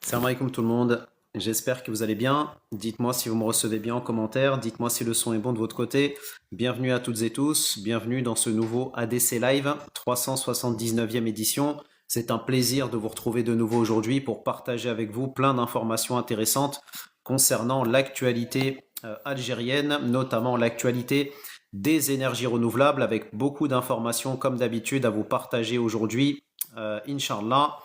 Salam alaikum tout le monde, j'espère que vous allez bien. Dites-moi si vous me recevez bien en commentaire, dites-moi si le son est bon de votre côté. Bienvenue à toutes et tous, bienvenue dans ce nouveau ADC Live, 379e édition. C'est un plaisir de vous retrouver de nouveau aujourd'hui pour partager avec vous plein d'informations intéressantes concernant l'actualité algérienne, notamment l'actualité des énergies renouvelables avec beaucoup d'informations comme d'habitude à vous partager aujourd'hui, Inch'Allah.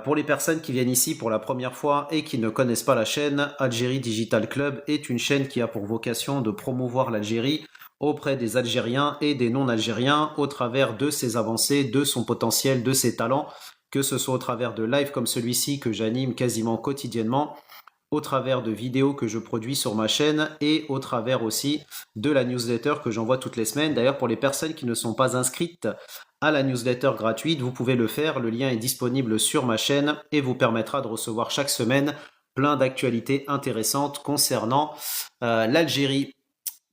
Pour les personnes qui viennent ici pour la première fois et qui ne connaissent pas la chaîne, Algérie Digital Club est une chaîne qui a pour vocation de promouvoir l'Algérie auprès des Algériens et des non-Algériens au travers de ses avancées, de son potentiel, de ses talents, que ce soit au travers de lives comme celui-ci que j'anime quasiment quotidiennement, au travers de vidéos que je produis sur ma chaîne et au travers aussi de la newsletter que j'envoie toutes les semaines. D'ailleurs, pour les personnes qui ne sont pas inscrites à la newsletter gratuite, vous pouvez le faire. Le lien est disponible sur ma chaîne et vous permettra de recevoir chaque semaine plein d'actualités intéressantes concernant l'Algérie.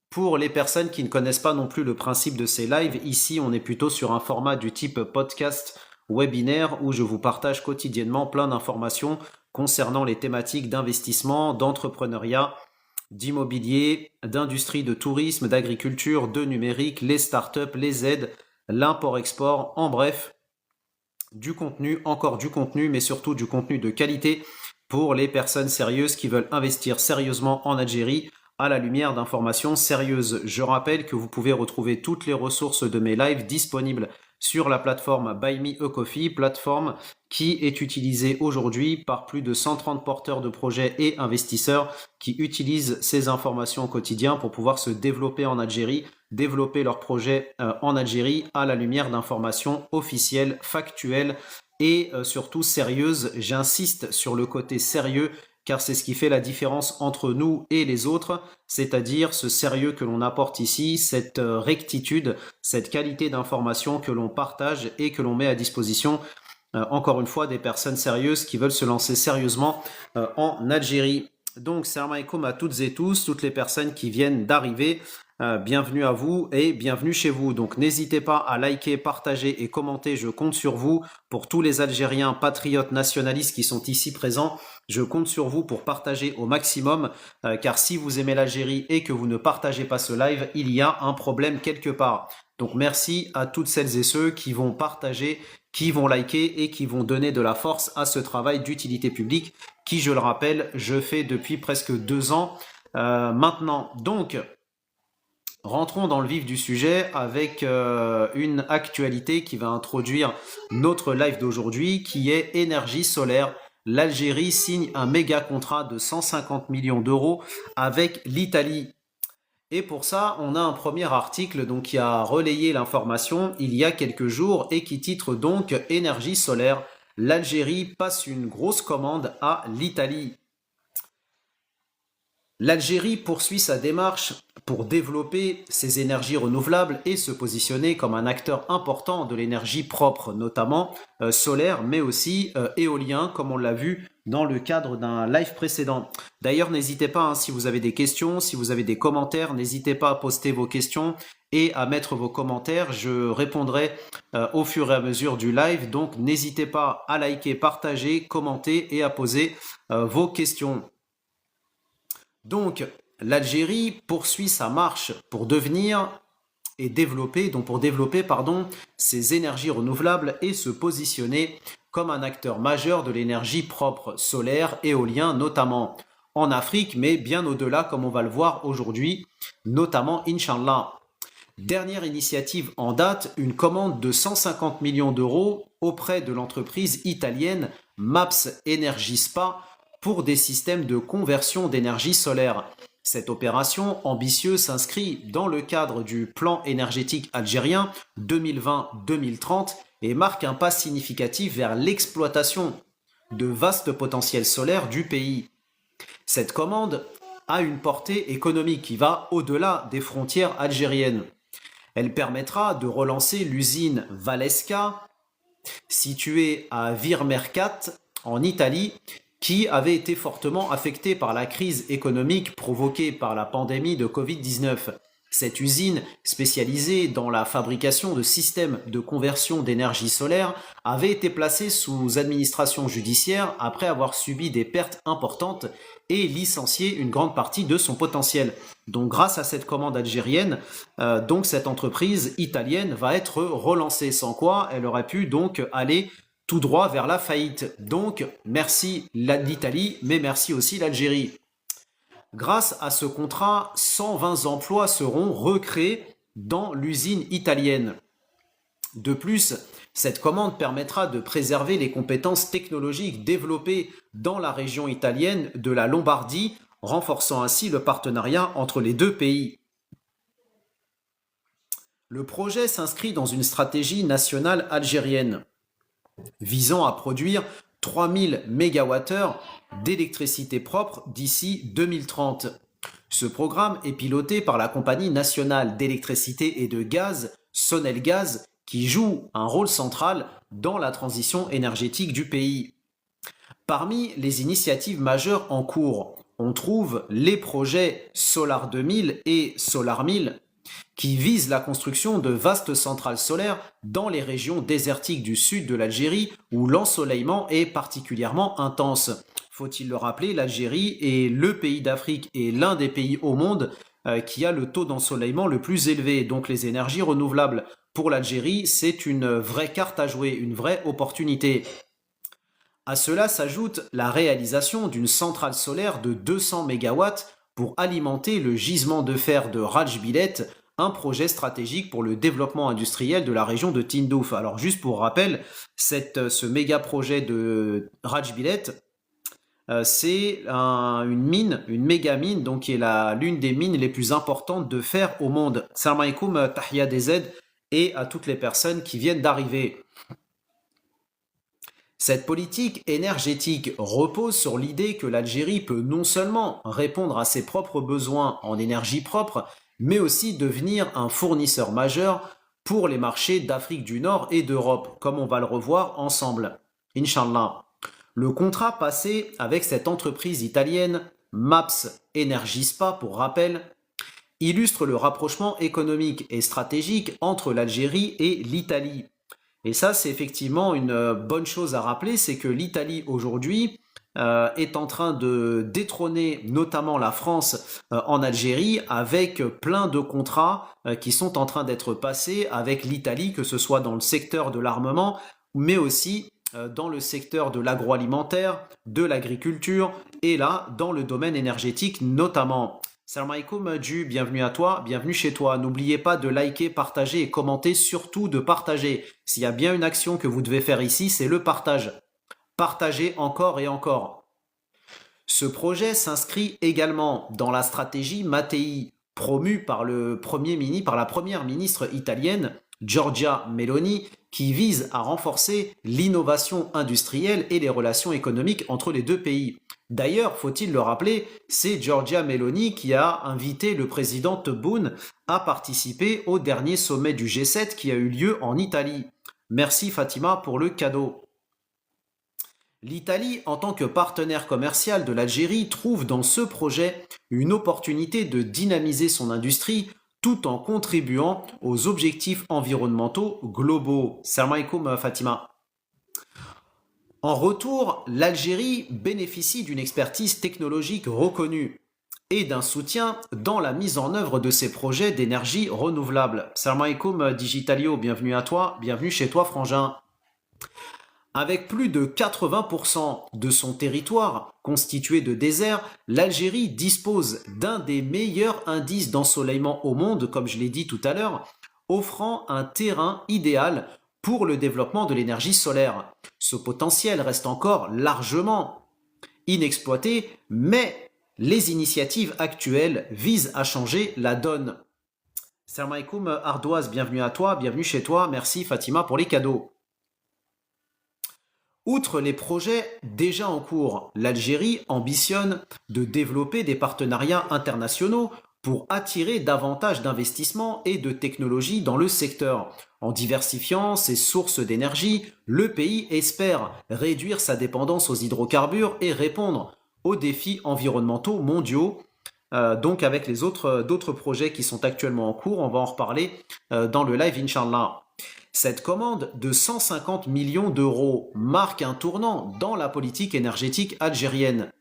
Pour les personnes qui ne connaissent pas non plus le principe de ces lives, ici on est plutôt sur un format du type podcast webinaire où je vous partage quotidiennement plein d'informations concernant les thématiques d'investissement, d'entrepreneuriat, d'immobilier, d'industrie, de tourisme, d'agriculture, de numérique, les startups, les aides, l'import-export, en bref, du contenu, encore du contenu, mais surtout du contenu de qualité pour les personnes sérieuses qui veulent investir sérieusement en Algérie à la lumière d'informations sérieuses. Je rappelle que vous pouvez retrouver toutes les ressources de mes lives disponibles sur la plateforme Buy Me a Coffee, plateforme qui est utilisée aujourd'hui par plus de 130 porteurs de projets et investisseurs qui utilisent ces informations au quotidien pour pouvoir se développer en Algérie, développer leurs projets en Algérie à la lumière d'informations officielles, factuelles et surtout sérieuses. J'insiste sur le côté sérieux car c'est ce qui fait la différence entre nous et les autres, c'est-à-dire ce sérieux que l'on apporte ici, cette rectitude, cette qualité d'information que l'on partage et que l'on met à disposition, encore une fois, des personnes sérieuses qui veulent se lancer sérieusement en Algérie. Donc, salam alaikum à toutes et tous, toutes les personnes qui viennent d'arriver. Bienvenue à vous et bienvenue chez vous. Donc n'hésitez pas à liker, partager et commenter. Je compte sur vous pour tous les Algériens patriotes nationalistes qui sont ici présents. Je compte sur vous pour partager au maximum car si vous aimez l'Algérie et que vous ne partagez pas ce live, il y a un problème quelque part. Donc merci à toutes celles et ceux qui vont partager, qui vont liker et qui vont donner de la force à ce travail d'utilité publique qui, je le rappelle, je fais depuis presque 2 ans maintenant. Donc, rentrons dans le vif du sujet avec une actualité qui va introduire notre live d'aujourd'hui qui est énergie solaire. L'Algérie signe un méga contrat de 150 millions d'euros avec l'Italie. Et pour ça, on a un premier article donc, qui a relayé l'information il y a quelques jours et qui titre donc énergie solaire. L'Algérie passe une grosse commande à l'Italie. L'Algérie poursuit sa démarche pour développer ses énergies renouvelables et se positionner comme un acteur important de l'énergie propre, notamment solaire, mais aussi éolien, comme on l'a vu dans le cadre d'un live précédent. D'ailleurs, n'hésitez pas, si vous avez des questions, si vous avez des commentaires, n'hésitez pas à poster vos questions et à mettre vos commentaires. Je répondrai au fur et à mesure du live, donc n'hésitez pas à liker, partager, commenter et à poser vos questions. Donc, l'Algérie poursuit sa marche pour devenir et développer, ses énergies renouvelables et se positionner comme un acteur majeur de l'énergie propre, solaire, éolien, notamment en Afrique, mais bien au-delà, comme on va le voir aujourd'hui, notamment, Inch'Allah. Dernière initiative en date, une commande de 150 millions d'euros auprès de l'entreprise italienne MAPS Energy Spa pour des systèmes de conversion d'énergie solaire. Cette opération ambitieuse s'inscrit dans le cadre du plan énergétique algérien 2020-2030 et marque un pas significatif vers l'exploitation de vastes potentiels solaires du pays. Cette commande a une portée économique qui va au-delà des frontières algériennes. Elle permettra de relancer l'usine Valesca, située à Virmercat, en Italie, qui avait été fortement affectée par la crise économique provoquée par la pandémie de Covid-19. Cette usine, spécialisée dans la fabrication de systèmes de conversion d'énergie solaire, avait été placée sous administration judiciaire après avoir subi des pertes importantes et licencié une grande partie de son potentiel. Donc grâce à cette commande algérienne, donc cette entreprise italienne va être relancée, sans quoi elle aurait pu donc aller tout droit vers la faillite. Donc merci l'Italie, mais merci aussi l'Algérie. Grâce à ce contrat, 120 emplois seront recréés dans l'usine italienne. De plus, cette commande permettra de préserver les compétences technologiques développées dans la région italienne de la Lombardie, renforçant ainsi le partenariat entre les deux pays. Le projet s'inscrit dans une stratégie nationale algérienne visant à produire 3000 MWh d'électricité propre d'ici 2030. Ce programme est piloté par la Compagnie nationale d'électricité et de gaz, Sonelgaz, qui joue un rôle central dans la transition énergétique du pays. Parmi les initiatives majeures en cours, on trouve les projets Solar 2000 et Solar 1000 qui visent la construction de vastes centrales solaires dans les régions désertiques du sud de l'Algérie où l'ensoleillement est particulièrement intense. Faut-il le rappeler, l'Algérie est le pays d'Afrique et l'un des pays au monde qui a le taux d'ensoleillement le plus élevé. Donc les énergies renouvelables pour l'Algérie, c'est une vraie carte à jouer, une vraie opportunité. À cela s'ajoute la réalisation d'une centrale solaire de 200 MW pour alimenter le gisement de fer de Rajbilet, un projet stratégique pour le développement industriel de la région de Tindouf. Alors juste pour rappel, ce méga projet de Rajbilet, c'est une mine, une méga mine, donc qui est l'une des mines les plus importantes de fer au monde. Salam alaikum, tahia DZ, et à toutes les personnes qui viennent d'arriver. Cette politique énergétique repose sur l'idée que l'Algérie peut non seulement répondre à ses propres besoins en énergie propre, mais aussi devenir un fournisseur majeur pour les marchés d'Afrique du Nord et d'Europe, comme on va le revoir ensemble. Inch'Allah. Le contrat passé avec cette entreprise italienne, MAPS Energispa pour rappel, illustre le rapprochement économique et stratégique entre l'Algérie et l'Italie. Et ça, c'est effectivement une bonne chose à rappeler, c'est que l'Italie aujourd'hui est en train de détrôner notamment la France en Algérie avec plein de contrats qui sont en train d'être passés avec l'Italie, que ce soit dans le secteur de l'armement, mais aussi dans le secteur de l'agroalimentaire, de l'agriculture et là, dans le domaine énergétique notamment. Salam alaikum Ju, bienvenue à toi, bienvenue chez toi. N'oubliez pas de liker, partager et commenter, surtout de partager. S'il y a bien une action que vous devez faire ici, c'est le partage. Partagez encore et encore. Ce projet s'inscrit également dans la stratégie Mattei, promue par la première ministre italienne, Giorgia Meloni, qui vise à renforcer l'innovation industrielle et les relations économiques entre les deux pays. D'ailleurs, faut-il le rappeler, c'est Giorgia Meloni qui a invité le président Tebboune à participer au dernier sommet du G7 qui a eu lieu en Italie. Merci Fatima pour le cadeau. L'Italie, en tant que partenaire commercial de l'Algérie, trouve dans ce projet une opportunité de dynamiser son industrie tout en contribuant aux objectifs environnementaux globaux. Salam alaikum Fatima. En retour, l'Algérie bénéficie d'une expertise technologique reconnue et d'un soutien dans la mise en œuvre de ses projets d'énergie renouvelable. Salam alaikum Digitalio, bienvenue à toi, bienvenue chez toi Frangin. Avec plus de 80% de son territoire constitué de désert, l'Algérie dispose d'un des meilleurs indices d'ensoleillement au monde, comme je l'ai dit tout à l'heure, offrant un terrain idéal pour le développement de l'énergie solaire. Ce potentiel reste encore largement inexploité, mais les initiatives actuelles visent à changer la donne. Salam alaikum Ardoise, bienvenue à toi, bienvenue chez toi, merci Fatima pour les cadeaux. Outre les projets déjà en cours, l'Algérie ambitionne de développer des partenariats internationaux pour attirer davantage d'investissements et de technologies dans le secteur. En diversifiant ses sources d'énergie, le pays espère réduire sa dépendance aux hydrocarbures et répondre aux défis environnementaux mondiaux donc avec les d'autres projets qui sont actuellement en cours. On va en reparler dans le live, Inch'Allah. Cette commande de 150 millions d'euros marque un tournant dans la politique énergétique algérienne.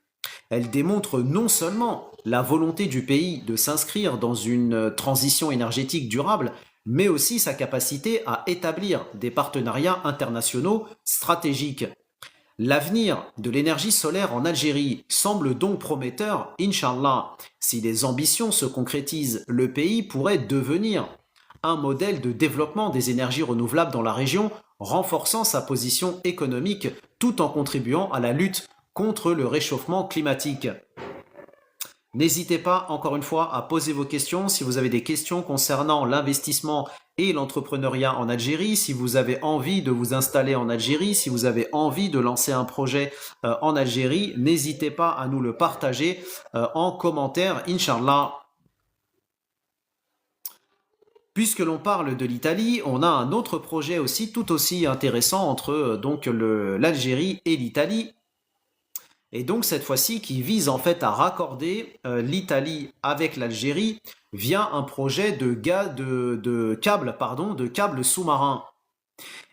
Elle démontre non seulement la volonté du pays de s'inscrire dans une transition énergétique durable, mais aussi sa capacité à établir des partenariats internationaux stratégiques. L'avenir de l'énergie solaire en Algérie semble donc prometteur, Inch'Allah. Si les ambitions se concrétisent, le pays pourrait devenir un modèle de développement des énergies renouvelables dans la région, renforçant sa position économique tout en contribuant à la lutte contre le réchauffement climatique. N'hésitez pas, encore une fois, à poser vos questions. Si vous avez des questions concernant l'investissement et l'entrepreneuriat en Algérie, si vous avez envie de vous installer en Algérie, si vous avez envie de lancer un projet en Algérie, n'hésitez pas à nous le partager en commentaire, Inch'Allah. Puisque l'on parle de l'Italie, on a un autre projet aussi tout aussi intéressant entre donc l'Algérie et l'Italie. Et donc cette fois-ci qui vise en fait à raccorder l'Italie avec l'Algérie via un projet de câble sous-marin.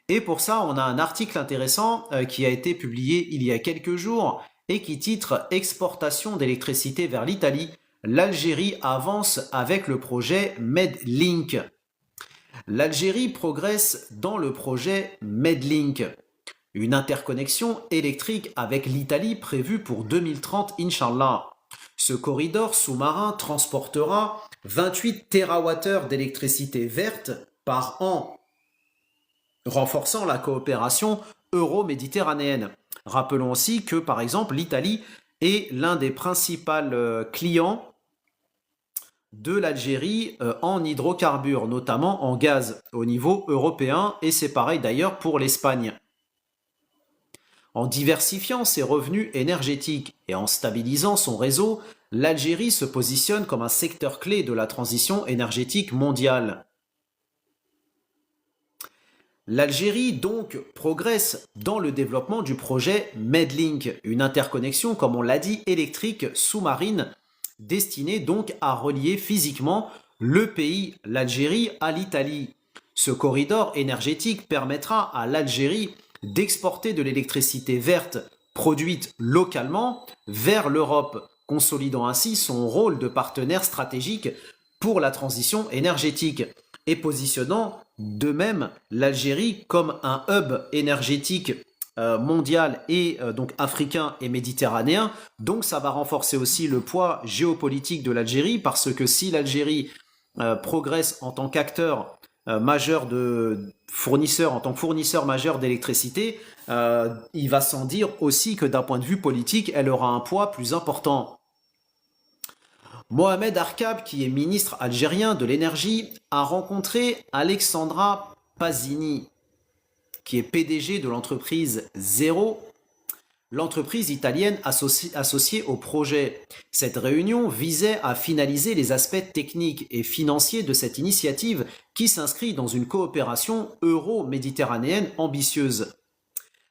Et pour ça, on a un article intéressant qui a été publié il y a quelques jours et qui titre Exportation d'électricité vers l'Italie. L'Algérie avance avec le projet Medlink. L'Algérie progresse dans le projet Medlink, une interconnexion électrique avec l'Italie prévue pour 2030, Inch'Allah. Ce corridor sous-marin transportera 28 TWh d'électricité verte par an, renforçant la coopération euro-méditerranéenne. Rappelons aussi que, par exemple, l'Italie est l'un des principaux clients de l'Algérie en hydrocarbures, notamment en gaz au niveau européen, et c'est pareil d'ailleurs pour l'Espagne. En diversifiant ses revenus énergétiques et en stabilisant son réseau, l'Algérie se positionne comme un secteur clé de la transition énergétique mondiale. L'Algérie donc progresse dans le développement du projet Medlink, une interconnexion, comme on l'a dit, électrique sous-marine, destinée donc à relier physiquement le pays, l'Algérie, à l'Italie. Ce corridor énergétique permettra à l'Algérie d'exporter de l'électricité verte produite localement vers l'Europe, consolidant ainsi son rôle de partenaire stratégique pour la transition énergétique et positionnant de même l'Algérie comme un hub énergétique mondial et donc africain et méditerranéen. Donc ça va renforcer aussi le poids géopolitique de l'Algérie, parce que si l'Algérie progresse en tant qu'acteur majeur de fournisseur, en tant que fournisseur majeur d'électricité, il va sans dire aussi que d'un point de vue politique, elle aura un poids plus important. Mohamed Arkab, qui est ministre algérien de l'énergie, a rencontré Alexandra Pasini, qui est PDG de l'entreprise Zero, l'entreprise italienne associée au projet. Cette réunion visait à finaliser les aspects techniques et financiers de cette initiative qui s'inscrit dans une coopération euro-méditerranéenne ambitieuse.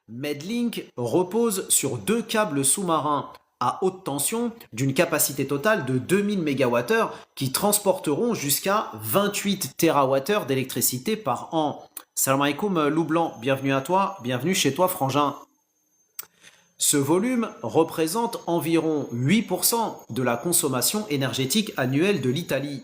Medlink repose sur 2 câbles sous-marins à haute tension d'une capacité totale de 2000 MWh qui transporteront jusqu'à 28 TWh d'électricité par an. Salam alaikum Loup Blanc, bienvenue à toi, bienvenue chez toi Frangin. Ce volume représente environ 8% de la consommation énergétique annuelle de l'Italie.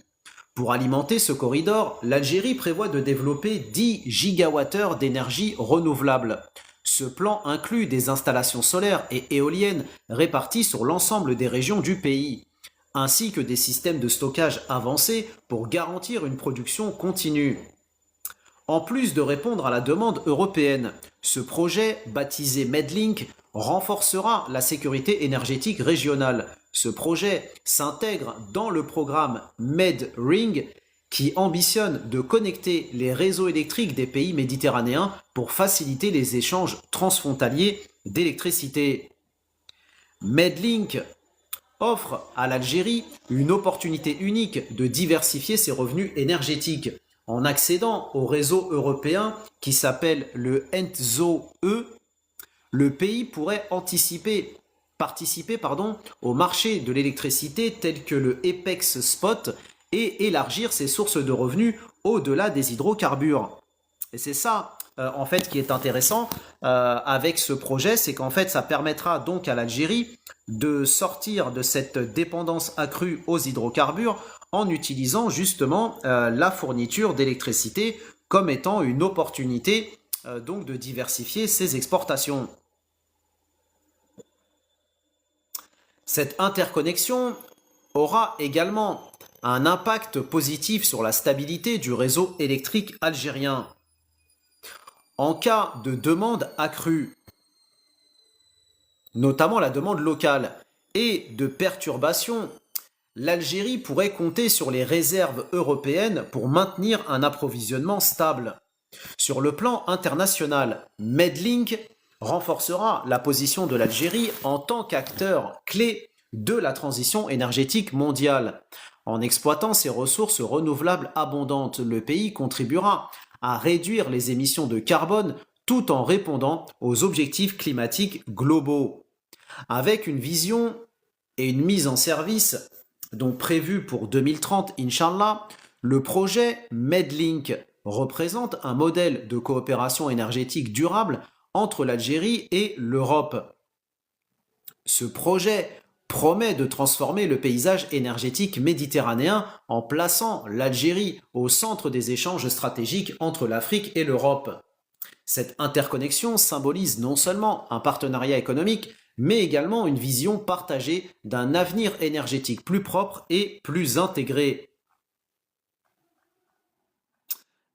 Pour alimenter ce corridor, l'Algérie prévoit de développer 10 gigawattheures d'énergie renouvelable. Ce plan inclut des installations solaires et éoliennes réparties sur l'ensemble des régions du pays, ainsi que des systèmes de stockage avancés pour garantir une production continue. En plus de répondre à la demande européenne, ce projet, baptisé Medlink, renforcera la sécurité énergétique régionale. Ce projet s'intègre dans le programme MedRing qui ambitionne de connecter les réseaux électriques des pays méditerranéens pour faciliter les échanges transfrontaliers d'électricité. Medlink offre à l'Algérie une opportunité unique de diversifier ses revenus énergétiques. En accédant au réseau européen qui s'appelle le ENTSO-E, le pays pourrait anticiper participer au marché de l'électricité tel que le Apex Spot et élargir ses sources de revenus au-delà des hydrocarbures. Et c'est ça, en fait, qui est intéressant avec ce projet, c'est qu'en fait, ça permettra donc à l'Algérie de sortir de cette dépendance accrue aux hydrocarbures en utilisant justement la fourniture d'électricité comme étant une opportunité donc de diversifier ses exportations. Cette interconnexion aura également un impact positif sur la stabilité du réseau électrique algérien. En cas de demande accrue, notamment la demande locale, et de perturbations, l'Algérie pourrait compter sur les réserves européennes pour maintenir un approvisionnement stable. Sur le plan international, Medlink renforcera la position de l'Algérie en tant qu'acteur clé de la transition énergétique mondiale. En exploitant ses ressources renouvelables abondantes, le pays contribuera à réduire les émissions de carbone tout en répondant aux objectifs climatiques globaux. Avec une vision et une mise en service donc prévue pour 2030, Inch'Allah, le projet Medlink représente un modèle de coopération énergétique durable entre l'Algérie et l'Europe. Ce projet promet de transformer le paysage énergétique méditerranéen en plaçant l'Algérie au centre des échanges stratégiques entre l'Afrique et l'Europe. Cette interconnexion symbolise non seulement un partenariat économique, mais également une vision partagée d'un avenir énergétique plus propre et plus intégré.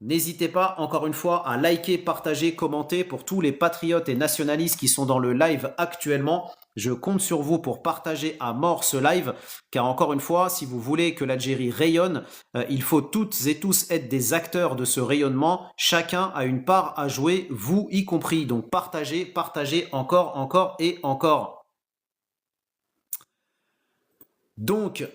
N'hésitez pas, encore une fois, à liker, partager, commenter pour tous les patriotes et nationalistes qui sont dans le live actuellement. Je compte sur vous pour partager à mort ce live, car encore une fois, si vous voulez que l'Algérie rayonne, il faut toutes et tous être des acteurs de ce rayonnement. Chacun a une part à jouer, vous y compris. Donc partagez, partagez encore, encore et encore. Donc,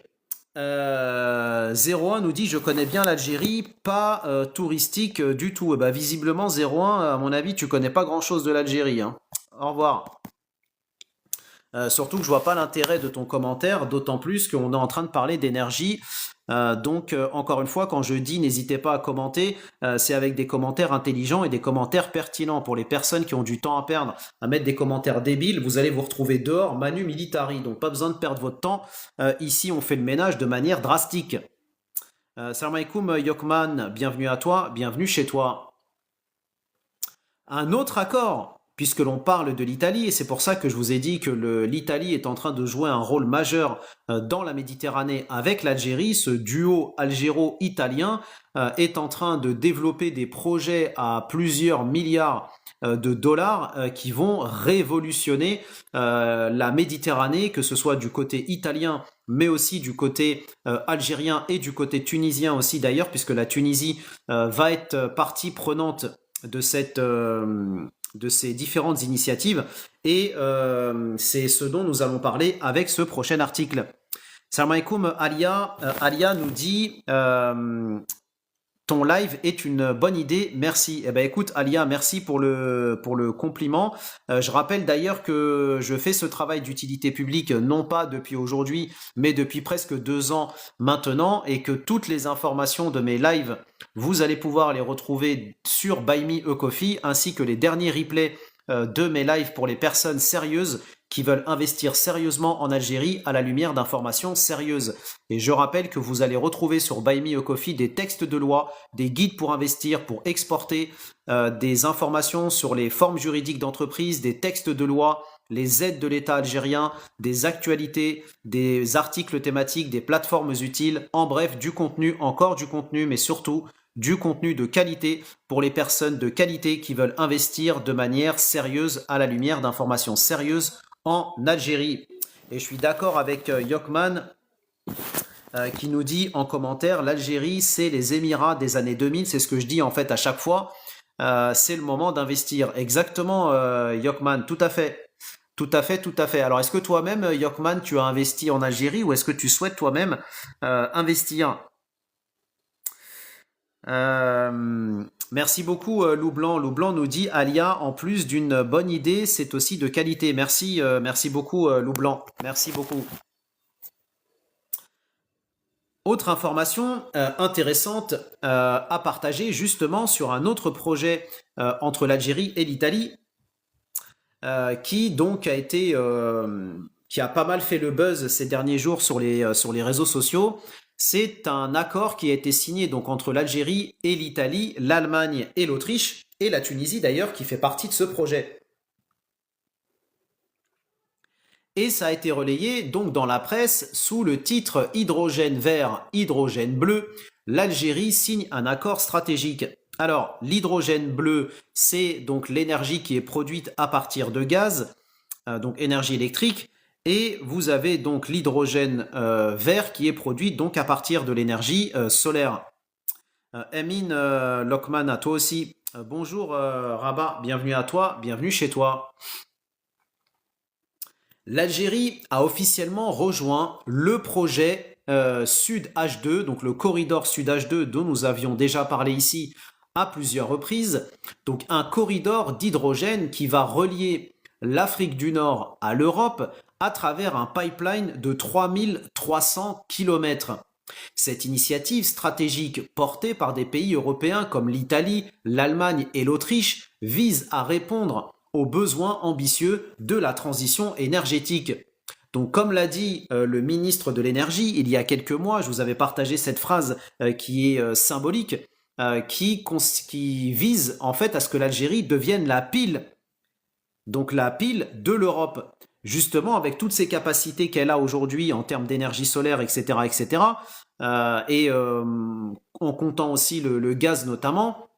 01 nous dit je connais bien l'Algérie, pas touristique du tout. Bah, visiblement 01, à mon avis, tu connais pas grand chose de l'Algérie. Hein. Au revoir. Surtout que je vois pas l'intérêt de ton commentaire, d'autant plus qu'on est en train de parler d'énergie. Donc, encore une fois, quand je dis n'hésitez pas à commenter, c'est avec des commentaires intelligents et des commentaires pertinents. Pour les personnes qui ont du temps à perdre à mettre des commentaires débiles, vous allez vous retrouver dehors, manu militari. Donc, pas besoin de perdre votre temps. Ici, on fait le ménage de manière drastique. Salam alaikum, Yokman, bienvenue à toi, bienvenue chez toi. Un autre accord puisque l'on parle de l'Italie, et c'est pour ça que je vous ai dit que l'Italie est en train de jouer un rôle majeur dans la Méditerranée avec l'Algérie. Ce duo algéro-italien est en train de développer des projets à plusieurs milliards de dollars qui vont révolutionner la Méditerranée, que ce soit du côté italien, mais aussi du côté algérien et du côté tunisien aussi d'ailleurs, puisque la Tunisie va être partie prenante de ces différentes initiatives et c'est ce dont nous allons parler avec ce prochain article. Salam alaikum Alia. Alia nous dit ton live est une bonne idée, merci. Eh ben écoute Alia, merci pour le compliment. Je rappelle d'ailleurs que je fais ce travail d'utilité publique non pas depuis aujourd'hui, mais depuis presque 2 ans maintenant, et que toutes les informations de mes lives, vous allez pouvoir les retrouver sur Buy Me a Coffee, ainsi que les derniers replays de mes lives pour les personnes sérieuses qui veulent investir sérieusement en Algérie à la lumière d'informations sérieuses. Et je rappelle que vous allez retrouver sur Buy Me a Coffee des textes de loi, des guides pour investir, pour exporter, des informations sur les formes juridiques d'entreprise, des textes de loi, les aides de l'État algérien, des actualités, des articles thématiques, des plateformes utiles, en bref, du contenu, encore du contenu, mais surtout du contenu de qualité pour les personnes de qualité qui veulent investir de manière sérieuse à la lumière d'informations sérieuses en Algérie. Et je suis d'accord avec Yokman qui nous dit en commentaire l'Algérie c'est les Émirats des années 2000, c'est ce que je dis en fait à chaque fois, c'est le moment d'investir. Exactement Yokman, tout à fait. Tout à fait, tout à fait. Alors est-ce que toi-même Yokman tu as investi en Algérie ou est-ce que tu souhaites toi-même investir? Merci beaucoup, Lou Blanc. Lou Blanc nous dit Alia, en plus d'une bonne idée, c'est aussi de qualité. Merci, merci beaucoup, Lou Blanc. Merci beaucoup. Autre information intéressante à partager justement sur un autre projet entre l'Algérie et l'Italie qui donc a été qui a pas mal fait le buzz ces derniers jours sur les réseaux sociaux. C'est un accord qui a été signé donc entre l'Algérie et l'Italie, l'Allemagne et l'Autriche et la Tunisie d'ailleurs qui fait partie de ce projet. Et ça a été relayé donc dans la presse sous le titre Hydrogène vert, hydrogène bleu, l'Algérie signe un accord stratégique. Alors, l'hydrogène bleu, c'est donc l'énergie qui est produite à partir de gaz, donc énergie électrique, et vous avez donc l'hydrogène vert qui est produit donc à partir de l'énergie solaire. Emin Lokman, à toi aussi. Bonjour Rabat, bienvenue à toi, bienvenue chez toi. L'Algérie a officiellement rejoint le projet Sud H2, donc le corridor Sud H2 dont nous avions déjà parlé ici à plusieurs reprises. Donc un corridor d'hydrogène qui va relier l'Afrique du Nord à l'Europe à travers un pipeline de 3300 km. Cette initiative stratégique portée par des pays européens comme l'Italie, l'Allemagne et l'Autriche vise à répondre aux besoins ambitieux de la transition énergétique. Donc, comme l'a dit le ministre de l'Énergie il y a quelques mois, je vous avais partagé cette phrase qui est symbolique, qui vise en fait à ce que l'Algérie devienne la pile, donc la pile de l'Europe. Justement, avec toutes ces capacités qu'elle a aujourd'hui en termes d'énergie solaire, etc., etc., en comptant aussi le gaz notamment,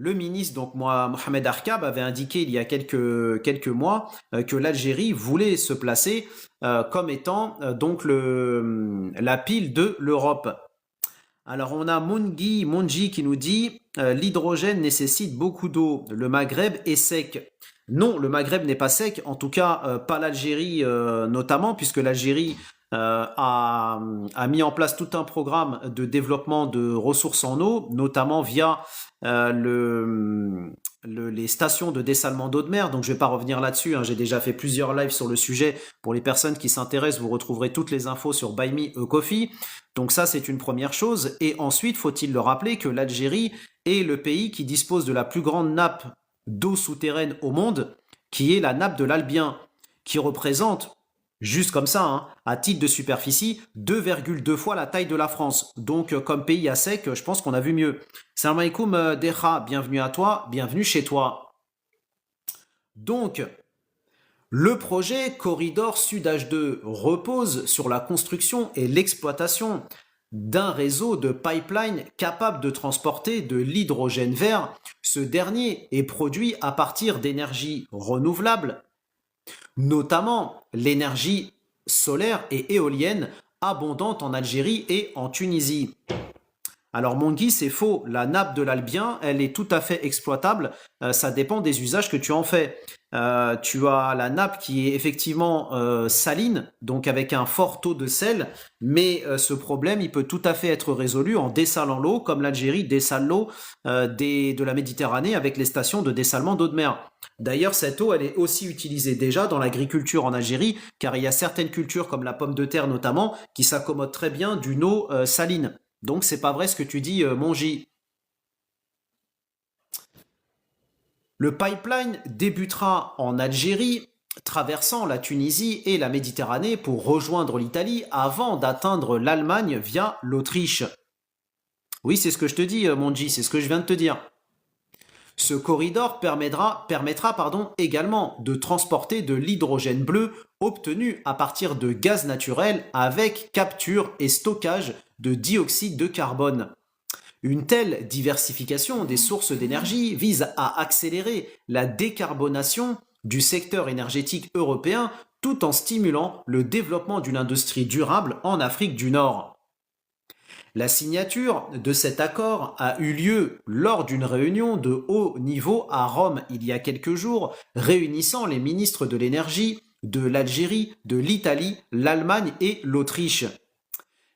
le ministre, donc moi, Mohamed Arkab, avait indiqué il y a quelques mois que l'Algérie voulait se placer comme étant donc la pile de l'Europe. Alors on a Monji qui nous dit l'hydrogène nécessite beaucoup d'eau, le Maghreb est sec. Non, le Maghreb n'est pas sec, en tout cas pas l'Algérie notamment, puisque l'Algérie a mis en place tout un programme de développement de ressources en eau, notamment via les stations de dessalement d'eau de mer. Donc je ne vais pas revenir là-dessus, hein. J'ai déjà fait plusieurs lives sur le sujet. Pour les personnes qui s'intéressent, vous retrouverez toutes les infos sur Buy Me a Coffee. Donc ça, c'est une première chose. Et ensuite, faut-il le rappeler que l'Algérie est le pays qui dispose de la plus grande nappe d'eau souterraine au monde, qui est la nappe de l'Albien, qui représente, juste comme ça, hein, à titre de superficie, 2,2 fois la taille de la France. Donc, comme pays à sec, je pense qu'on a vu mieux. Salam alaikum, Deha, bienvenue à toi, bienvenue chez toi. Donc, le projet Corridor Sud H2 repose sur la construction et l'exploitation d'un réseau de pipelines capable de transporter de l'hydrogène vert. Ce dernier est produit à partir d'énergies renouvelables, notamment l'énergie solaire et éolienne abondante en Algérie et en Tunisie. Alors mon Guy, c'est faux, la nappe de l'Albien, elle est tout à fait exploitable, ça dépend des usages que tu en fais. Tu as la nappe qui est effectivement saline, donc avec un fort taux de sel, mais ce problème, il peut tout à fait être résolu en dessalant l'eau, comme l'Algérie dessale l'eau de la Méditerranée avec les stations de dessalement d'eau de mer. D'ailleurs, cette eau, elle est aussi utilisée déjà dans l'agriculture en Algérie, car il y a certaines cultures, comme la pomme de terre notamment, qui s'accommodent très bien d'une eau saline. Donc c'est pas vrai ce que tu dis, Monji. Le pipeline débutera en Algérie, traversant la Tunisie et la Méditerranée pour rejoindre l'Italie avant d'atteindre l'Allemagne via l'Autriche. Oui, c'est ce que je te dis, Monji, c'est ce que je viens de te dire. Ce corridor permettra également de transporter de l'hydrogène bleu obtenu à partir de gaz naturel avec capture et stockage de dioxyde de carbone. Une telle diversification des sources d'énergie vise à accélérer la décarbonation du secteur énergétique européen tout en stimulant le développement d'une industrie durable en Afrique du Nord. La signature de cet accord a eu lieu lors d'une réunion de haut niveau à Rome il y a quelques jours, réunissant les ministres de l'énergie de l'Algérie, de l'Italie, l'Allemagne et l'Autriche.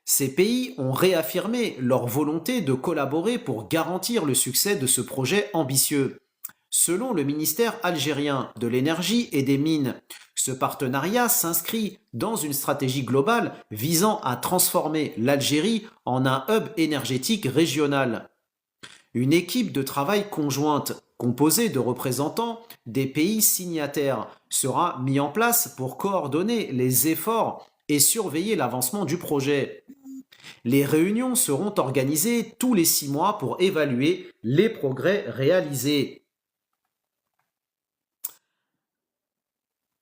Ces pays ont réaffirmé leur volonté de collaborer pour garantir le succès de ce projet ambitieux. Selon le ministère algérien de l'énergie et des mines, ce partenariat s'inscrit dans une stratégie globale visant à transformer l'Algérie en un hub énergétique régional. Une équipe de travail conjointe, composée de représentants des pays signataires, sera mise en place pour coordonner les efforts et surveiller l'avancement du projet. Les réunions seront organisées tous les 6 mois pour évaluer les progrès réalisés.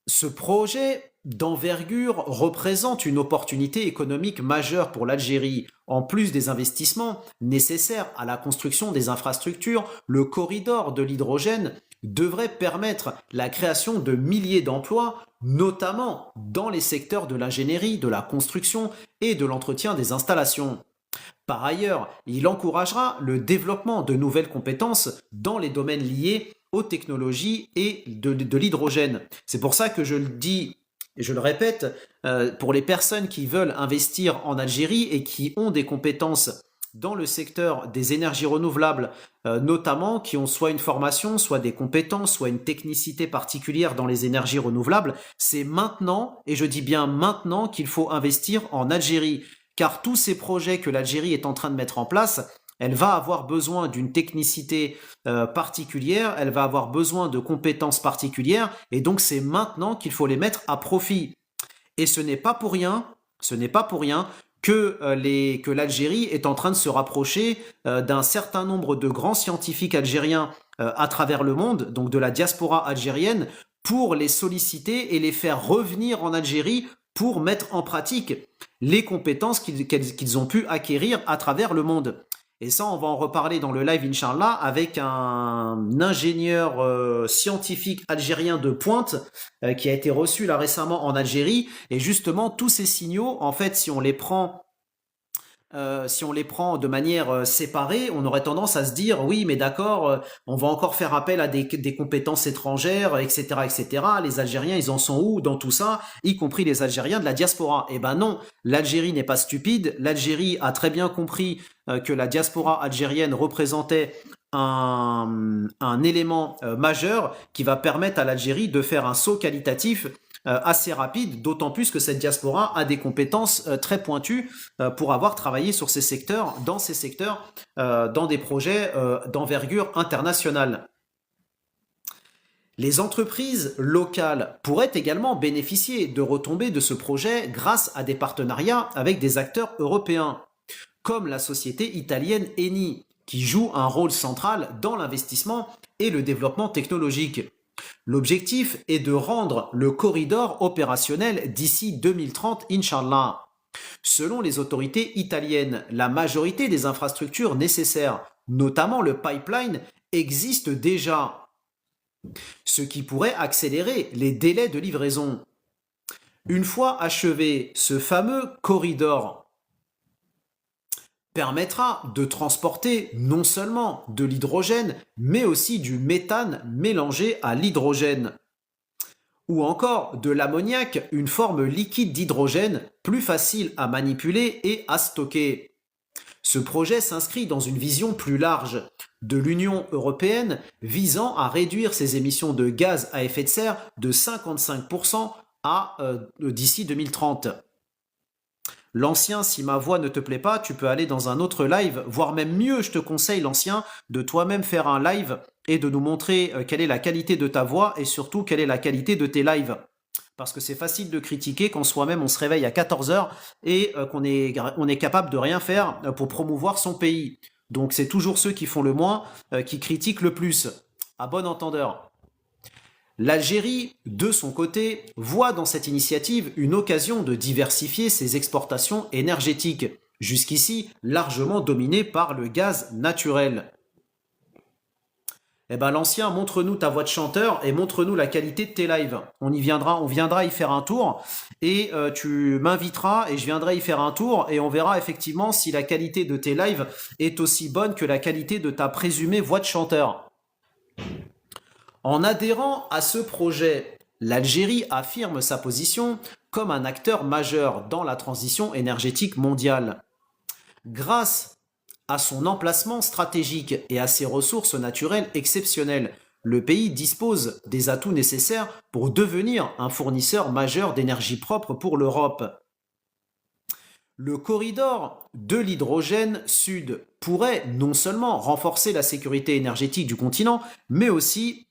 Ce projet d'envergure représente une opportunité économique majeure pour l'Algérie. En plus des investissements nécessaires à la construction des infrastructures, le corridor de l'hydrogène devrait permettre la création de milliers d'emplois, notamment dans les secteurs de l'ingénierie, de la construction et de l'entretien des installations. Par ailleurs, il encouragera le développement de nouvelles compétences dans les domaines liés aux technologies et de l'hydrogène. C'est pour ça que je le dis et je le répète, pour les personnes qui veulent investir en Algérie et qui ont des compétences dans le secteur des énergies renouvelables, notamment qui ont soit une formation, soit des compétences, soit une technicité particulière dans les énergies renouvelables, c'est maintenant, et je dis bien maintenant, qu'il faut investir en Algérie. Car tous ces projets que l'Algérie est en train de mettre en place, elle va avoir besoin d'une technicité particulière, elle va avoir besoin de compétences particulières, et donc c'est maintenant qu'il faut les mettre à profit. Et ce n'est pas pour rien que l'Algérie est en train de se rapprocher d'un certain nombre de grands scientifiques algériens à travers le monde, donc de la diaspora algérienne, pour les solliciter et les faire revenir en Algérie pour mettre en pratique les compétences qu'ils ont pu acquérir à travers le monde. Et ça, on va en reparler dans le live, Inch'Allah, avec un ingénieur scientifique algérien de pointe qui a été reçu là récemment en Algérie. Et justement, tous ces signaux, en fait, si on les prend de manière séparée, on aurait tendance à se dire oui, mais d'accord, on va encore faire appel à des compétences étrangères, etc., etc. Les Algériens, ils en sont où dans tout ça, y compris les Algériens de la diaspora? Eh ben non, l'Algérie n'est pas stupide. L'Algérie a très bien compris que la diaspora algérienne représentait un élément majeur qui va permettre à l'Algérie de faire un saut qualitatif assez rapide, d'autant plus que cette diaspora a des compétences très pointues pour avoir travaillé sur ces secteurs, dans des projets d'envergure internationale. Les entreprises locales pourraient également bénéficier de retombées de ce projet grâce à des partenariats avec des acteurs européens, comme la société italienne Eni, qui joue un rôle central dans l'investissement et le développement technologique. L'objectif est de rendre le corridor opérationnel d'ici 2030, Inch'Allah. Selon les autorités italiennes, la majorité des infrastructures nécessaires, notamment le pipeline, existent déjà, ce qui pourrait accélérer les délais de livraison. Une fois achevé, ce fameux corridor permettra de transporter non seulement de l'hydrogène, mais aussi du méthane mélangé à l'hydrogène. Ou encore de l'ammoniac, une forme liquide d'hydrogène plus facile à manipuler et à stocker. Ce projet s'inscrit dans une vision plus large de l'Union européenne visant à réduire ses émissions de gaz à effet de serre de 55% d'ici 2030. L'ancien, si ma voix ne te plaît pas, tu peux aller dans un autre live, voire même mieux, je te conseille l'ancien, de toi-même faire un live et de nous montrer quelle est la qualité de ta voix et surtout quelle est la qualité de tes lives. Parce que c'est facile de critiquer quand soi-même on se réveille à 14 heures et qu'on est capable de rien faire pour promouvoir son pays. Donc c'est toujours ceux qui font le moins qui critiquent le plus. À bon entendeur. L'Algérie, de son côté, voit dans cette initiative une occasion de diversifier ses exportations énergétiques, jusqu'ici largement dominées par le gaz naturel. Eh ben l'ancien, montre-nous ta voix de chanteur et montre-nous la qualité de tes lives. On viendra y faire un tour et tu m'inviteras et je viendrai y faire un tour et on verra effectivement si la qualité de tes lives est aussi bonne que la qualité de ta présumée voix de chanteur. En adhérant à ce projet, l'Algérie affirme sa position comme un acteur majeur dans la transition énergétique mondiale. Grâce à son emplacement stratégique et à ses ressources naturelles exceptionnelles, le pays dispose des atouts nécessaires pour devenir un fournisseur majeur d'énergie propre pour l'Europe. Le corridor de l'hydrogène sud pourrait non seulement renforcer la sécurité énergétique du continent, mais aussi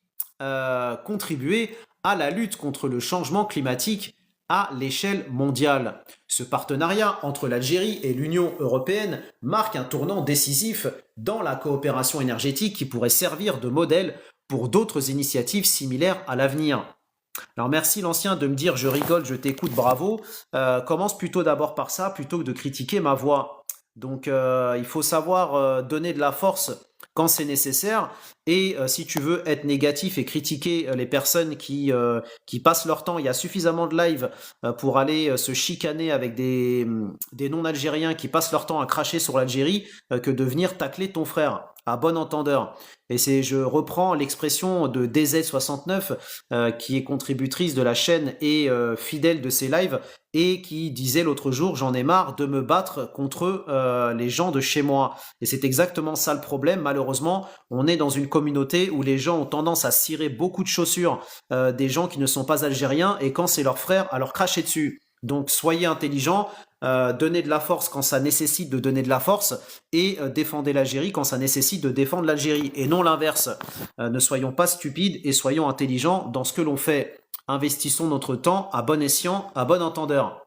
contribuer à la lutte contre le changement climatique à l'échelle mondiale. Ce partenariat entre l'Algérie et l'Union européenne marque un tournant décisif dans la coopération énergétique qui pourrait servir de modèle pour d'autres initiatives similaires à l'avenir. Alors merci l'ancien de me dire je rigole, je t'écoute, bravo. Commence plutôt d'abord par ça plutôt que de critiquer ma voix. Donc il faut savoir donner de la force quand c'est nécessaire. Et si tu veux être négatif et critiquer les personnes qui passent leur temps, il y a suffisamment de live pour aller se chicaner avec des non-algériens qui passent leur temps à cracher sur l'Algérie que de venir tacler ton frère, à bon entendeur. Et je reprends l'expression de DZ69 qui est contributrice de la chaîne et fidèle de ses lives et qui disait l'autre jour j'en ai marre de me battre contre les gens de chez moi. Et c'est exactement ça le problème. Malheureusement, on est dans une communauté où les gens ont tendance à cirer beaucoup de chaussures des gens qui ne sont pas algériens et quand c'est leur frère, à leur cracher dessus. Donc soyez intelligents, donnez de la force quand ça nécessite de donner de la force et défendez l'Algérie quand ça nécessite de défendre l'Algérie et non l'inverse. Ne soyons pas stupides et soyons intelligents dans ce que l'on fait. Investissons notre temps à bon escient, à bon entendeur.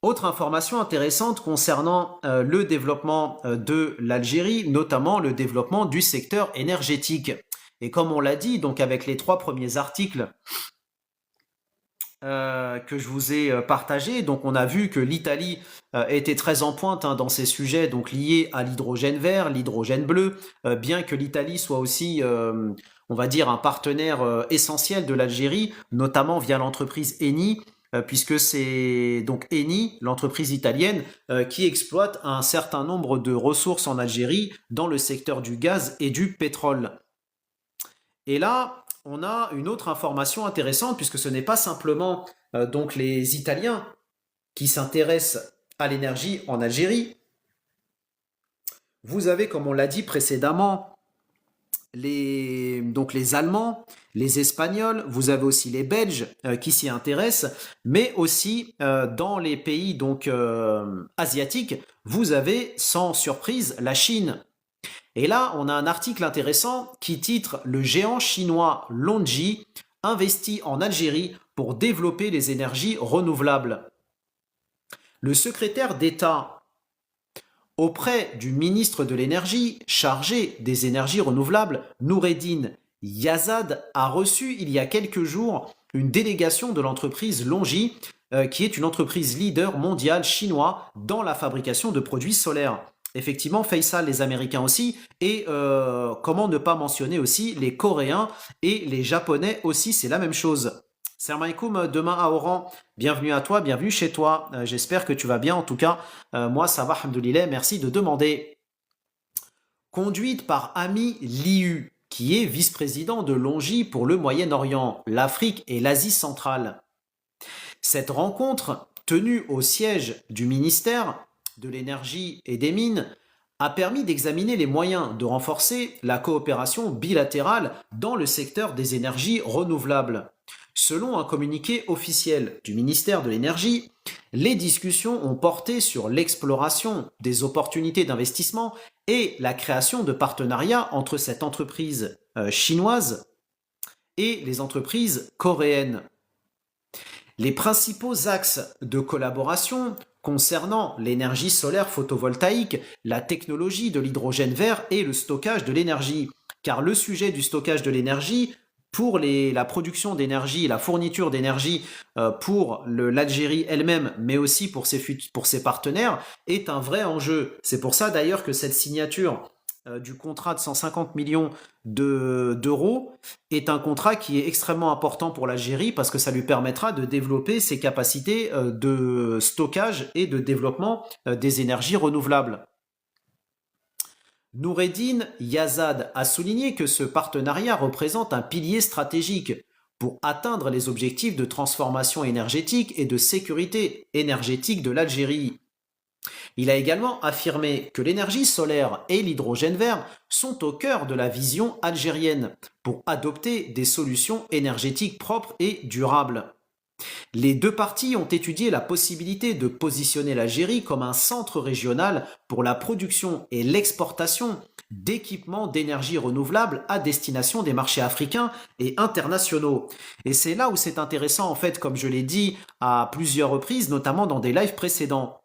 Autre information intéressante concernant le développement de l'Algérie, notamment le développement du secteur énergétique. Et comme on l'a dit, donc avec les 3 premiers articles que je vous ai partagés, donc on a vu que l'Italie était très en pointe dans ces sujets donc liés à l'hydrogène vert, l'hydrogène bleu, bien que l'Italie soit aussi on va dire un partenaire essentiel de l'Algérie, notamment via l'entreprise Eni, puisque c'est donc Eni, l'entreprise italienne, qui exploite un certain nombre de ressources en Algérie dans le secteur du gaz et du pétrole. Et là, on a une autre information intéressante, puisque ce n'est pas simplement donc les Italiens qui s'intéressent à l'énergie en Algérie. Vous avez, comme on l'a dit précédemment, les Allemands, les Espagnols, vous avez aussi les Belges qui s'y intéressent, mais aussi dans les pays donc asiatiques, vous avez sans surprise la Chine. Et là, on a un article intéressant qui titre Le géant chinois Longji investit en Algérie pour développer les énergies renouvelables. Le secrétaire d'État auprès du ministre de l'énergie chargé des énergies renouvelables, Noureddine Yazad, a reçu il y a quelques jours une délégation de l'entreprise Longji, qui est une entreprise leader mondiale chinoise dans la fabrication de produits solaires. Effectivement, Faisal, les Américains aussi, et comment ne pas mentionner aussi les Coréens et les Japonais aussi, c'est la même chose. Salam alaikum, demain à Oran, bienvenue à toi, bienvenue chez toi, j'espère que tu vas bien, en tout cas, moi ça va, alhamdoulilah, merci de demander. Conduite par Ami Liu, qui est vice-président de Longji pour le Moyen-Orient, l'Afrique et l'Asie centrale. Cette rencontre, tenue au siège du ministère de l'énergie et des mines, a permis d'examiner les moyens de renforcer la coopération bilatérale dans le secteur des énergies renouvelables. Selon un communiqué officiel du ministère de l'Énergie, les discussions ont porté sur l'exploration des opportunités d'investissement et la création de partenariats entre cette entreprise chinoise et les entreprises coréennes. Les principaux axes de collaboration concernant l'énergie solaire photovoltaïque, la technologie de l'hydrogène vert et le stockage de l'énergie. Car le sujet du stockage de l'énergie pour la production d'énergie, la fourniture d'énergie pour l'Algérie elle-même, mais aussi pour ses partenaires, est un vrai enjeu. C'est pour ça d'ailleurs que cette signature du contrat de 150 millions d'euros est un contrat qui est extrêmement important pour l'Algérie parce que ça lui permettra de développer ses capacités de stockage et de développement des énergies renouvelables. Noureddine Yazad a souligné que ce partenariat représente un pilier stratégique pour atteindre les objectifs de transformation énergétique et de sécurité énergétique de l'Algérie. Il a également affirmé que l'énergie solaire et l'hydrogène vert sont au cœur de la vision algérienne pour adopter des solutions énergétiques propres et durables. Les deux parties ont étudié la possibilité de positionner l'Algérie comme un centre régional pour la production et l'exportation d'équipements d'énergie renouvelable à destination des marchés africains et internationaux. Et c'est là où c'est intéressant, en fait, comme je l'ai dit à plusieurs reprises, notamment dans des lives précédents.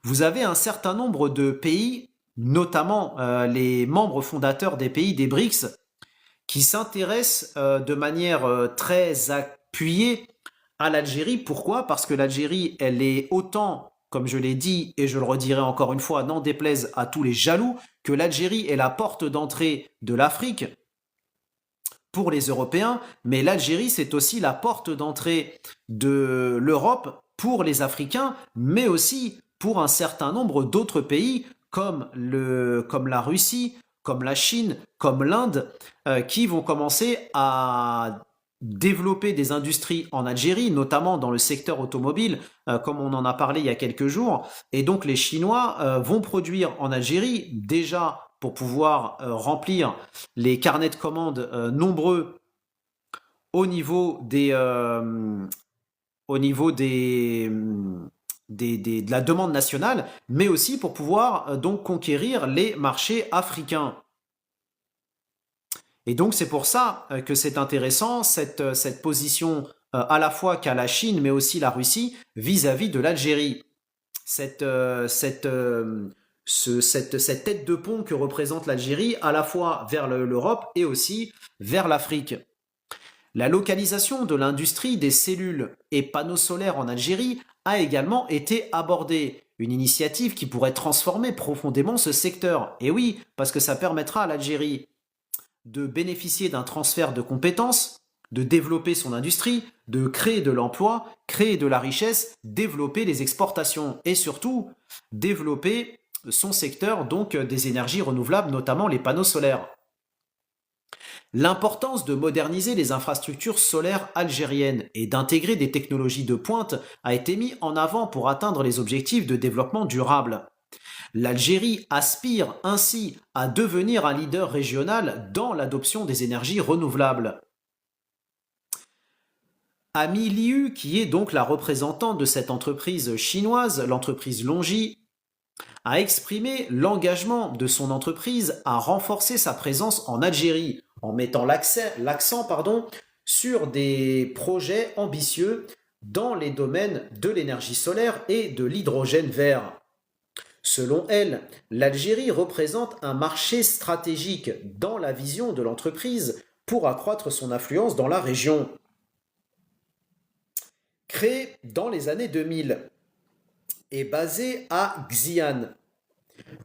Vous avez un certain nombre de pays, notamment les membres fondateurs des pays des BRICS, qui s'intéressent de manière très appuyée à l'Algérie. Pourquoi? Parce que l'Algérie, elle est autant, comme je l'ai dit et je le redirai encore une fois, n'en déplaise à tous les jaloux, que l'Algérie est la porte d'entrée de l'Afrique pour les Européens, mais l'Algérie, c'est aussi la porte d'entrée de l'Europe pour les Africains, mais aussi pour un certain nombre d'autres pays comme la Russie, comme la Chine, comme l'Inde, qui vont commencer à développer des industries en Algérie, notamment dans le secteur automobile, comme on en a parlé il y a quelques jours. Et donc les Chinois vont produire en Algérie déjà pour pouvoir remplir les carnets de commandes nombreux au niveau de la demande nationale, mais aussi pour pouvoir donc conquérir les marchés africains. Et donc c'est pour ça que c'est intéressant, cette position à la fois qu'a la Chine, mais aussi la Russie vis-à-vis de l'Algérie. Cette tête de pont que représente l'Algérie à la fois vers l'Europe et aussi vers l'Afrique. La localisation de l'industrie des cellules et panneaux solaires en Algérie a également été abordée. Une initiative qui pourrait transformer profondément ce secteur. Et oui, parce que ça permettra à l'Algérie de bénéficier d'un transfert de compétences, de développer son industrie, de créer de l'emploi, créer de la richesse, développer les exportations et surtout développer son secteur donc des énergies renouvelables, notamment les panneaux solaires. L'importance de moderniser les infrastructures solaires algériennes et d'intégrer des technologies de pointe a été mis en avant pour atteindre les objectifs de développement durable. L'Algérie aspire ainsi à devenir un leader régional dans l'adoption des énergies renouvelables. Amy Liu, qui est donc la représentante de cette entreprise chinoise, l'entreprise Longi, a exprimé l'engagement de son entreprise à renforcer sa présence en Algérie en mettant l'accent sur des projets ambitieux dans les domaines de l'énergie solaire et de l'hydrogène vert. Selon elle, l'Algérie représente un marché stratégique dans la vision de l'entreprise pour accroître son influence dans la région. Créée dans les années 2000 et basée à Xi'an,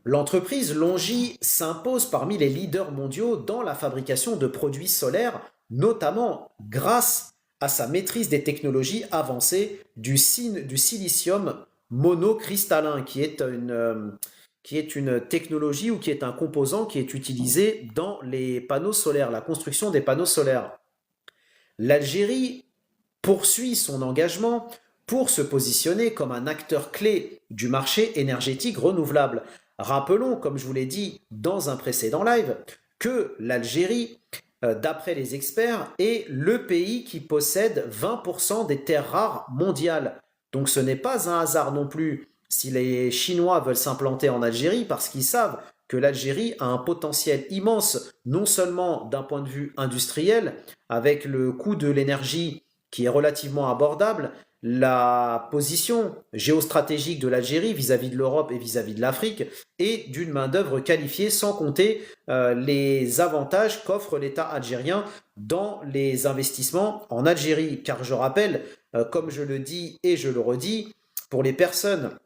l'entreprise Longi s'impose parmi les leaders mondiaux dans la fabrication de produits solaires, notamment grâce à sa maîtrise des technologies avancées du silicium monocristallin, qui est une technologie ou qui est un composant qui est utilisé dans les panneaux solaires, la construction des panneaux solaires. L'Algérie poursuit son engagement pour se positionner comme un acteur clé du marché énergétique renouvelable. Rappelons, comme je vous l'ai dit dans un précédent live, que l'Algérie, d'après les experts, est le pays qui possède 20% des terres rares mondiales. Donc ce n'est pas un hasard non plus si les Chinois veulent s'implanter en Algérie, parce qu'ils savent que l'Algérie a un potentiel immense, non seulement d'un point de vue industriel, avec le coût de l'énergie qui est relativement abordable, la position géostratégique de l'Algérie vis-à-vis de l'Europe et vis-à-vis de l'Afrique et d'une main-d'œuvre qualifiée, sans compter les avantages qu'offre l'État algérien dans les investissements en Algérie. Car je rappelle, comme je le dis et je le redis, pour les personnes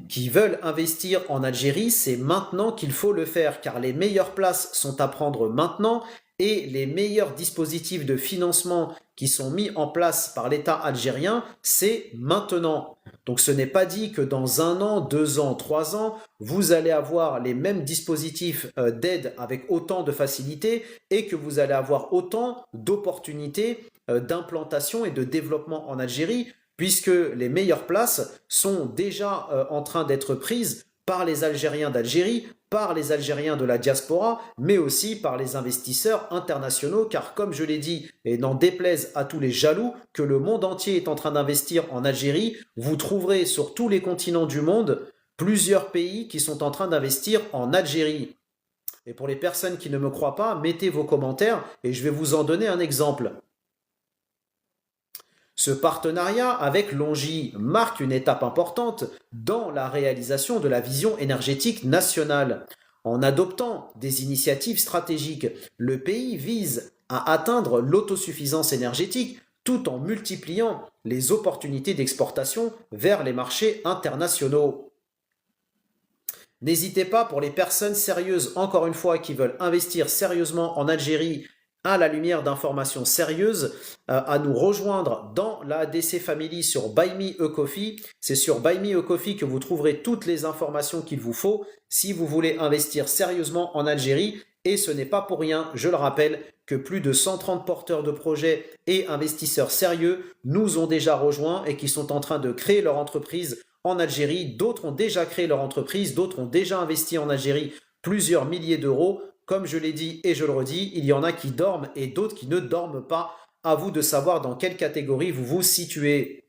qui veulent investir en Algérie, c'est maintenant qu'il faut le faire, car les meilleures places sont à prendre maintenant et les meilleurs dispositifs de financement qui sont mis en place par l'État algérien, c'est maintenant. Donc ce n'est pas dit que dans 1 an, 2 ans, 3 ans, vous allez avoir les mêmes dispositifs d'aide avec autant de facilité et que vous allez avoir autant d'opportunités d'implantation et de développement en Algérie, puisque les meilleures places sont déjà en train d'être prises par les Algériens d'Algérie, par les Algériens de la diaspora, mais aussi par les investisseurs internationaux, car comme je l'ai dit, et n'en déplaise à tous les jaloux, que le monde entier est en train d'investir en Algérie, vous trouverez sur tous les continents du monde plusieurs pays qui sont en train d'investir en Algérie. Et pour les personnes qui ne me croient pas, mettez vos commentaires et je vais vous en donner un exemple. Ce partenariat avec Longi marque une étape importante dans la réalisation de la vision énergétique nationale. En adoptant des initiatives stratégiques, le pays vise à atteindre l'autosuffisance énergétique tout en multipliant les opportunités d'exportation vers les marchés internationaux. N'hésitez pas, pour les personnes sérieuses, encore une fois, qui veulent investir sérieusement en Algérie à la lumière d'informations sérieuses, à nous rejoindre dans la ADC Family sur Buy Me a Coffee. C'est sur Buy Me a Coffee que vous trouverez toutes les informations qu'il vous faut si vous voulez investir sérieusement en Algérie. Et ce n'est pas pour rien, je le rappelle, que plus de 130 porteurs de projets et investisseurs sérieux nous ont déjà rejoints et qui sont en train de créer leur entreprise en Algérie. D'autres ont déjà créé leur entreprise, d'autres ont déjà investi en Algérie plusieurs milliers d'euros. Comme je l'ai dit et je le redis, il y en a qui dorment et d'autres qui ne dorment pas. À vous de savoir dans quelle catégorie vous vous situez.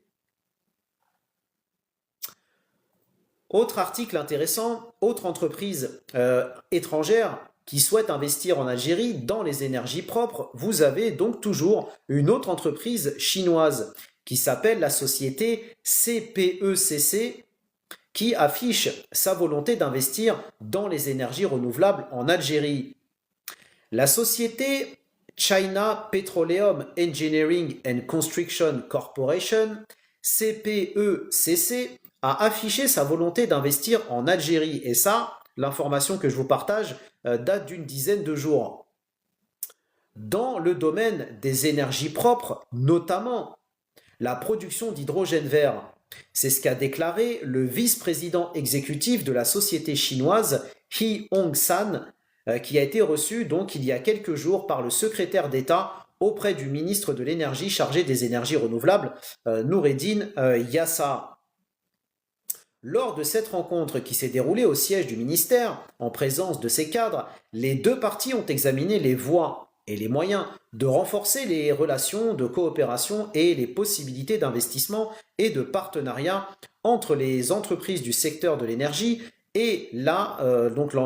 Autre article intéressant, autre entreprise étrangère qui souhaite investir en Algérie dans les énergies propres. Vous avez donc toujours une autre entreprise chinoise qui s'appelle la société CPECC, qui affiche sa volonté d'investir dans les énergies renouvelables en Algérie. La société China Petroleum Engineering and Construction Corporation, CPECC, a affiché sa volonté d'investir en Algérie. Et ça, l'information que je vous partage date d'une dizaine de jours. Dans le domaine des énergies propres, notamment la production d'hydrogène vert. C'est ce qu'a déclaré le vice-président exécutif de la société chinoise He Hongsan, qui a été reçu donc il y a quelques jours par le secrétaire d'État auprès du ministre de l'énergie chargé des énergies renouvelables, Noureddin Yassa. Lors de cette rencontre qui s'est déroulée au siège du ministère, en présence de ses cadres, les deux parties ont examiné les voies et les moyens de renforcer les relations de coopération et les possibilités d'investissement et de partenariat entre les entreprises du secteur de l'énergie et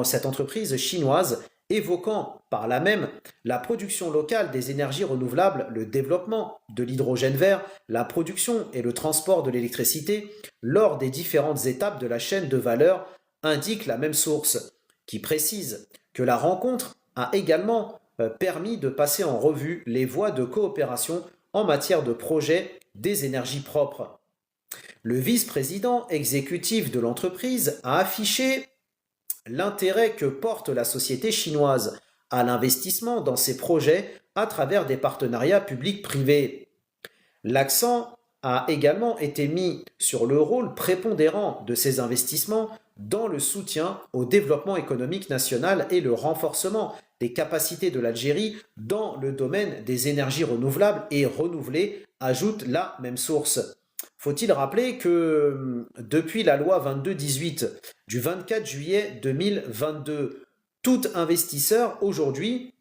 cette entreprise chinoise, évoquant par là même la production locale des énergies renouvelables, le développement de l'hydrogène vert, la production et le transport de l'électricité lors des différentes étapes de la chaîne de valeur, indique la même source, qui précise que la rencontre a également permis de passer en revue les voies de coopération en matière de projet des énergies propres. Le vice-président exécutif de l'entreprise a affiché l'intérêt que porte la société chinoise à l'investissement dans ces projets à travers des partenariats publics-privés. L'accent a également été mis sur le rôle prépondérant de ces investissements dans le soutien au développement économique national et le renforcement des capacités de l'Algérie dans le domaine des énergies renouvelables et renouvelées, ajoute la même source. Faut-il rappeler que depuis la loi 22-18 du 24 juillet 2022, tout investisseur aujourd'hui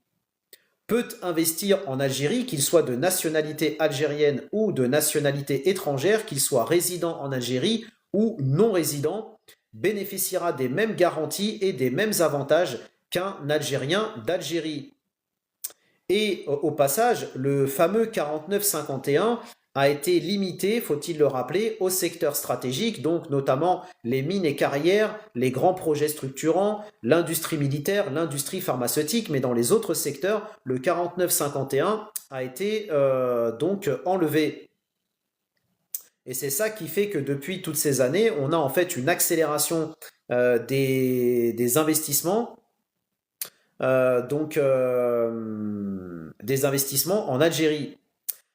peut investir en Algérie, qu'il soit de nationalité algérienne ou de nationalité étrangère, qu'il soit résident en Algérie ou non résident, bénéficiera des mêmes garanties et des mêmes avantages qu'un Algérien d'Algérie. Et au passage, le fameux 49-51 a été limité, faut-il le rappeler, au secteur stratégique, donc notamment les mines et carrières, les grands projets structurants, l'industrie militaire, l'industrie pharmaceutique, mais dans les autres secteurs, le 49-51 a été donc enlevé. Et c'est ça qui fait que depuis toutes ces années, on a en fait une accélération des investissements, des investissements en Algérie.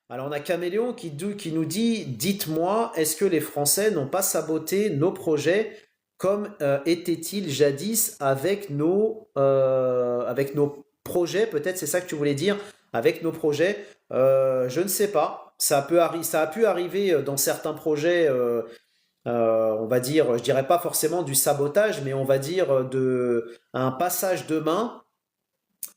Alors on a Caméléon qui nous dit, dites-moi, est-ce que les Français n'ont pas saboté nos projets comme était-il jadis avec nos projets, peut-être c'est ça que tu voulais dire, avec nos projets. Je ne sais pas, ça a pu arriver dans certains projets, on va dire, je dirais pas forcément du sabotage, mais on va dire un passage de main.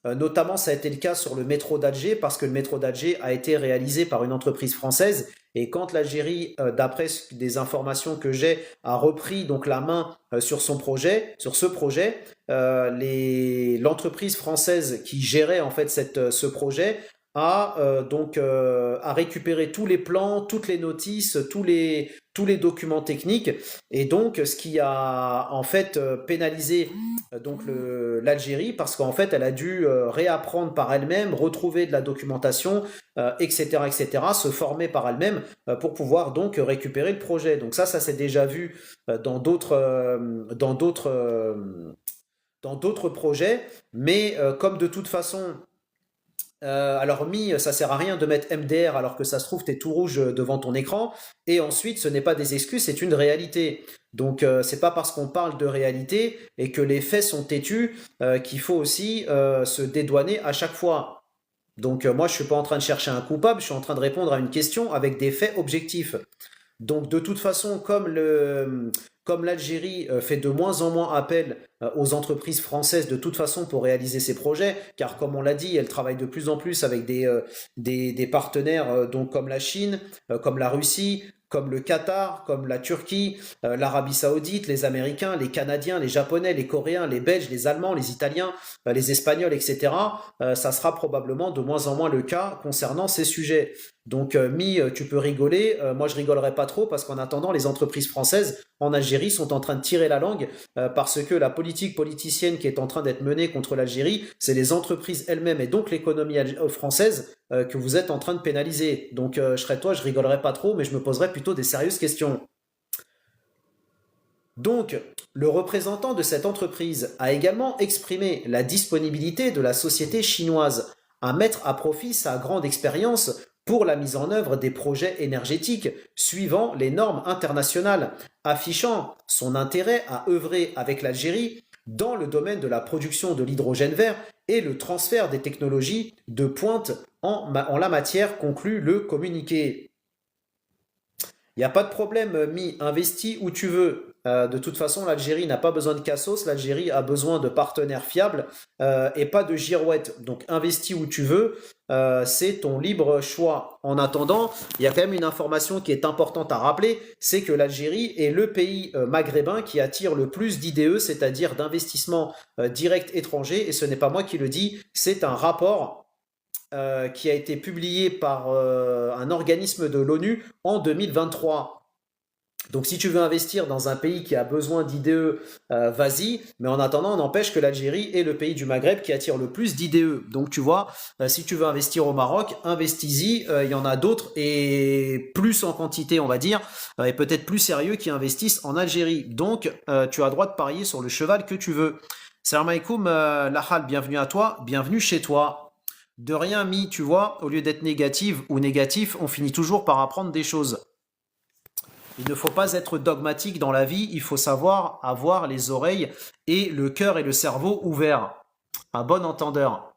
Notamment, ça a été le cas sur le métro d'Alger, parce que le métro d'Alger a été réalisé par une entreprise française. Et quand l'Algérie, d'après des informations que j'ai, a repris donc la main sur son projet, sur ce projet, l'entreprise française qui gérait en fait ce projet a récupéré tous les plans, toutes les notices, tous les documents techniques, et donc ce qui a en fait pénalisé l'Algérie, parce qu'en fait elle a dû réapprendre par elle-même, retrouver de la documentation, etc., etc., se former par elle-même pour pouvoir donc récupérer le projet. Donc ça s'est déjà vu dans d'autres projets, mais comme de toute façon alors ça sert à rien de mettre MDR alors que ça se trouve t'es tout rouge devant ton écran. Et ensuite, ce n'est pas des excuses, c'est une réalité. Donc c'est pas parce qu'on parle de réalité et que les faits sont têtus qu'il faut aussi se dédouaner à chaque fois. Donc moi, je suis pas en train de chercher un coupable, je suis en train de répondre à une question avec des faits objectifs. Donc de toute façon, comme l'Algérie fait de moins en moins appel aux entreprises françaises de toute façon pour réaliser ses projets, car comme on l'a dit, elle travaille de plus en plus avec des partenaires donc comme la Chine, comme la Russie, comme le Qatar, comme la Turquie, l'Arabie Saoudite, les Américains, les Canadiens, les Japonais, les Coréens, les Belges, les Allemands, les Italiens, les Espagnols, etc. Ça sera probablement de moins en moins le cas concernant ces sujets. Donc, tu peux rigoler. Moi, je rigolerai pas trop parce qu'en attendant, les entreprises françaises en Algérie sont en train de tirer la langue parce que la politique politicienne qui est en train d'être menée contre l'Algérie, c'est les entreprises elles-mêmes et donc l'économie française que vous êtes en train de pénaliser. Donc, je serais toi, je rigolerais pas trop, mais je me poserais plutôt des sérieuses questions. Donc, le représentant de cette entreprise a également exprimé la disponibilité de la société chinoise à mettre à profit sa grande expérience pour la mise en œuvre des projets énergétiques suivant les normes internationales, affichant son intérêt à œuvrer avec l'Algérie dans le domaine de la production de l'hydrogène vert et le transfert des technologies de pointe en la matière, conclut le communiqué. Il n'y a pas de problème, Mi, investis où tu veux. De toute façon, l'Algérie n'a pas besoin de cassos, l'Algérie a besoin de partenaires fiables et pas de girouettes. Donc investis où tu veux, c'est ton libre choix. En attendant, il y a quand même une information qui est importante à rappeler, c'est que l'Algérie est le pays maghrébin qui attire le plus d'IDE, c'est-à-dire d'investissements directs étrangers, et ce n'est pas moi qui le dis, c'est un rapport qui a été publié par un organisme de l'ONU en 2023. Donc si tu veux investir dans un pays qui a besoin d'IDE, vas-y, mais en attendant, on n'empêche que l'Algérie est le pays du Maghreb qui attire le plus d'IDE. Donc tu vois, si tu veux investir au Maroc, investis-y, il y en a d'autres et plus en quantité, on va dire, et peut-être plus sérieux qui investissent en Algérie. Donc tu as droit de parier sur le cheval que tu veux. Salam alaikum, Lahal, bienvenue à toi, bienvenue chez toi. De rien mis, tu vois, au lieu d'être négative ou négatif, on finit toujours par apprendre des choses. Il ne faut pas être dogmatique dans la vie, il faut savoir avoir les oreilles et le cœur et le cerveau ouverts. À bon entendeur.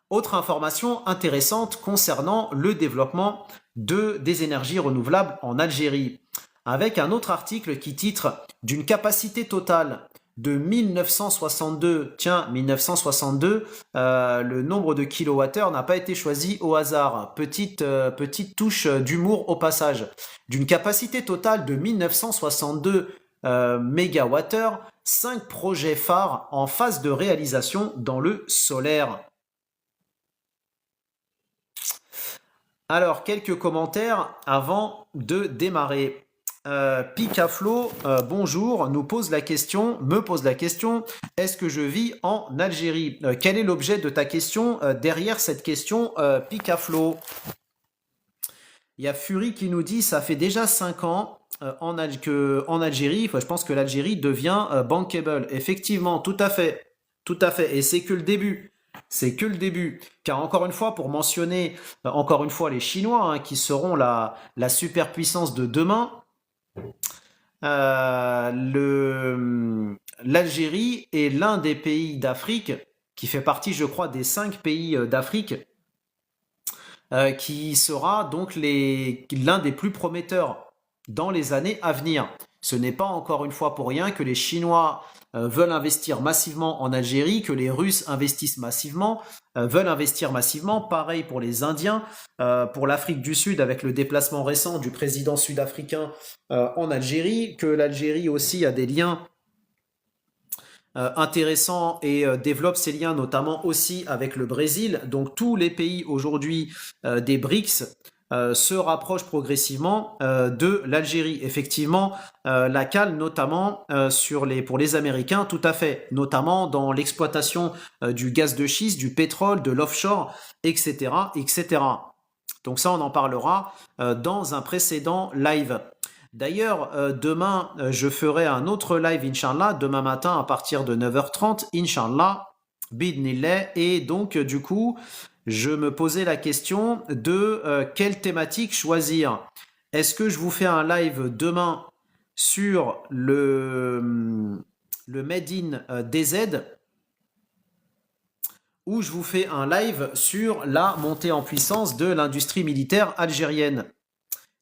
Autre information intéressante concernant le développement des énergies renouvelables en Algérie. Avec un autre article qui titre d'une capacité totale de 1962, tiens, 1962, le nombre de kilowattheures n'a pas été choisi au hasard. Petite touche d'humour au passage. D'une capacité totale de 1962 mégawattheures, 5 projets phares en phase de réalisation dans le solaire. Alors, quelques commentaires avant de démarrer. Picaflo, bonjour, me pose la question, est-ce que je vis en Algérie? Quel est l'objet de ta question derrière cette question, Picaflo? Il y a Fury qui nous dit, ça fait déjà 5 ans en Algérie, je pense que l'Algérie devient bankable. Effectivement, tout à fait, et c'est que le début. c'est que le début. Car encore une fois, pour mentionner encore une fois les Chinois, hein, qui seront la superpuissance de demain, l'Algérie est l'un des pays d'Afrique qui fait partie, je crois, des 5 pays d'Afrique qui sera donc l'un des plus prometteurs dans les années à venir. Ce n'est pas encore une fois pour rien que les Chinois veulent investir massivement en Algérie, que les Russes investissent massivement, veulent investir massivement. Pareil pour les Indiens, pour l'Afrique du Sud avec le déplacement récent du président sud-africain en Algérie, que l'Algérie aussi a des liens intéressant et développe ses liens notamment aussi avec le Brésil. Donc tous les pays aujourd'hui des BRICS se rapprochent progressivement de l'Algérie. Effectivement, la cale notamment pour les Américains, tout à fait, notamment dans l'exploitation du gaz de schiste, du pétrole, de l'offshore, etc., etc. Donc ça, on en parlera dans un précédent live. D'ailleurs, demain, je ferai un autre live, Inch'Allah, demain matin à partir de 9h30, Inch'Allah, bidnillah. Et donc, du coup, je me posais la question de quelle thématique choisir. Est-ce que je vous fais un live demain sur le Made in DZ ou je vous fais un live sur la montée en puissance de l'industrie militaire algérienne?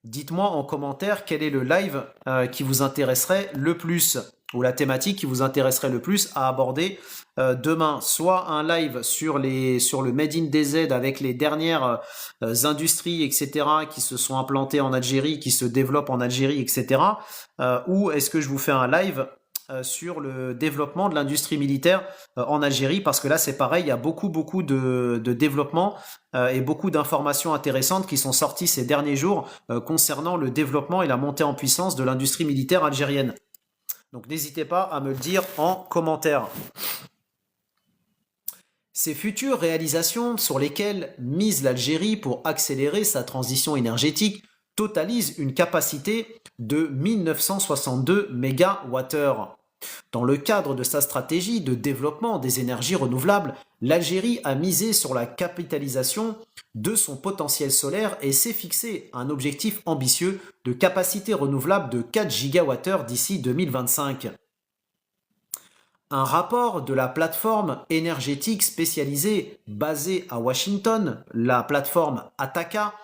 Dites-moi en commentaire quel est le live qui vous intéresserait le plus ou la thématique qui vous intéresserait le plus à aborder demain. Soit un live sur le Made in DZ avec les dernières industries, etc., qui se sont implantées en Algérie, qui se développent en Algérie, etc. Ou est-ce que je vous fais un live sur le développement de l'industrie militaire en Algérie, parce que là c'est pareil, il y a beaucoup de développement et beaucoup d'informations intéressantes qui sont sorties ces derniers jours concernant le développement et la montée en puissance de l'industrie militaire algérienne. Donc n'hésitez pas à me le dire en commentaire. Ces futures réalisations sur lesquelles mise l'Algérie pour accélérer sa transition énergétique totalisent une capacité de 1962 MWh. Dans le cadre de sa stratégie de développement des énergies renouvelables, l'Algérie a misé sur la capitalisation de son potentiel solaire et s'est fixé un objectif ambitieux de capacité renouvelable de 4 gigawattheures d'ici 2025. Un rapport de la plateforme énergétique spécialisée basée à Washington, la plateforme Ataka,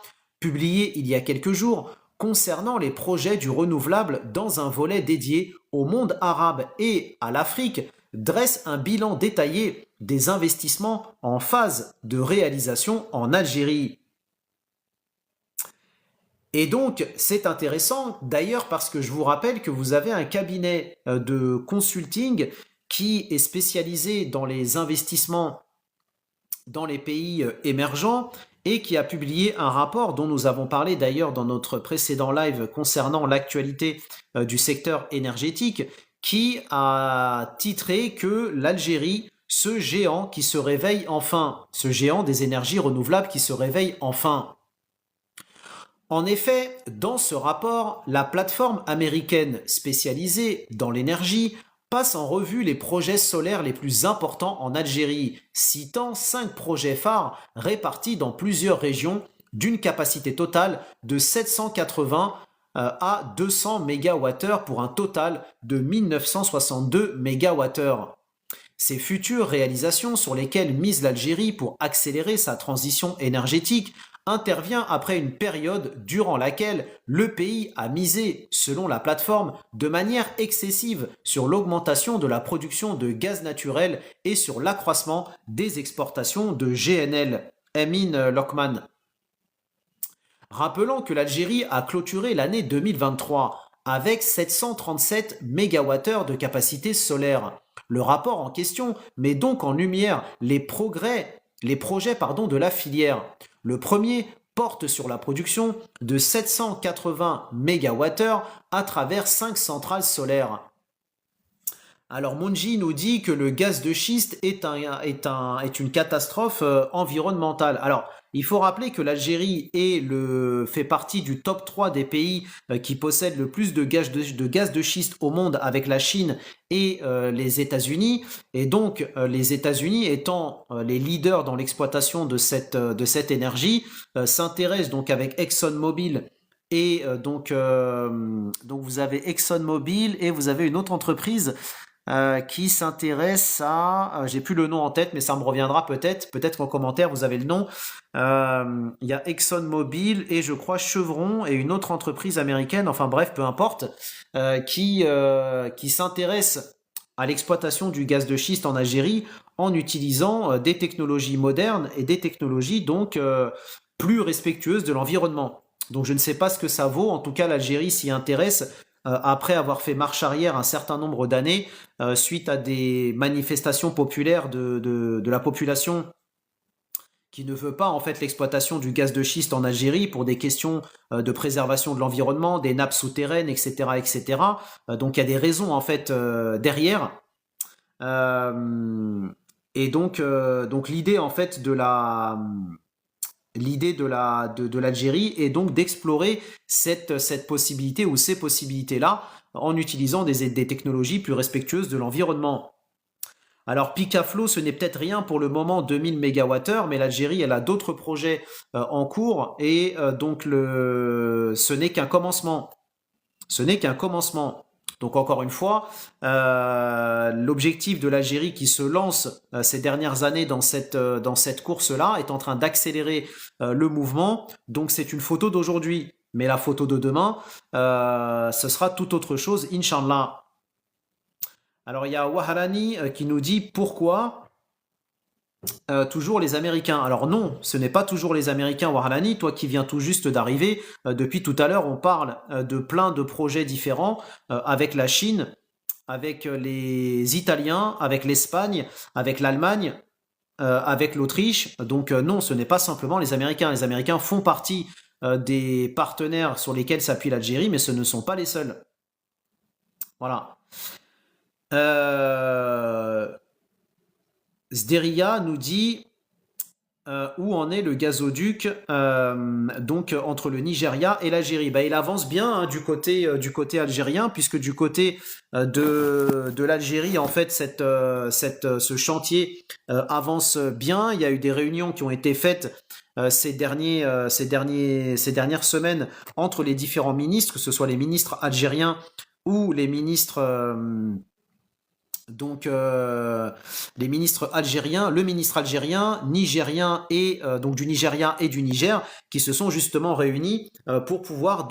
publié il y a quelques jours, concernant les projets du renouvelable dans un volet dédié au monde arabe et à l'Afrique, dresse un bilan détaillé des investissements en phase de réalisation en Algérie. Et donc, c'est intéressant d'ailleurs parce que je vous rappelle que vous avez un cabinet de consulting qui est spécialisé dans les investissements dans les pays émergents et qui a publié un rapport dont nous avons parlé d'ailleurs dans notre précédent live concernant l'actualité du secteur énergétique, qui a titré que l'Algérie, ce géant qui se réveille enfin, ce géant des énergies renouvelables qui se réveille enfin. En effet, dans ce rapport, la plateforme américaine spécialisée dans l'énergie passe en revue les projets solaires les plus importants en Algérie, citant 5 projets phares répartis dans plusieurs régions d'une capacité totale de 780 à 200 MWh pour un total de 1962 MWh. Ces futures réalisations sur lesquelles mise l'Algérie pour accélérer sa transition énergétique intervient après une période durant laquelle le pays a misé, selon la plateforme, de manière excessive sur l'augmentation de la production de gaz naturel et sur l'accroissement des exportations de GNL. Emin Lokman. Rappelons que l'Algérie a clôturé l'année 2023 avec 737 MWh de capacité solaire. Le rapport en question met donc en lumière les projets de la filière. Le premier porte sur la production de 780 MWh à travers 5 centrales solaires. Alors Monji nous dit que le gaz de schiste est une catastrophe environnementale. Alors Il faut rappeler que l'Algérie fait partie du top 3 des pays qui possèdent le plus de gaz de schiste au monde avec la Chine et les États-Unis. Et donc, les États-Unis étant les leaders dans l'exploitation de cette énergie, s'intéressent donc avec ExxonMobil et donc vous avez ExxonMobil et vous avez une autre entreprise qui s'intéresse à, j'ai plus le nom en tête, mais ça me reviendra peut-être qu'en commentaire vous avez le nom. Il y a ExxonMobil et je crois Chevron et une autre entreprise américaine, enfin bref, peu importe, qui s'intéresse à l'exploitation du gaz de schiste en Algérie en utilisant des technologies modernes et des technologies donc plus respectueuses de l'environnement. Donc je ne sais pas ce que ça vaut, en tout cas l'Algérie s'y intéresse après avoir fait marche arrière un certain nombre d'années suite à des manifestations populaires de la population qui ne veut pas en fait l'exploitation du gaz de schiste en Algérie pour des questions de préservation de l'environnement, des nappes souterraines, etc., etc. Donc il y a des raisons en fait derrière. Euh, et donc l'idée en fait de l'Algérie est donc d'explorer cette possibilité ou ces possibilités-là en utilisant des technologies plus respectueuses de l'environnement. Alors Picaflow, ce n'est peut-être rien pour le moment, 2000 MWh, mais l'Algérie, elle a d'autres projets en cours et ce n'est qu'un commencement. Ce n'est qu'un commencement. Donc encore une fois, l'objectif de l'Algérie qui se lance ces dernières années dans cette course-là est en train d'accélérer le mouvement. Donc c'est une photo d'aujourd'hui. Mais la photo de demain, ce sera tout autre chose, Inch'Allah. Alors il y a Waharani qui nous dit pourquoi toujours les Américains. Alors non, ce n'est pas toujours les Américains, Waharani, toi qui viens tout juste d'arriver. Depuis tout à l'heure, on parle de plein de projets différents avec la Chine, avec les Italiens, avec l'Espagne, avec l'Allemagne, avec l'Autriche. Donc non, ce n'est pas simplement les Américains. Les Américains font partie des partenaires sur lesquels s'appuie l'Algérie, mais ce ne sont pas les seuls. Voilà. Sderia nous dit où en est le gazoduc donc entre le Nigeria et l'Algérie. Bah, il avance bien hein, du côté algérien, puisque du côté de l'Algérie, en fait, ce chantier avance bien. Il y a eu des réunions qui ont été faites ces dernières semaines entre les différents ministres, que ce soit les ministres algériens ou les ministres les ministres algériens, le ministre algérien, nigérien et donc du Nigeria et du Niger, qui se sont justement réunis pour pouvoir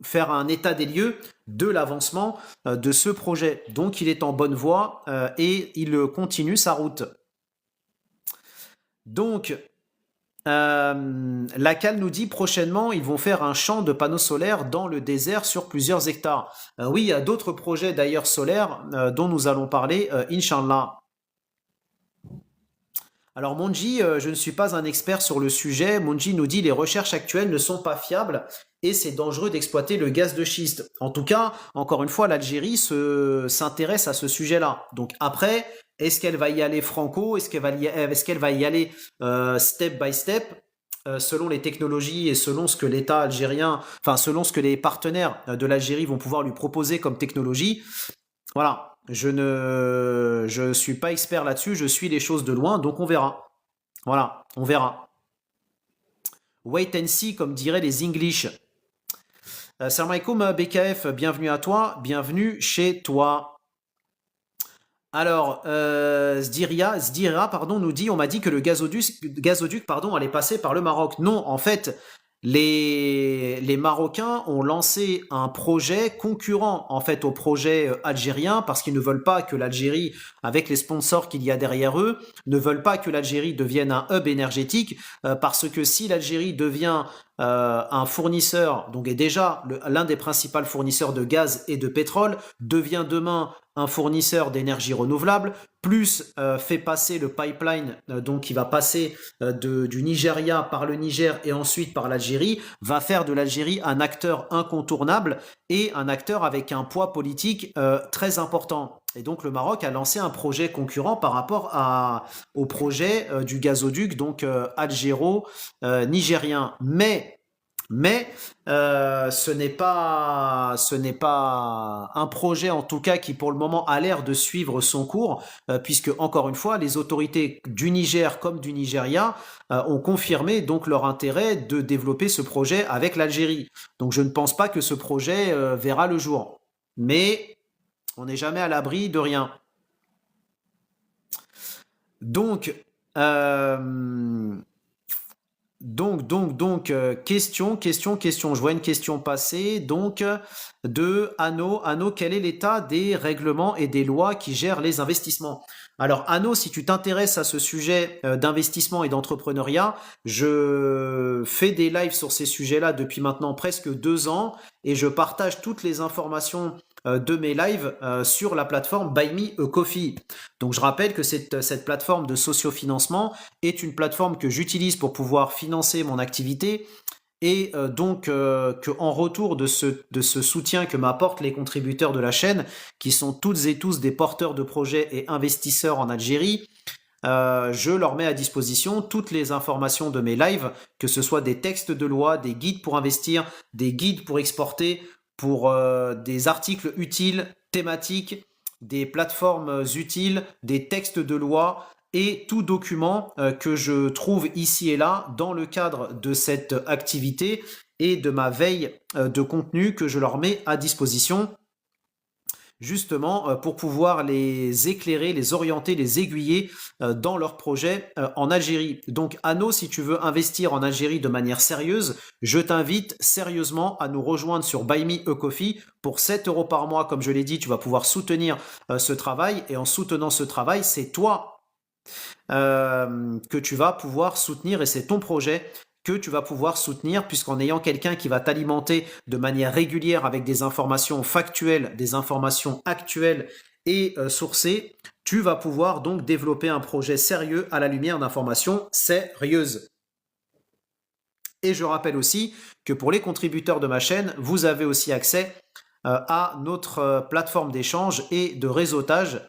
faire un état des lieux de l'avancement de ce projet. Donc il est en bonne voie et il continue sa route. Donc la CAL nous dit prochainement ils vont faire un champ de panneaux solaires dans le désert sur plusieurs hectares. Oui, il y a d'autres projets d'ailleurs solaires dont nous allons parler, Inch'Allah. Alors Monji, je ne suis pas un expert sur le sujet. Monji nous dit les recherches actuelles ne sont pas fiables et c'est dangereux d'exploiter le gaz de schiste. En tout cas, encore une fois, l'Algérie s'intéresse à ce sujet-là. Donc après, est-ce qu'elle va y aller franco? Est-ce qu'elle va y aller step by step selon les technologies et selon ce que l'État algérien, enfin selon ce que les partenaires de l'Algérie vont pouvoir lui proposer comme technologie? Voilà, je suis pas expert là-dessus, je suis les choses de loin, donc on verra. Voilà, on verra. Wait and see, comme diraient les English. Salam alaikum BKF, bienvenue à toi, bienvenue chez toi. Alors, Zdira, pardon, nous dit, on m'a dit que le gazoduc, pardon, allait passer par le Maroc. Non, en fait, les Marocains ont lancé un projet concurrent en fait au projet algérien parce qu'ils ne veulent pas que l'Algérie, avec les sponsors qu'il y a derrière eux, ne veulent pas que l'Algérie devienne un hub énergétique parce que si l'Algérie devient un fournisseur, donc est déjà l'un des principaux fournisseurs de gaz et de pétrole, devient demain un fournisseur d'énergie renouvelable, plus fait passer le pipeline donc qui va passer du Nigeria par le Niger et ensuite par l'Algérie, va faire de l'Algérie un acteur incontournable et un acteur avec un poids politique très important. Et donc le Maroc a lancé un projet concurrent par rapport au projet du gazoduc, donc algéro-nigérien. Mais ce n'est pas un projet en tout cas qui pour le moment a l'air de suivre son cours, puisque encore une fois, les autorités du Niger comme du Nigeria ont confirmé donc leur intérêt de développer ce projet avec l'Algérie. Donc je ne pense pas que ce projet verra le jour. Mais on n'est jamais à l'abri de rien. Donc, euh, question. Je vois une question passer. Donc, de Anno. Anno, quel est l'état des règlements et des lois qui gèrent les investissements? Alors, Anno, si tu t'intéresses à ce sujet d'investissement et d'entrepreneuriat, je fais des lives sur ces sujets-là depuis maintenant presque 2 ans et je partage toutes les informations de mes lives sur la plateforme Buy Me a Coffee. Donc je rappelle que cette plateforme de sociofinancement est une plateforme que j'utilise pour pouvoir financer mon activité et donc que en retour de ce soutien que m'apportent les contributeurs de la chaîne, qui sont toutes et tous des porteurs de projets et investisseurs en Algérie, je leur mets à disposition toutes les informations de mes lives, que ce soit des textes de loi, des guides pour investir, des guides pour exporter, pour des articles utiles, thématiques, des plateformes utiles, des textes de loi et tout document que je trouve ici et là dans le cadre de cette activité et de ma veille de contenu que je leur mets à disposition justement pour pouvoir les éclairer, les orienter, les aiguiller dans leurs projets en Algérie. Donc Anno, si tu veux investir en Algérie de manière sérieuse, je t'invite sérieusement à nous rejoindre sur Buy Me a Coffee. Pour 7 euros par mois, comme je l'ai dit, tu vas pouvoir soutenir ce travail et en soutenant ce travail, c'est toi que tu vas pouvoir soutenir et c'est ton projet que tu vas pouvoir soutenir puisqu'en ayant quelqu'un qui va t'alimenter de manière régulière avec des informations factuelles, des informations actuelles et sourcées, tu vas pouvoir donc développer un projet sérieux à la lumière d'informations sérieuses. Et je rappelle aussi que pour les contributeurs de ma chaîne, vous avez aussi accès à notre plateforme d'échange et de réseautage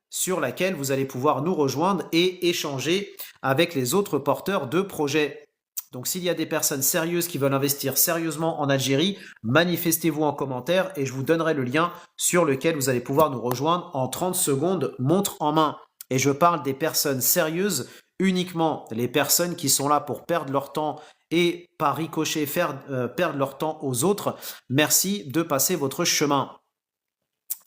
sur laquelle vous allez pouvoir nous rejoindre et échanger avec les autres porteurs de projets. Donc s'il y a des personnes sérieuses qui veulent investir sérieusement en Algérie, manifestez-vous en commentaire et je vous donnerai le lien sur lequel vous allez pouvoir nous rejoindre en 30 secondes, montre en main. Et je parle des personnes sérieuses, uniquement les personnes qui sont là pour perdre leur temps et par ricochet faire perdre leur temps aux autres. Merci de passer votre chemin.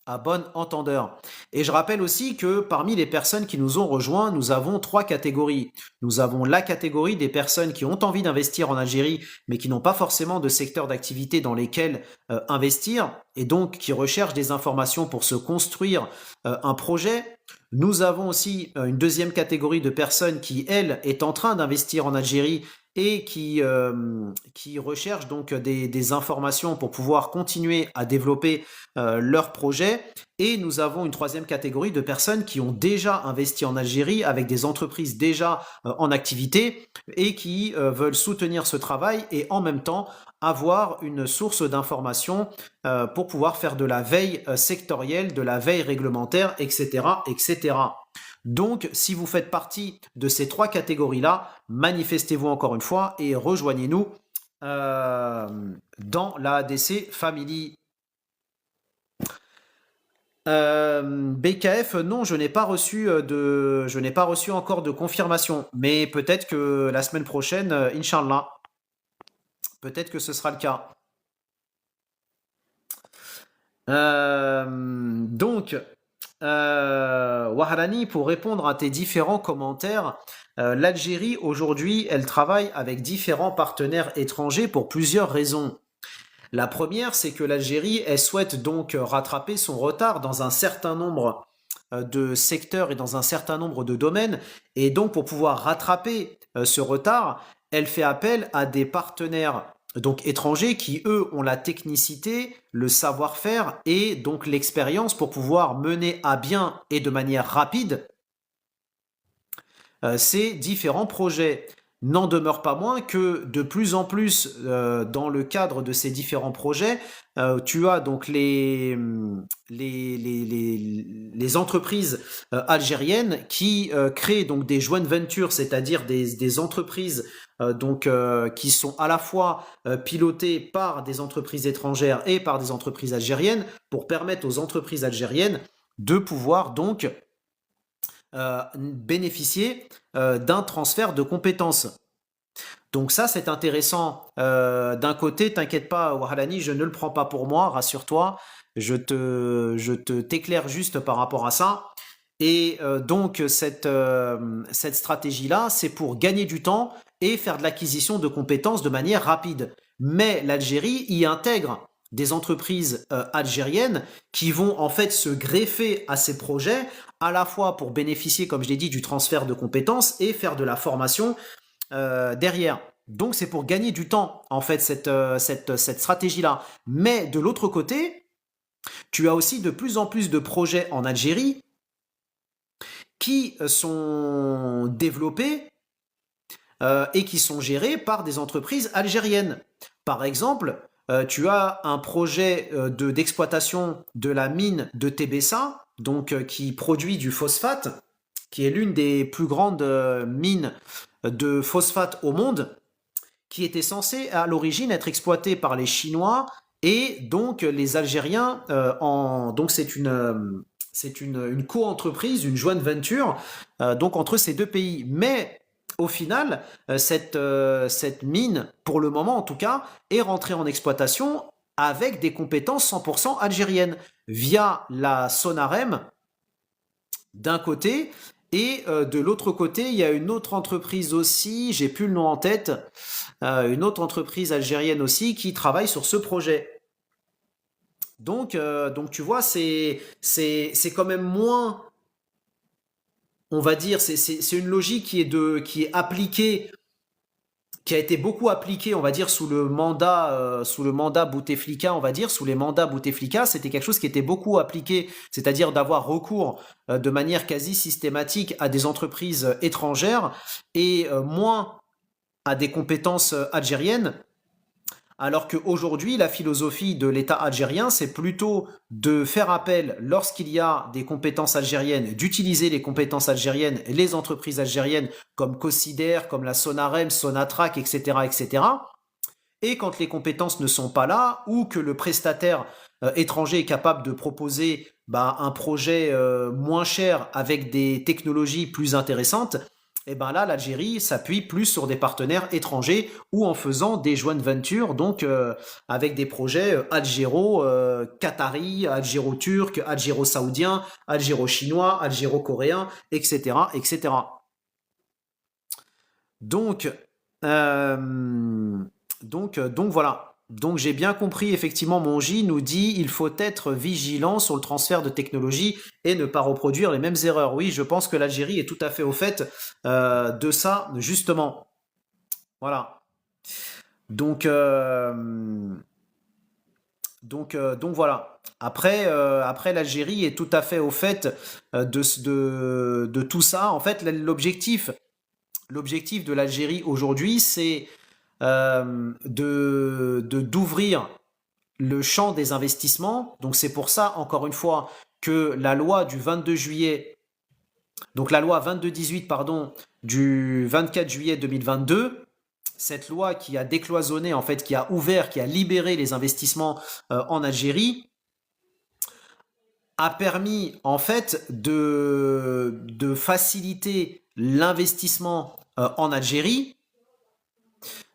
À bon entendeur. Et je rappelle aussi que parmi les personnes qui nous ont rejoints, nous avons 3 catégories. Nous avons la catégorie des personnes qui ont envie d'investir en Algérie, mais qui n'ont pas forcément de secteur d'activité dans lesquels investir, et donc qui recherchent des informations pour se construire un projet. Nous avons aussi une deuxième catégorie de personnes qui, elle, est en train d'investir en Algérie et qui recherchent donc des informations pour pouvoir continuer à développer leur projet. Et nous avons une troisième catégorie de personnes qui ont déjà investi en Algérie avec des entreprises déjà en activité et qui veulent soutenir ce travail et en même temps avoir une source d'information pour pouvoir faire de la veille sectorielle, de la veille réglementaire, etc., etc. Donc, si vous faites partie de ces 3 catégories-là, manifestez-vous encore une fois et rejoignez-nous dans la ADC Family. BKF, non, je n'ai pas reçu encore de confirmation, mais peut-être que la semaine prochaine, Inch'Allah, peut-être que ce sera le cas. Donc, Waharani, pour répondre à tes différents commentaires, l'Algérie aujourd'hui, elle travaille avec différents partenaires étrangers pour plusieurs raisons. La première, c'est que l'Algérie, elle souhaite donc rattraper son retard dans un certain nombre de secteurs et dans un certain nombre de domaines. Et donc, pour pouvoir rattraper ce retard, elle fait appel à des partenaires donc étrangers qui, eux, ont la technicité, le savoir-faire et donc l'expérience pour pouvoir mener à bien et de manière rapide ces différents projets. n'en demeure pas moins que de plus en plus, dans le cadre de ces différents projets, tu as donc les entreprises algériennes qui créent donc des joint ventures, c'est-à-dire des entreprises qui sont à la fois pilotées par des entreprises étrangères et par des entreprises algériennes pour permettre aux entreprises algériennes de pouvoir donc bénéficier d'un transfert de compétences. Donc ça, c'est intéressant. D'un côté, t'inquiète pas, Wahalani, je ne le prends pas pour moi, rassure-toi. Je t'éclaire juste par rapport à ça. Et donc, cette stratégie-là, c'est pour gagner du temps et faire de l'acquisition de compétences de manière rapide. Mais l'Algérie y intègre des entreprises algériennes qui vont en fait se greffer à ces projets, à la fois pour bénéficier, comme je l'ai dit, du transfert de compétences et faire de la formation derrière. Donc c'est pour gagner du temps, en fait, cette stratégie-là. Mais de l'autre côté, tu as aussi de plus en plus de projets en Algérie qui sont développés et qui sont gérés par des entreprises algériennes. Par exemple, tu as un projet d'exploitation de la mine de Tébessa, donc qui produit du phosphate, qui est l'une des plus grandes mines de phosphate au monde, qui était censée à l'origine être exploitée par les Chinois et donc les Algériens. Donc c'est une co-entreprise, une joint venture donc entre ces deux pays. Mais au final, cette mine, pour le moment en tout cas, est rentrée en exploitation avec des compétences 100% algériennes via la Sonarem d'un côté. Et de l'autre côté, il y a une autre entreprise aussi, j'ai plus le nom en tête, une autre entreprise algérienne aussi qui travaille sur ce projet. Donc tu vois, c'est quand même moins, on va dire, c'est une logique qui est appliquée, qui a été beaucoup appliquée, on va dire, sous le mandat Bouteflika, on va dire, sous les mandats Bouteflika, c'était quelque chose qui était beaucoup appliqué, c'est-à-dire d'avoir recours de manière quasi systématique à des entreprises étrangères et moins à des compétences algériennes. Alors qu'aujourd'hui, la philosophie de l'État algérien, c'est plutôt de faire appel, lorsqu'il y a des compétences algériennes, d'utiliser les compétences algériennes, les entreprises algériennes comme Cosider, comme la Sonarem, Sonatrach, etc., etc. Et quand les compétences ne sont pas là, ou que le prestataire étranger est capable de proposer un projet moins cher avec des technologies plus intéressantes, et ben là, l'Algérie s'appuie plus sur des partenaires étrangers ou en faisant des joint ventures, donc avec des projets algéro-qatari, algéro-turc, algéro-saoudien, algéro-chinois, algéro-coréen, etc., etc. Donc, donc voilà. Donc j'ai bien compris, effectivement, mon J nous dit il faut être vigilant sur le transfert de technologie et ne pas reproduire les mêmes erreurs. Oui, je pense que l'Algérie est tout à fait au fait de ça, justement. Voilà. Donc, donc voilà. Après l'Algérie est tout à fait au fait de tout ça. En fait, l'objectif de l'Algérie aujourd'hui, c'est d'ouvrir le champ des investissements. Donc c'est pour ça, encore une fois, que la loi du 22 juillet, donc la loi 22-18, pardon, du 24 juillet 2022, cette loi qui a décloisonné, en fait, qui a ouvert, qui a libéré les investissements en Algérie, a permis, en fait, de faciliter l'investissement en Algérie,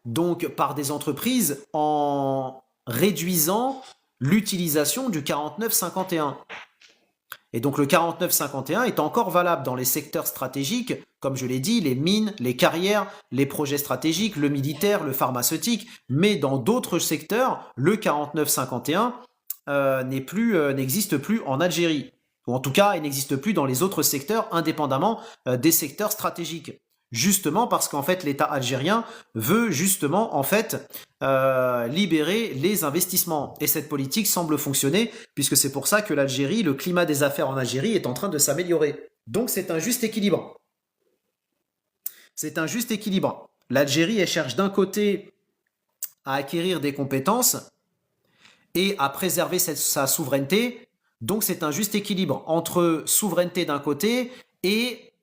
donc par des entreprises en réduisant l'utilisation du 49-51. Et donc le 49-51 est encore valable dans les secteurs stratégiques, comme je l'ai dit, les mines, les carrières, les projets stratégiques, le militaire, le pharmaceutique, mais dans d'autres secteurs, le 49-51 n'existe plus en Algérie. Ou en tout cas, il n'existe plus dans les autres secteurs, indépendamment des secteurs stratégiques. Justement parce qu'en fait l'État algérien veut justement en fait libérer les investissements et cette politique semble fonctionner puisque c'est pour ça que l'Algérie, le climat des affaires en Algérie est en train de s'améliorer. Donc c'est un juste équilibre. C'est un juste équilibre. L'Algérie, elle cherche d'un côté à acquérir des compétences et à préserver sa souveraineté. Donc c'est un juste équilibre entre souveraineté d'un côté et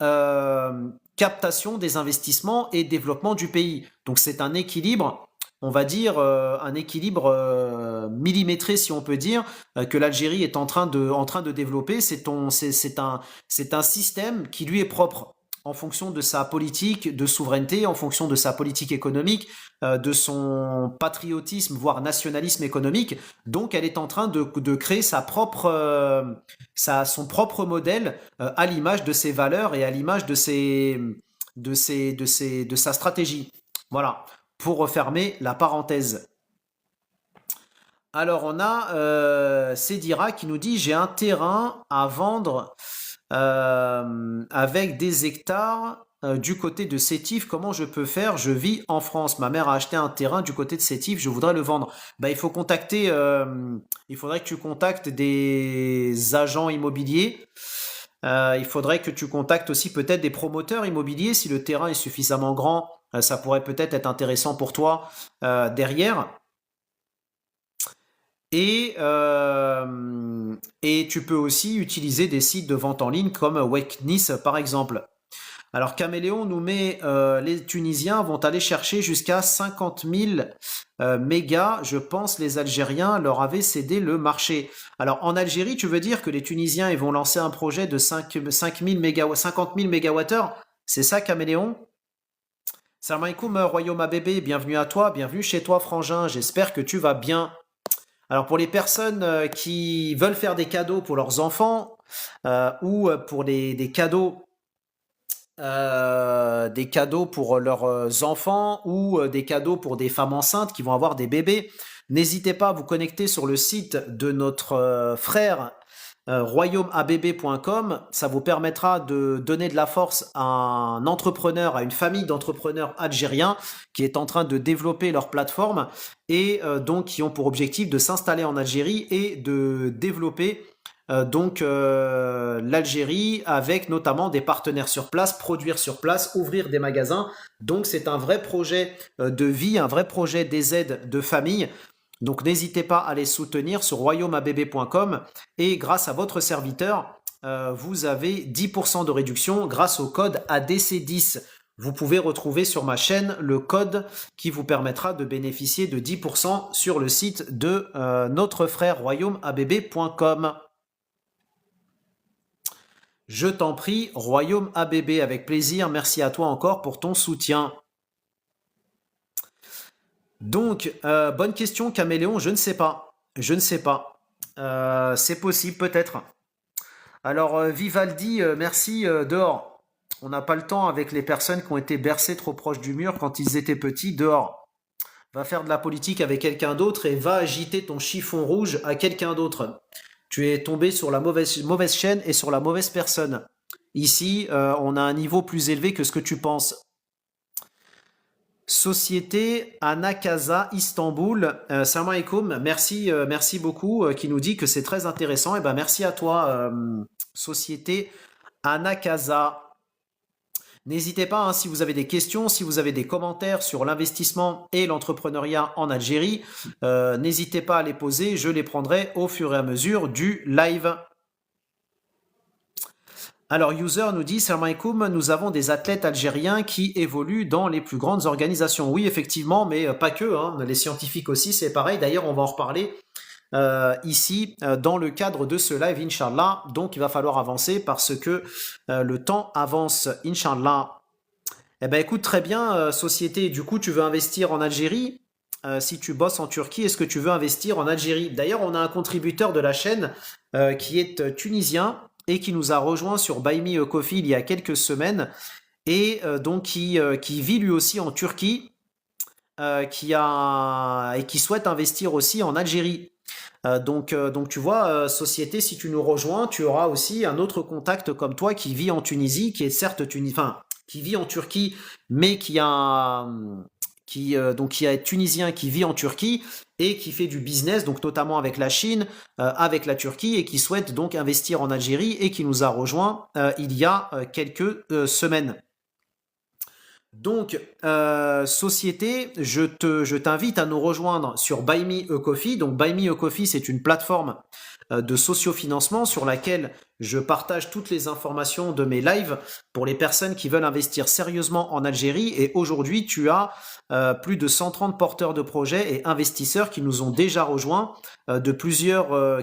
captation des investissements et développement du pays. Donc c'est un équilibre, on va dire un équilibre millimétré si on peut dire, que l'Algérie est en train de développer. C'est un système qui lui est propre en fonction de sa politique de souveraineté, en fonction de sa politique économique, de son patriotisme, voire nationalisme économique. Donc, elle est en train de créer son propre modèle à l'image de ses valeurs et à l'image de sa stratégie. Voilà, pour refermer la parenthèse. Alors, on a Cédira qui nous dit, j'ai un terrain à vendre avec des hectares du côté de Sétif. Comment je peux faire? Je vis en France. Ma mère a acheté un terrain du côté de Sétif. Je voudrais le vendre. Bah, il faudrait que tu contactes des agents immobiliers. Il faudrait que tu contactes aussi peut-être des promoteurs immobiliers. Si le terrain est suffisamment grand, ça pourrait peut-être être intéressant pour toi derrière. Et tu peux aussi utiliser des sites de vente en ligne comme Weknis par exemple. Alors Caméléon nous met, les Tunisiens vont aller chercher jusqu'à 50 000 mégas. Je pense les Algériens leur avaient cédé le marché. Alors en Algérie, tu veux dire que les Tunisiens ils vont lancer un projet de 5 000 mégawatts, 50 000 mégawattheures? C'est ça Caméléon? Salam alaikum, Royaume ABB, bienvenue à toi, bienvenue chez toi Frangin, j'espère que tu vas bien. Alors pour les personnes qui veulent faire des cadeaux pour leurs enfants ou pour des cadeaux pour leurs enfants ou des cadeaux pour des femmes enceintes qui vont avoir des bébés, n'hésitez pas à vous connecter sur le site de notre frère royaumeabb.com. Ça vous permettra de donner de la force à un entrepreneur, à une famille d'entrepreneurs algériens qui est en train de développer leur plateforme et donc qui ont pour objectif de s'installer en Algérie et de développer l'Algérie avec notamment des partenaires sur place, produire sur place, ouvrir des magasins. Donc c'est un vrai projet de vie, un vrai projet des aides de famille. Donc n'hésitez pas à les soutenir sur royaumeabb.com et grâce à votre serviteur, vous avez 10% de réduction grâce au code ADC10. Vous pouvez retrouver sur ma chaîne le code qui vous permettra de bénéficier de 10% sur le site de notre frère royaumeabb.com. Je t'en prie, Royaume ABB, avec plaisir. Merci à toi encore pour ton soutien. Donc, bonne question, Caméléon. Je ne sais pas. Je ne sais pas. C'est possible, peut-être. Alors, Vivaldi, merci, dehors. On n'a pas le temps avec les personnes qui ont été bercées trop proches du mur quand ils étaient petits. Dehors. Va faire de la politique avec quelqu'un d'autre et va agiter ton chiffon rouge à quelqu'un d'autre. Tu es tombé sur la mauvaise chaîne et sur la mauvaise personne. Ici, on a un niveau plus élevé que ce que tu penses. Société Anakaza Istanbul, salam alaikum, merci beaucoup, qui nous dit que c'est très intéressant. Et ben merci à toi, Société Anakaza. N'hésitez pas, hein, si vous avez des questions, si vous avez des commentaires sur l'investissement et l'entrepreneuriat en Algérie, n'hésitez pas à les poser, je les prendrai au fur et à mesure du live. Alors, User nous dit, salam alaikum, nous avons des athlètes algériens qui évoluent dans les plus grandes organisations. Oui, effectivement, mais pas que, hein, les scientifiques aussi, c'est pareil. D'ailleurs, on va en reparler ici dans le cadre de ce live, Inch'Allah. Donc, il va falloir avancer parce que le temps avance, Inch'Allah. Eh ben, écoute, très bien, société. Du coup, tu veux investir en Algérie? Si tu bosses en Turquie, est-ce que tu veux investir en Algérie? D'ailleurs, on a un contributeur de la chaîne qui est tunisien et qui nous a rejoint sur Buy Me a Coffee il y a quelques semaines et donc qui vit lui aussi en Turquie et qui souhaite investir aussi en Algérie. Donc tu vois, société, si tu nous rejoins, tu auras aussi un autre contact comme toi qui vit en Tunisie, qui est certes qui vit en Turquie, mais qui est tunisien, qui vit en Turquie et qui fait du business, donc notamment avec la Chine, avec la Turquie, et qui souhaite donc investir en Algérie et qui nous a rejoint il y a quelques semaines. Donc, société, je t'invite à nous rejoindre sur Buy Me a Coffee. Donc, Buy Me a Coffee, c'est une plateforme de sociofinancement sur laquelle je partage toutes les informations de mes lives pour les personnes qui veulent investir sérieusement en Algérie. Et aujourd'hui, tu as plus de 130 porteurs de projets et investisseurs qui nous ont déjà rejoints,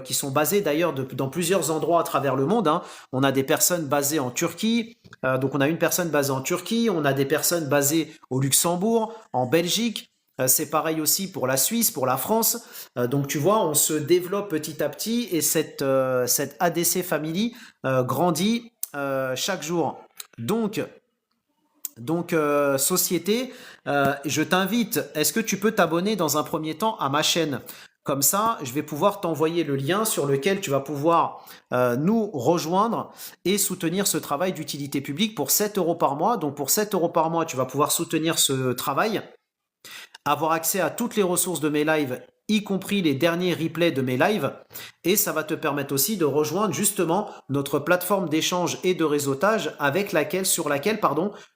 qui sont basés d'ailleurs dans plusieurs endroits à travers le monde, hein. On a des personnes basées en Turquie, donc on a une personne basée en Turquie, on a des personnes basées au Luxembourg, en Belgique. C'est pareil aussi pour la Suisse, pour la France. Donc tu vois, on se développe petit à petit et cette ADC Family grandit chaque jour. Donc, société, je t'invite, est-ce que tu peux t'abonner dans un premier temps à ma chaîne? Comme ça, je vais pouvoir t'envoyer le lien sur lequel tu vas pouvoir nous rejoindre et soutenir ce travail d'utilité publique pour 7 euros par mois. Donc pour 7 euros par mois, tu vas pouvoir soutenir ce travail, avoir accès à toutes les ressources de mes lives, y compris les derniers replays de mes lives, et ça va te permettre aussi de rejoindre justement notre plateforme d'échange et de réseautage sur laquelle,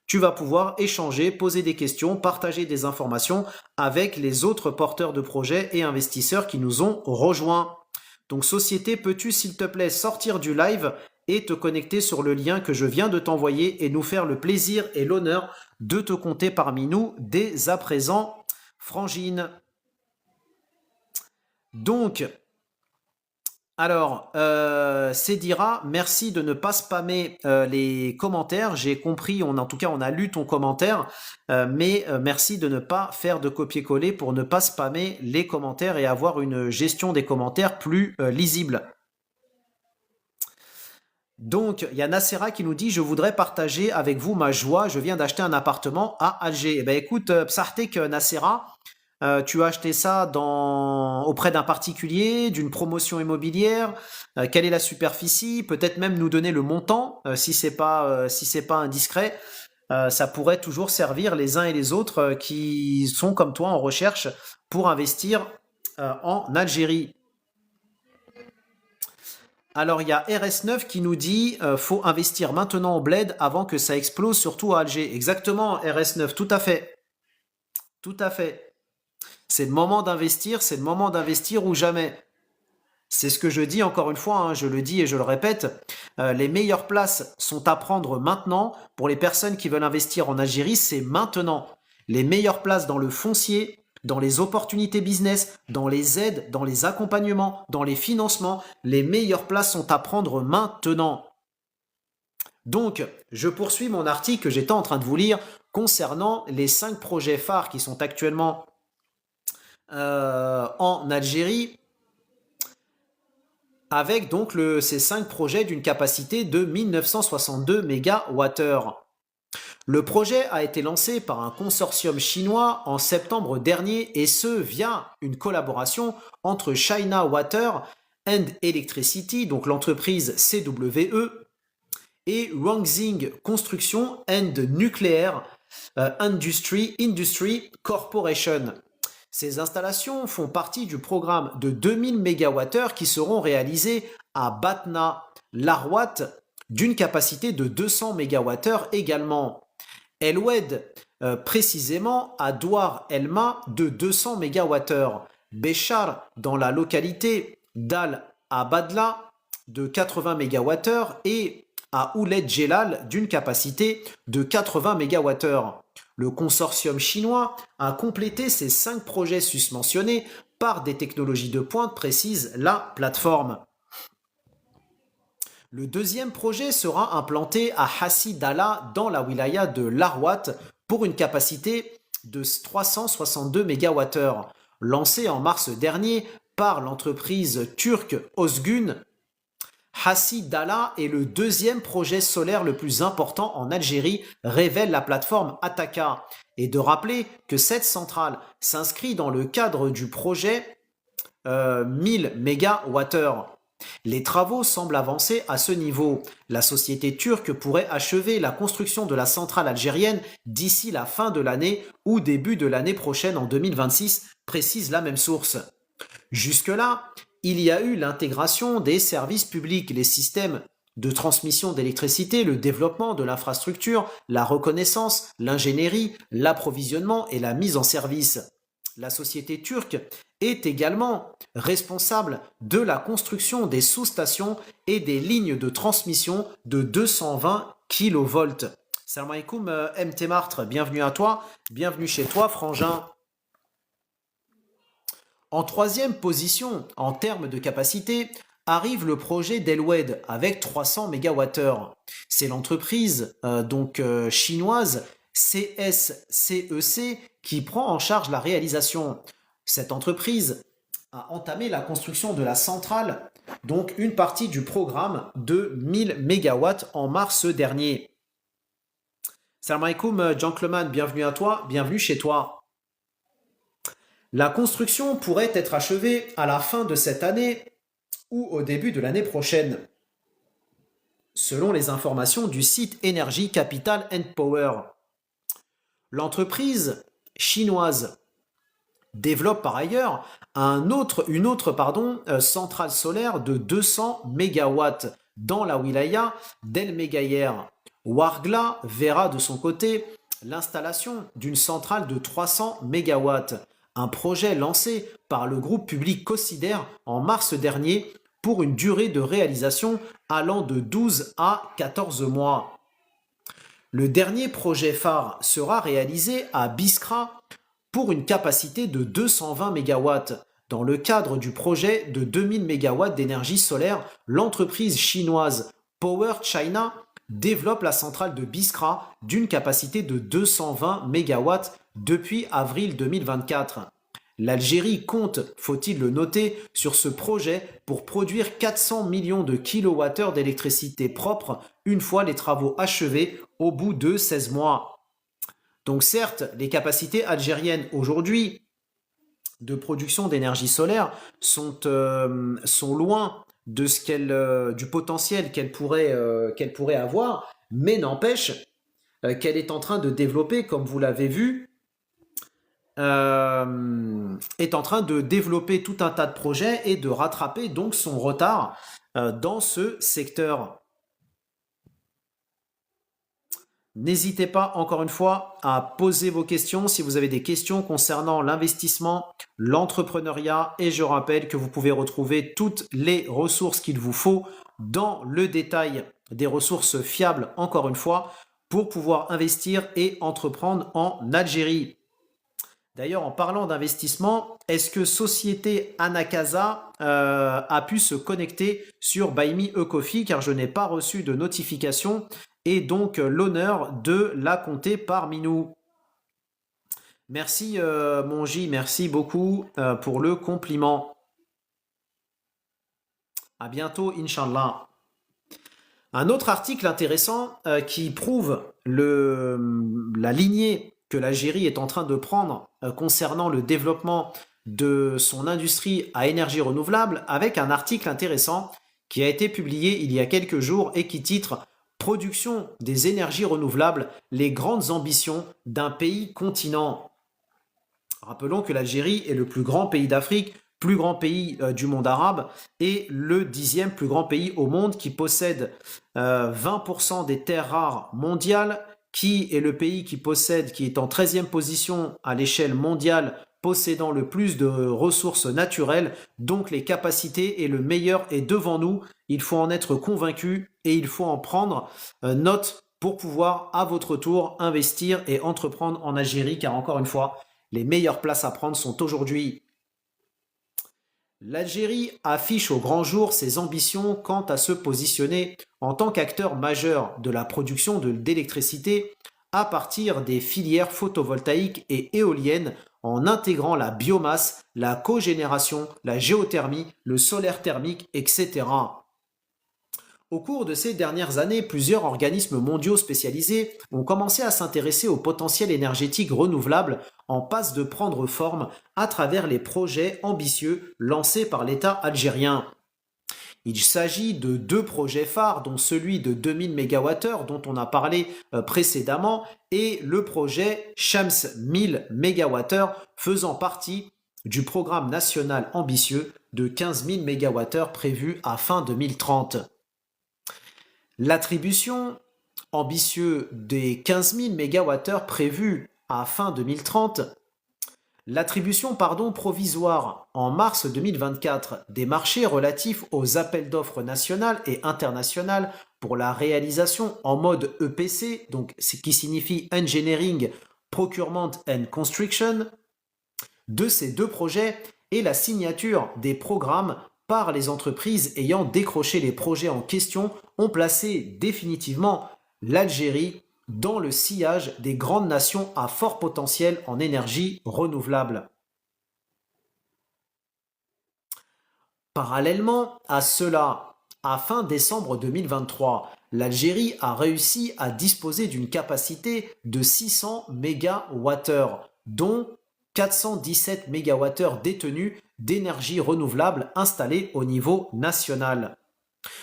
tu vas pouvoir échanger, poser des questions, partager des informations avec les autres porteurs de projets et investisseurs qui nous ont rejoints. Donc société, peux-tu s'il te plaît sortir du live et te connecter sur le lien que je viens de t'envoyer et nous faire le plaisir et l'honneur de te compter parmi nous dès à présent, Frangine. Donc, alors, Cédira, merci de ne pas spammer les commentaires. J'ai compris, en tout cas, on a lu ton commentaire, mais merci de ne pas faire de copier-coller pour ne pas spammer les commentaires et avoir une gestion des commentaires plus lisible. Donc, il y a Nacera qui nous dit: je voudrais partager avec vous ma joie. Je viens d'acheter un appartement à Alger. Eh ben, écoute, Psartek Nacera, tu as acheté ça auprès d'un particulier, d'une promotion immobilière. Quelle est la superficie? Peut-être même nous donner le montant, si c'est pas indiscret. Ça pourrait toujours servir les uns et les autres qui sont comme toi en recherche pour investir en Algérie. Alors, il y a RS9 qui nous dit faut investir maintenant au bled avant que ça explose, surtout à Alger. Exactement, RS9, tout à fait. Tout à fait. C'est le moment d'investir ou jamais. C'est ce que je dis encore une fois, hein, je le dis et je le répète. Les meilleures places sont à prendre maintenant. Pour les personnes qui veulent investir en Algérie, c'est maintenant. Les meilleures places dans le foncier, dans les opportunités business, dans les aides, dans les accompagnements, dans les financements, les meilleures places sont à prendre maintenant. Donc, je poursuis mon article que j'étais en train de vous lire concernant les 5 projets phares qui sont actuellement en Algérie, avec donc ces 5 projets d'une capacité de 1962 MWh. Le projet a été lancé par un consortium chinois en septembre dernier et ce via une collaboration entre China Water and Electricity, donc l'entreprise CWE, et Rongxing Construction and Nuclear Industry Corporation. Ces installations font partie du programme de 2000 MWh qui seront réalisés à Batna, Larwat, d'une capacité de 200 MWh également. El Oued, précisément à Douar Elma de 200 MWh. Béchar, dans la localité d'Al Abadla, de 80 MWh et à Ouled Djelal d'une capacité de 80 MWh. Le consortium chinois a complété ces 5 projets susmentionnés par des technologies de pointe, précise la plateforme. Le deuxième projet sera implanté à Hassi Dala dans la wilaya de Larwat pour une capacité de 362 MWh. Lancé en mars dernier par l'entreprise turque Ozgun, Hassi Dala est le deuxième projet solaire le plus important en Algérie, révèle la plateforme Ataka. Et de rappeler que cette centrale s'inscrit dans le cadre du projet 1000 MWh. Les travaux semblent avancer à ce niveau. La société turque pourrait achever la construction de la centrale algérienne d'ici la fin de l'année ou début de l'année prochaine en 2026, précise la même source. Jusque-là, il y a eu l'intégration des services publics, les systèmes de transmission d'électricité, le développement de l'infrastructure, la reconnaissance, l'ingénierie, l'approvisionnement et la mise en service. La société turque est également responsable de la construction des sous-stations et des lignes de transmission de 220 kV. Salam alaikum MT Martre, bienvenue à toi, bienvenue chez toi frangin. En troisième position, en termes de capacité, arrive le projet d'Elwed avec 300 MWh. C'est l'entreprise chinoise CSCEC qui prend en charge la réalisation. Cette entreprise a entamé la construction de la centrale, donc une partie du programme de 1000 MW en mars dernier. Salam alaikum, gentleman, bienvenue à toi, bienvenue chez toi. La construction pourrait être achevée à la fin de cette année ou au début de l'année prochaine, selon les informations du site Energy Capital and Power. L'entreprise chinoise développe par ailleurs une autre centrale solaire de 200 MW dans la wilaya d'El Megayer. Wargla verra de son côté l'installation d'une centrale de 300 MW, un projet lancé par le groupe public Cosider en mars dernier pour une durée de réalisation allant de 12 à 14 mois. Le dernier projet phare sera réalisé à Biskra pour une capacité de 220 MW. Dans le cadre du projet de 2000 MW d'énergie solaire, l'entreprise chinoise Power China développe la centrale de Biskra d'une capacité de 220 MW depuis avril 2024. L'Algérie compte, faut-il le noter, sur ce projet pour produire 400 millions de kWh d'électricité propre une fois les travaux achevés au bout de 16 mois. Donc certes, les capacités algériennes aujourd'hui de production d'énergie solaire sont loin de du potentiel qu'elle pourrait avoir, mais n'empêche qu'elle est en train de développer, comme vous l'avez vu, est en train de développer tout un tas de projets et de rattraper donc son retard dans ce secteur. N'hésitez pas encore une fois à poser vos questions si vous avez des questions concernant l'investissement, l'entrepreneuriat, et je rappelle que vous pouvez retrouver toutes les ressources qu'il vous faut dans le détail des ressources fiables, encore une fois, pour pouvoir investir et entreprendre en Algérie. D'ailleurs, en parlant d'investissement, est-ce que Société Anakaza a pu se connecter sur Buy Me a Coffee, car je n'ai pas reçu de notification et donc l'honneur de la compter parmi nous. Merci mon J, merci beaucoup pour le compliment. À bientôt, Inch'Allah. Un autre article intéressant qui prouve la lignée que l'Algérie est en train de prendre concernant le développement de son industrie à énergie renouvelable, avec un article intéressant qui a été publié il y a quelques jours et qui titre « Production des énergies renouvelables, les grandes ambitions d'un pays continent ». Rappelons que l'Algérie est le plus grand pays d'Afrique, plus grand pays du monde arabe et le 10e plus grand pays au monde qui possède 20% des terres rares mondiales, qui est le pays qui est en 13e position à l'échelle mondiale, possédant le plus de ressources naturelles. Donc les capacités et le meilleur est devant nous. Il faut en être convaincu et il faut en prendre note pour pouvoir à votre tour investir et entreprendre en Algérie, car encore une fois, les meilleures places à prendre sont aujourd'hui. L'Algérie affiche au grand jour ses ambitions quant à se positionner en tant qu'acteur majeur de la production d'électricité à partir des filières photovoltaïques et éoliennes, en intégrant la biomasse, la cogénération, la géothermie, le solaire thermique, etc. Au cours de ces dernières années, plusieurs organismes mondiaux spécialisés ont commencé à s'intéresser au potentiel énergétique renouvelable en passe de prendre forme à travers les projets ambitieux lancés par l'État algérien. Il s'agit de 2 projets phares, dont celui de 2000 MWh dont on a parlé précédemment et le projet Shams 1000 MWh faisant partie du programme national ambitieux de 15 000 MWh prévu à fin 2030. L'attribution ambitieuse des 15 000 MWh prévus à fin 2030. L'attribution provisoire en mars 2024 des marchés relatifs aux appels d'offres nationales et internationales pour la réalisation en mode EPC, donc ce qui signifie Engineering, Procurement and Construction, de ces deux projets et la signature des programmes par les entreprises ayant décroché les projets en question ont placé définitivement l'Algérie dans le sillage des grandes nations à fort potentiel en énergie renouvelable. Parallèlement à cela, à fin décembre 2023, l'Algérie a réussi à disposer d'une capacité de 600 MWh, dont 417 MWh détenus d'énergie renouvelable installés au niveau national.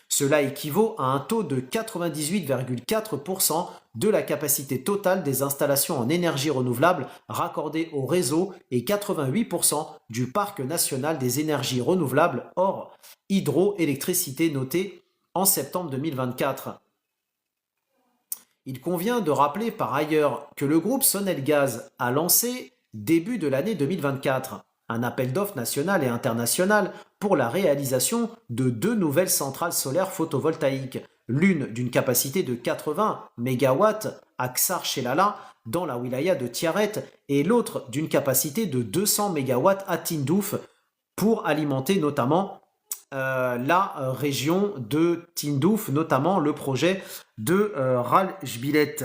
Cela équivaut à un taux de 98,4% de la capacité totale des installations en énergie renouvelable raccordées au réseau et 88% du parc national des énergies renouvelables hors hydroélectricité noté en septembre 2024. Il convient de rappeler par ailleurs que le groupe Sonelgaz a lancé, début de l'année 2024, un appel d'offres national et international pour la réalisation de deux nouvelles centrales solaires photovoltaïques, l'une d'une capacité de 80 MW à Ksar Chelala dans la wilaya de Tiaret et l'autre d'une capacité de 200 MW à Tindouf pour alimenter notamment la région de Tindouf, notamment le projet de Rajbilet.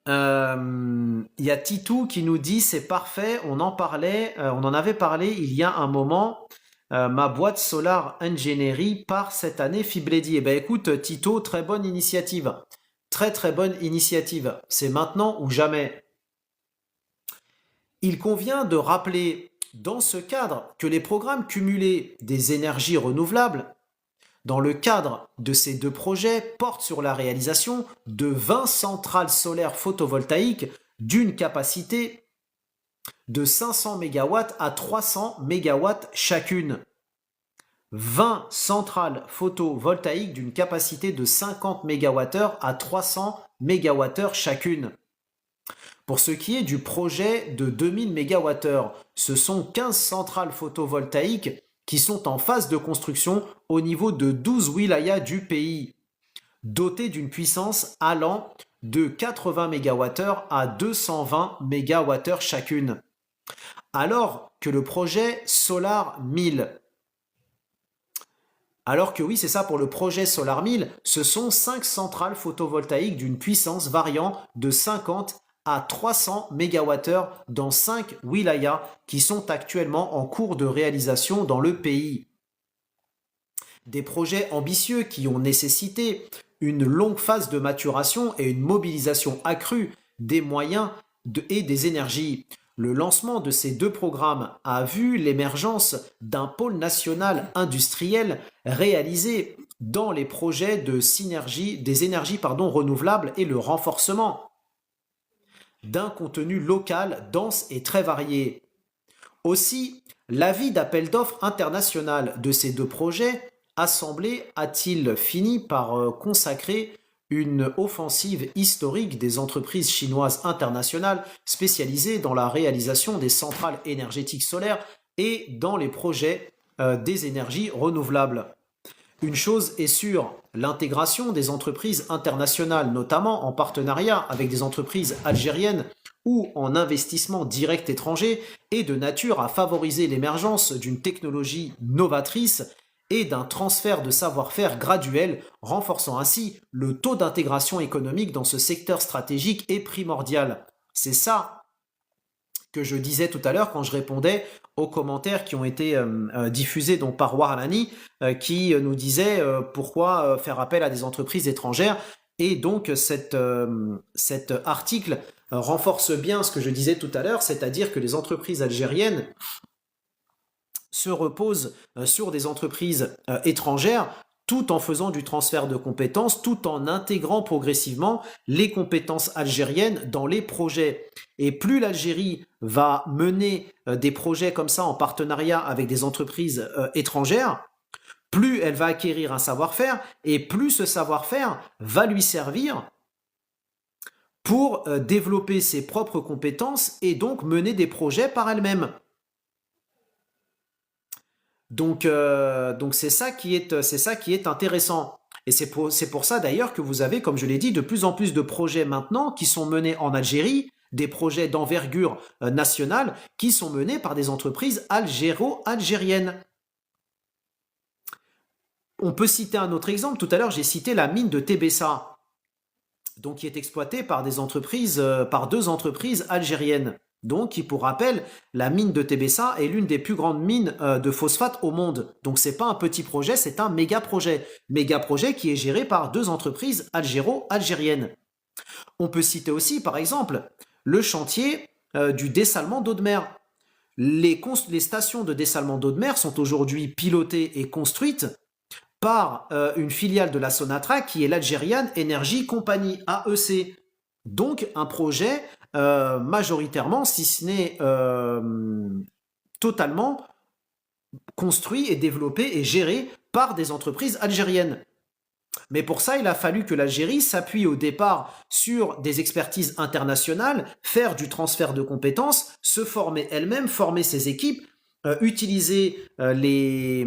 Il y a Titou qui nous dit c'est parfait, on en avait parlé il y a un moment. Ma boîte Solar Ingénierie part cette année Fibledi. Eh ben écoute Tito, très bonne initiative. Très très bonne initiative. C'est maintenant ou jamais. Il convient de rappeler dans ce cadre que les programmes cumulés des énergies renouvelables dans le cadre de ces deux projets portent sur la réalisation de 20 centrales solaires photovoltaïques d'une capacité de 500 MW à 300 MW chacune. 20 centrales photovoltaïques d'une capacité de 50 MWh à 300 MWh chacune. Pour ce qui est du projet de 2000 MWh, ce sont 15 centrales photovoltaïques qui sont en phase de construction au niveau de 12 wilayas du pays, dotées d'une puissance allant de 80 MWh à 220 MWh chacune. Alors que le projet Solar 1000, alors que oui, c'est ça, pour le projet Solar 1000, ce sont 5 centrales photovoltaïques d'une puissance variant de 50 à 300 MWh dans 5 wilayas qui sont actuellement en cours de réalisation dans le pays. Des projets ambitieux qui ont nécessité une longue phase de maturation et une mobilisation accrue des moyens et des énergies. Le lancement de ces deux programmes a vu l'émergence d'un pôle national industriel réalisé dans les projets de synergie des énergies renouvelables et le renforcement d'un contenu local dense et très varié. Aussi, l'avis d'appel d'offres international de ces deux projets assemblés a-t-il fini par consacrer une offensive historique des entreprises chinoises internationales spécialisées dans la réalisation des centrales énergétiques solaires et dans les projets des énergies renouvelables. Une chose est sûre, l'intégration des entreprises internationales, notamment en partenariat avec des entreprises algériennes ou en investissement direct étranger, est de nature à favoriser l'émergence d'une technologie novatrice et d'un transfert de savoir-faire graduel, renforçant ainsi le taux d'intégration économique dans ce secteur stratégique et primordial. C'est ça que je disais tout à l'heure quand je répondais aux commentaires qui ont été diffusés donc par Warlani, qui nous disait pourquoi faire appel à des entreprises étrangères. Et donc cet article renforce bien ce que je disais tout à l'heure, c'est-à-dire que les entreprises algériennes se reposent sur des entreprises étrangères tout en faisant du transfert de compétences, tout en intégrant progressivement les compétences algériennes dans les projets. Et plus l'Algérie va mener des projets comme ça en partenariat avec des entreprises étrangères, plus elle va acquérir un savoir-faire et plus ce savoir-faire va lui servir pour développer ses propres compétences et donc mener des projets par elle-même. Donc c'est ça qui est intéressant. Et c'est pour ça d'ailleurs que vous avez, comme je l'ai dit, de plus en plus de projets maintenant qui sont menés en Algérie, des projets d'envergure nationale qui sont menés par des entreprises algéro-algériennes. On peut citer un autre exemple. Tout à l'heure, j'ai cité la mine de Tébessa, donc qui est exploitée par par deux entreprises algériennes. Donc, qui pour rappel, la mine de Tébessa est l'une des plus grandes mines de phosphate au monde. Donc, c'est pas un petit projet, c'est un méga projet. Méga projet qui est géré par deux entreprises algéro-algériennes. On peut citer aussi, par exemple, le chantier du dessalement d'eau de mer. Les stations de dessalement d'eau de mer sont aujourd'hui pilotées et construites par une filiale de la Sonatrach qui est l'Algerian Energy Company, AEC. Donc un projet majoritairement, si ce n'est totalement construit et développé et géré par des entreprises algériennes. Mais pour ça, il a fallu que l'Algérie s'appuie au départ sur des expertises internationales, faire du transfert de compétences, se former elle-même, former ses équipes, utiliser les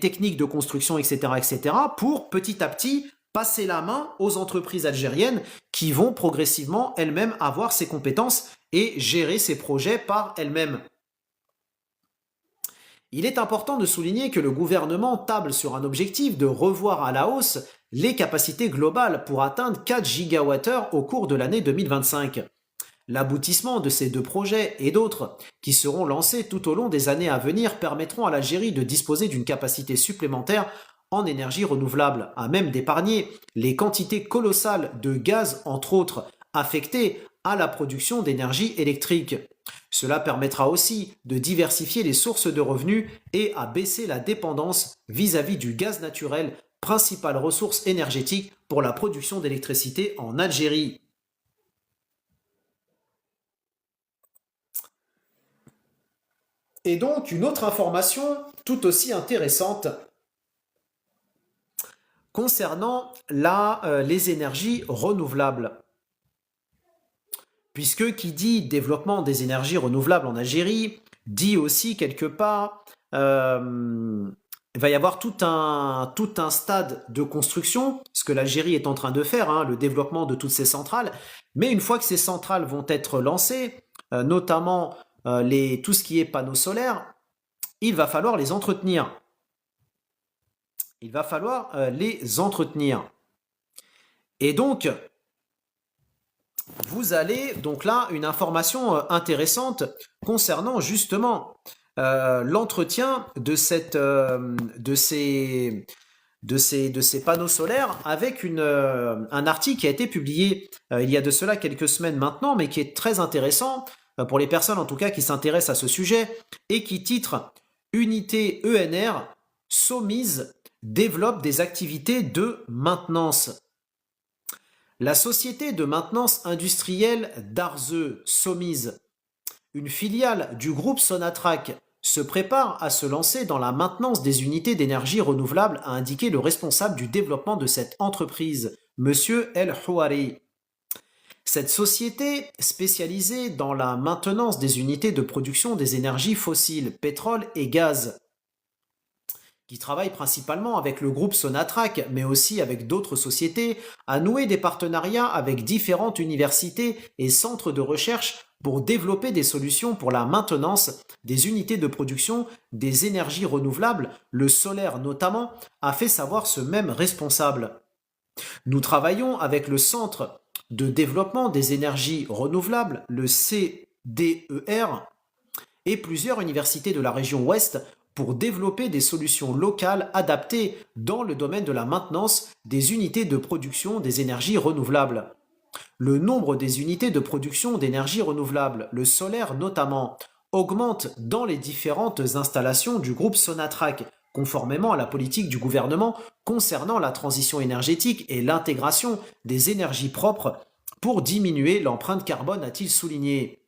techniques de construction, etc., etc., pour petit à petit passer la main aux entreprises algériennes qui vont progressivement elles-mêmes avoir ces compétences et gérer ces projets par elles-mêmes. Il est important de souligner que le gouvernement table sur un objectif de revoir à la hausse les capacités globales pour atteindre 4 gigawattheures au cours de l'année 2025. L'aboutissement de ces deux projets et d'autres qui seront lancés tout au long des années à venir permettront à l'Algérie de disposer d'une capacité supplémentaire en énergie renouvelable, à même d'épargner les quantités colossales de gaz, entre autres, affectées à la production d'énergie électrique. Cela permettra aussi de diversifier les sources de revenus et à baisser la dépendance vis-à-vis du gaz naturel, principale ressource énergétique pour la production d'électricité en Algérie. Et donc, une autre information tout aussi intéressante concernant les énergies renouvelables. Puisque qui dit développement des énergies renouvelables en Algérie, dit aussi quelque part, il va y avoir tout un stade de construction, ce que l'Algérie est en train de faire, hein, le développement de toutes ces centrales. Mais une fois que ces centrales vont être lancées, notamment tout ce qui est panneaux solaires, il va falloir les entretenir. Il va falloir les entretenir. Et donc, vous allez, donc là, une information intéressante concernant justement l'entretien de ces panneaux solaires avec un article qui a été publié il y a de cela quelques semaines maintenant, mais qui est très intéressant pour les personnes en tout cas qui s'intéressent à ce sujet et qui titre Unité ENR, Somise développe des activités de maintenance. La société de maintenance industrielle d'Arzeu, Somise, une filiale du groupe Sonatrach, se prépare à se lancer dans la maintenance des unités d'énergie renouvelable, a indiqué le responsable du développement de cette entreprise, Monsieur El Houari. Cette société, spécialisée dans la maintenance des unités de production des énergies fossiles, pétrole et gaz, qui travaille principalement avec le groupe Sonatrach, mais aussi avec d'autres sociétés, a noué des partenariats avec différentes universités et centres de recherche pour développer des solutions pour la maintenance des unités de production des énergies renouvelables, le solaire notamment, a fait savoir ce même responsable. Nous travaillons avec le Centre de développement des énergies renouvelables, le CDER, et plusieurs universités de la région Ouest pour développer des solutions locales adaptées dans le domaine de la maintenance des unités de production des énergies renouvelables. Le nombre des unités de production d'énergie renouvelable, le solaire notamment, augmente dans les différentes installations du groupe Sonatrach, conformément à la politique du gouvernement concernant la transition énergétique et l'intégration des énergies propres pour diminuer l'empreinte carbone, a-t-il souligné.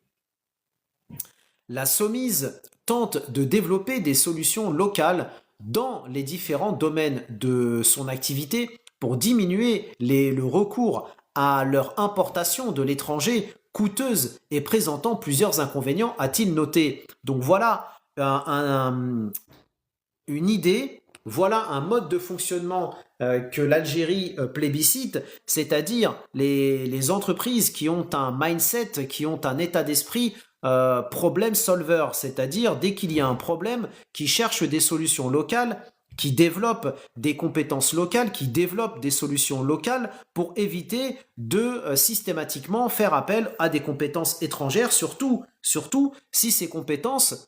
La Somise tente de développer des solutions locales dans les différents domaines de son activité pour diminuer le recours à leur importation de l'étranger coûteuse et présentant plusieurs inconvénients, a-t-il noté. Donc voilà une idée, voilà un mode de fonctionnement que l'Algérie plébiscite, c'est-à-dire les entreprises qui ont un mindset, qui ont un état d'esprit problème solver, c'est-à-dire dès qu'il y a un problème, qui cherchent des solutions locales, qui développent des compétences locales, qui développent des solutions locales pour éviter de systématiquement faire appel à des compétences étrangères, surtout si ces compétences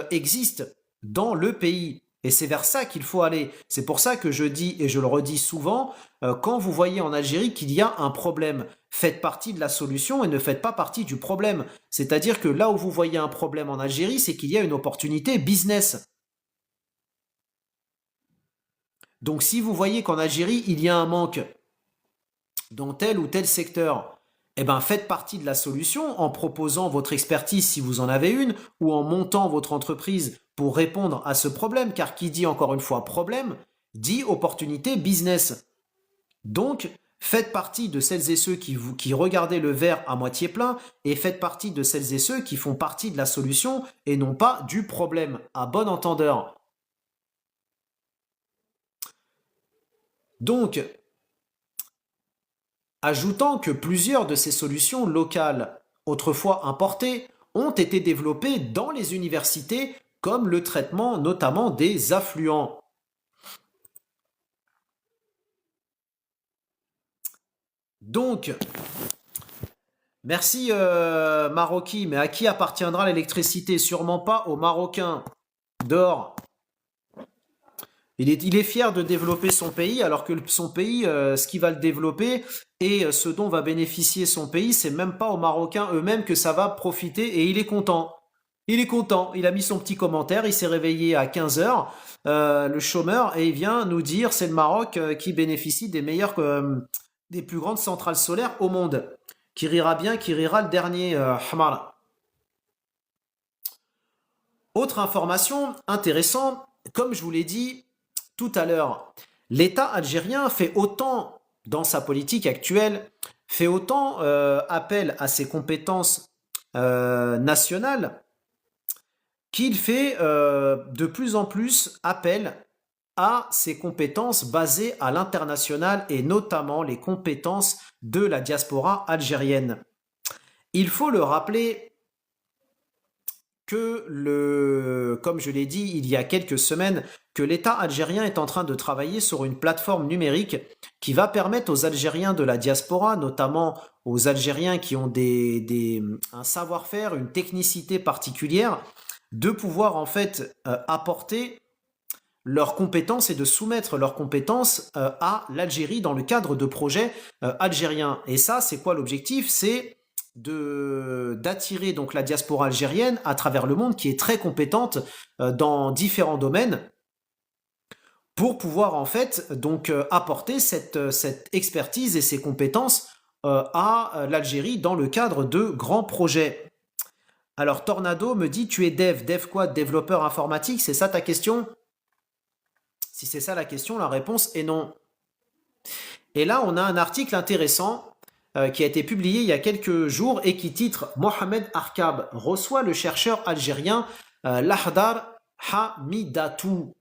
existent dans le pays. Et c'est vers ça qu'il faut aller. C'est pour ça que je dis, et je le redis souvent, quand vous voyez en Algérie qu'il y a un problème, faites partie de la solution et ne faites pas partie du problème. C'est-à-dire que là où vous voyez un problème en Algérie, c'est qu'il y a une opportunité business. Donc si vous voyez qu'en Algérie, il y a un manque dans tel ou tel secteur, eh ben faites partie de la solution en proposant votre expertise si vous en avez une, ou en montant votre entreprise pour répondre à ce problème, car qui dit encore une fois problème, dit opportunité business. Donc, faites partie de celles et ceux qui regardez le verre à moitié plein, et faites partie de celles et ceux qui font partie de la solution et non pas du problème, à bon entendeur. Donc, ajoutant que plusieurs de ces solutions locales, autrefois importées, ont été développées dans les universités, comme le traitement notamment des affluents. Donc, merci Maroki, mais à qui appartiendra l'électricité? Sûrement pas aux Marocains. Dehors. Il est fier de développer son pays, alors que son pays, ce qui va le développer et ce dont va bénéficier son pays, c'est même pas aux Marocains eux-mêmes que ça va profiter, et il est content. Il est content, il a mis son petit commentaire, il s'est réveillé à 15 heures, le chômeur, et il vient nous dire c'est le Maroc qui bénéficie des plus grandes centrales solaires au monde. Qui rira bien, qui rira le dernier, Hamar. Autre information intéressante, comme je vous l'ai dit tout à l'heure, l'État algérien fait autant, dans sa politique actuelle, fait autant appel à ses compétences nationales qu'il fait de plus en plus appel à ses compétences basées à l'international et notamment les compétences de la diaspora algérienne. Il faut le rappeler que, comme je l'ai dit il y a quelques semaines, que l'État algérien est en train de travailler sur une plateforme numérique qui va permettre aux Algériens de la diaspora, notamment aux Algériens qui ont un savoir-faire, une technicité particulière, de pouvoir en fait apporter leurs compétences et de soumettre leurs compétences à l'Algérie dans le cadre de projets algériens. Et ça, c'est quoi l'objectif? C'est d'attirer donc la diaspora algérienne à travers le monde qui est très compétente dans différents domaines pour pouvoir en fait donc apporter cette expertise et ces compétences à l'Algérie dans le cadre de grands projets. Alors Tornado me dit tu es dev quoi? Développeur informatique, c'est ça ta question? Si c'est ça la question, la réponse est non. Et là on a un article intéressant qui a été publié il y a quelques jours et qui titre Mohamed Arkab reçoit le chercheur algérien Lahdar Hamidatou.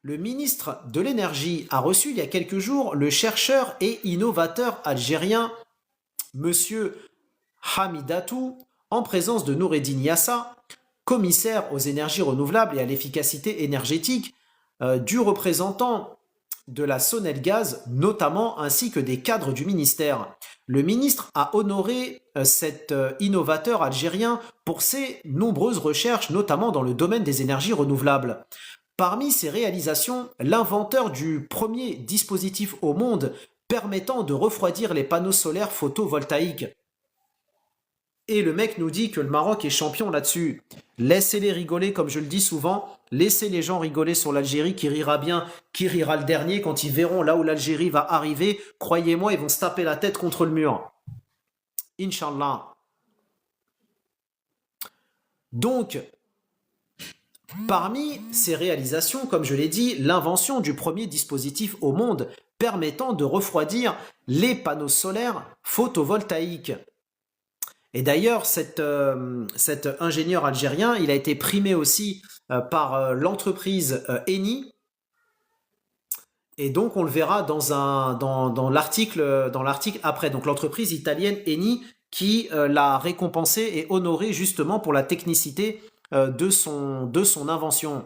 Le ministre de l'énergie a reçu il y a quelques jours le chercheur et innovateur algérien Monsieur Hamidatou en présence de Noureddine Yassa, commissaire aux énergies renouvelables et à l'efficacité énergétique, du représentant de la Sonelgaz notamment, ainsi que des cadres du ministère. Le ministre a honoré cet innovateur algérien pour ses nombreuses recherches, notamment dans le domaine des énergies renouvelables. Parmi ses réalisations, l'inventeur du premier dispositif au monde permettant de refroidir les panneaux solaires photovoltaïques. Et le mec nous dit que le Maroc est champion là-dessus. Laissez-les rigoler, comme je le dis souvent. Laissez les gens rigoler sur l'Algérie, qui rira bien, qui rira le dernier quand ils verront là où l'Algérie va arriver. Croyez-moi, ils vont se taper la tête contre le mur. Inch'Allah. Donc, Parmi ces réalisations, comme je l'ai dit, l'invention du premier dispositif au monde permettant de refroidir les panneaux solaires photovoltaïques. Et d'ailleurs, cet ingénieur algérien, il a été primé aussi par l'entreprise Eni. Et donc, on le verra dans l'article après. Donc, l'entreprise italienne Eni qui l'a récompensé et honoré justement pour la technicité de son invention.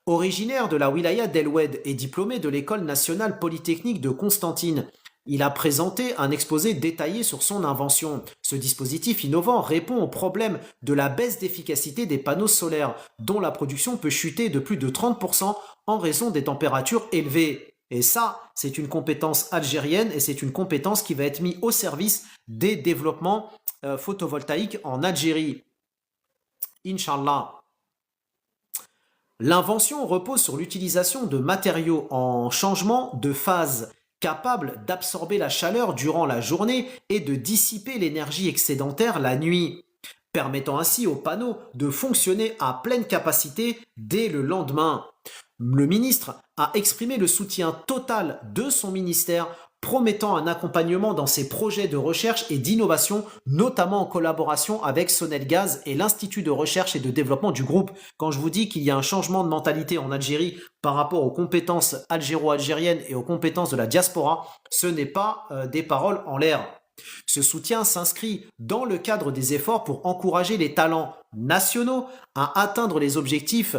Originaire de la wilaya d'El Oued et diplômé de l'École nationale polytechnique de Constantine, il a présenté un exposé détaillé sur son invention. Ce dispositif innovant répond au problème de la baisse d'efficacité des panneaux solaires, dont la production peut chuter de plus de 30% en raison des températures élevées. Et ça, c'est une compétence algérienne et c'est une compétence qui va être mise au service des développements photovoltaïques en Algérie. Inch'Allah. L'invention repose sur l'utilisation de matériaux en changement de phase, capables d'absorber la chaleur durant la journée et de dissiper l'énergie excédentaire la nuit, permettant ainsi aux panneaux de fonctionner à pleine capacité dès le lendemain. Le ministre a exprimé le soutien total de son ministère, promettant un accompagnement dans ses projets de recherche et d'innovation, notamment en collaboration avec Sonelgaz et l'Institut de recherche et de développement du groupe. Quand je vous dis qu'il y a un changement de mentalité en Algérie par rapport aux compétences algéro-algériennes et aux compétences de la diaspora, ce n'est pas des paroles en l'air. Ce soutien s'inscrit dans le cadre des efforts pour encourager les talents nationaux à atteindre les objectifs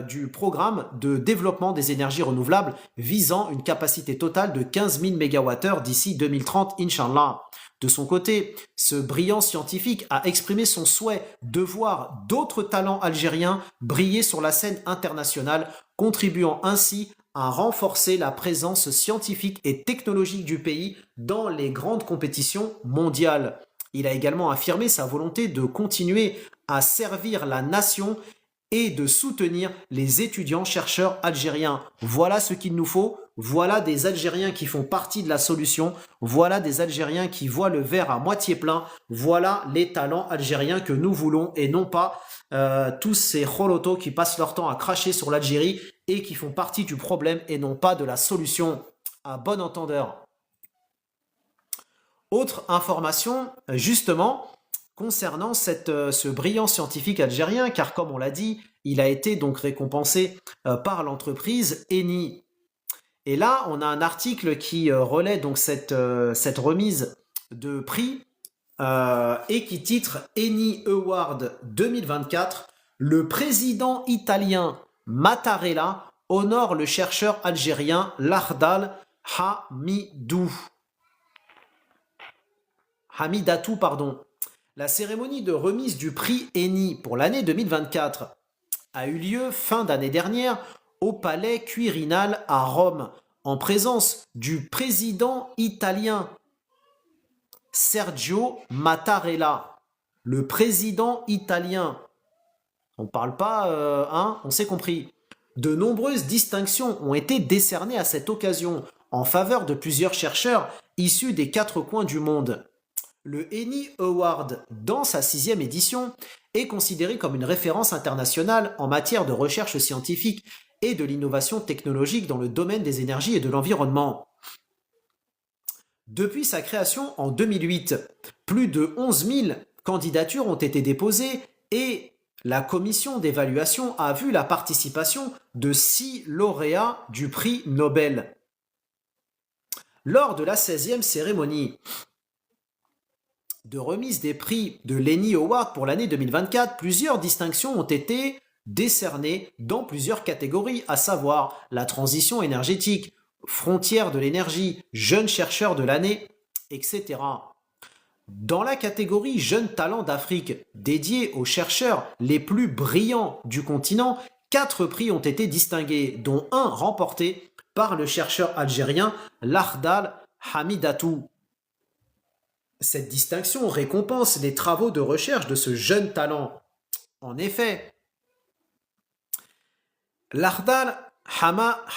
du programme de développement des énergies renouvelables visant une capacité totale de 15 000 MWh d'ici 2030, Inch'Allah. De son côté, ce brillant scientifique a exprimé son souhait de voir d'autres talents algériens briller sur la scène internationale, contribuant ainsi à renforcer la présence scientifique et technologique du pays dans les grandes compétitions mondiales. Il a également affirmé sa volonté de continuer à servir la nation et de soutenir les étudiants-chercheurs algériens. Voilà ce qu'il nous faut. Voilà des Algériens qui font partie de la solution. Voilà des Algériens qui voient le verre à moitié plein. Voilà les talents algériens que nous voulons et non pas tous ces cholotos qui passent leur temps à cracher sur l'Algérie et qui font partie du problème et non pas de la solution. À bon entendeur. Autre information, justement, concernant ce brillant scientifique algérien, car comme on l'a dit, il a été donc récompensé par l'entreprise Eni. Et là, on a un article qui relaie donc cette remise de prix et qui titre Eni Award 2024. Le président italien Mattarella honore le chercheur algérien Lardal Hamidatou, pardon. La cérémonie de remise du prix Eni pour l'année 2024 a eu lieu fin d'année dernière au Palais Quirinal à Rome, en présence du président italien Sergio Mattarella. Le président italien, on ne parle pas, on s'est compris. De nombreuses distinctions ont été décernées à cette occasion en faveur de plusieurs chercheurs issus des 4 coins du monde. Le Eni Award, dans sa 6e édition, est considéré comme une référence internationale en matière de recherche scientifique et de l'innovation technologique dans le domaine des énergies et de l'environnement. Depuis sa création en 2008, plus de 11 000 candidatures ont été déposées et la commission d'évaluation a vu la participation de 6 lauréats du prix Nobel. Lors de la 16e cérémonie de remise des prix de l'Eni Award pour l'année 2024, plusieurs distinctions ont été décernées dans plusieurs catégories, à savoir la transition énergétique, frontière de l'énergie, jeune chercheur de l'année, etc. Dans la catégorie Jeunes talents d'Afrique, dédiée aux chercheurs les plus brillants du continent, 4 prix ont été distingués, dont un remporté par le chercheur algérien Lardal Hamidatou. Cette distinction récompense les travaux de recherche de ce jeune talent. En effet, Lardal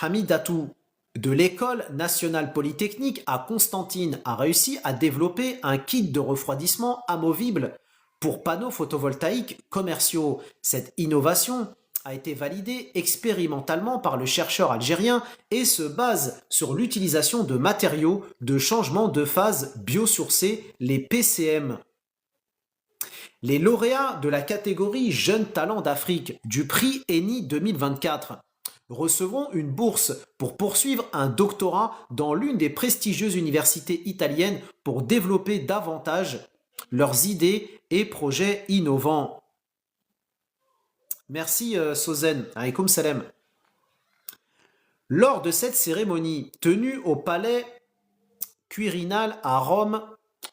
Hamidatou de l'École nationale polytechnique à Constantine a réussi à développer un kit de refroidissement amovible pour panneaux photovoltaïques commerciaux. Cette innovation a été validé expérimentalement par le chercheur algérien et se base sur l'utilisation de matériaux de changement de phase biosourcés, les PCM. Les lauréats de la catégorie Jeunes Talents d'Afrique du prix ENI 2024 recevront une bourse pour poursuivre un doctorat dans l'une des prestigieuses universités italiennes pour développer davantage leurs idées et projets innovants. Merci Sozen, alaykoum salam. Lors de cette cérémonie tenue au palais Quirinal à Rome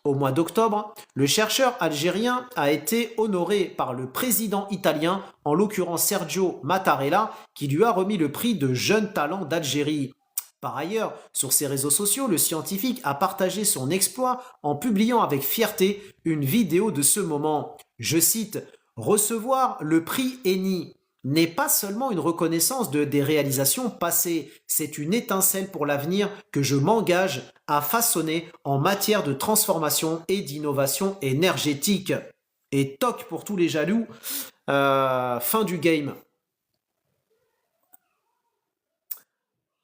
au mois d'octobre, le chercheur algérien a été honoré par le président italien, en l'occurrence Sergio Mattarella, qui lui a remis le prix de Jeune Talent d'Algérie. Par ailleurs, sur ses réseaux sociaux, le scientifique a partagé son exploit en publiant avec fierté une vidéo de ce moment. Je cite « Recevoir le prix ENI n'est pas seulement une reconnaissance des réalisations passées, c'est une étincelle pour l'avenir que je m'engage à façonner en matière de transformation et d'innovation énergétique. » Et toc pour tous les jaloux, fin du game.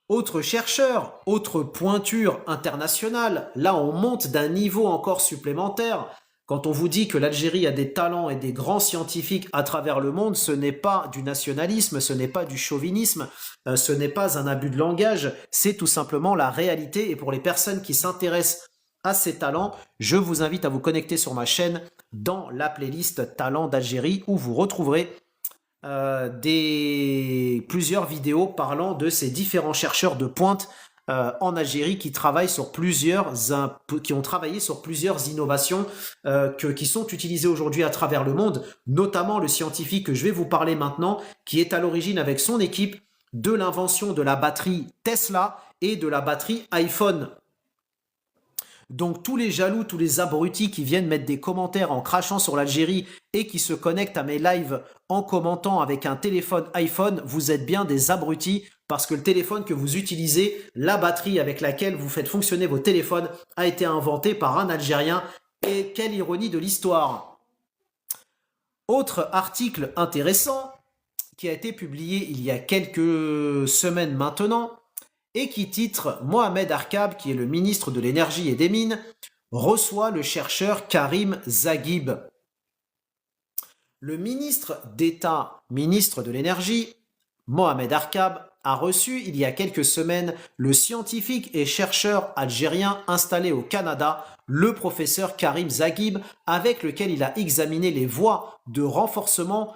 Autre chercheur, autre pointure internationale, là on monte d'un niveau encore supplémentaire. Quand on vous dit que l'Algérie a des talents et des grands scientifiques à travers le monde, ce n'est pas du nationalisme, ce n'est pas du chauvinisme, ce n'est pas un abus de langage, c'est tout simplement la réalité. Et pour les personnes qui s'intéressent à ces talents, je vous invite à vous connecter sur ma chaîne dans la playlist Talents d'Algérie où vous retrouverez plusieurs vidéos parlant de ces différents chercheurs de pointe en Algérie qui ont travaillé sur plusieurs innovations qui sont utilisées aujourd'hui à travers le monde, notamment le scientifique que je vais vous parler maintenant, qui est à l'origine avec son équipe de l'invention de la batterie Tesla et de la batterie iPhone. Donc tous les jaloux, tous les abrutis qui viennent mettre des commentaires en crachant sur l'Algérie et qui se connectent à mes lives en commentant avec un téléphone iPhone, vous êtes bien des abrutis parce que le téléphone que vous utilisez, la batterie avec laquelle vous faites fonctionner vos téléphones a été inventée par un Algérien. Et quelle ironie de l'histoire! Autre article intéressant qui a été publié il y a quelques semaines maintenant, et qui titre « Mohamed Arkab, qui est le ministre de l'Énergie et des Mines, reçoit le chercheur Karim Zaghib ». Le ministre d'État, ministre de l'Énergie, Mohamed Arkab, a reçu il y a quelques semaines le scientifique et chercheur algérien installé au Canada, le professeur Karim Zaghib, avec lequel il a examiné les voies de renforcement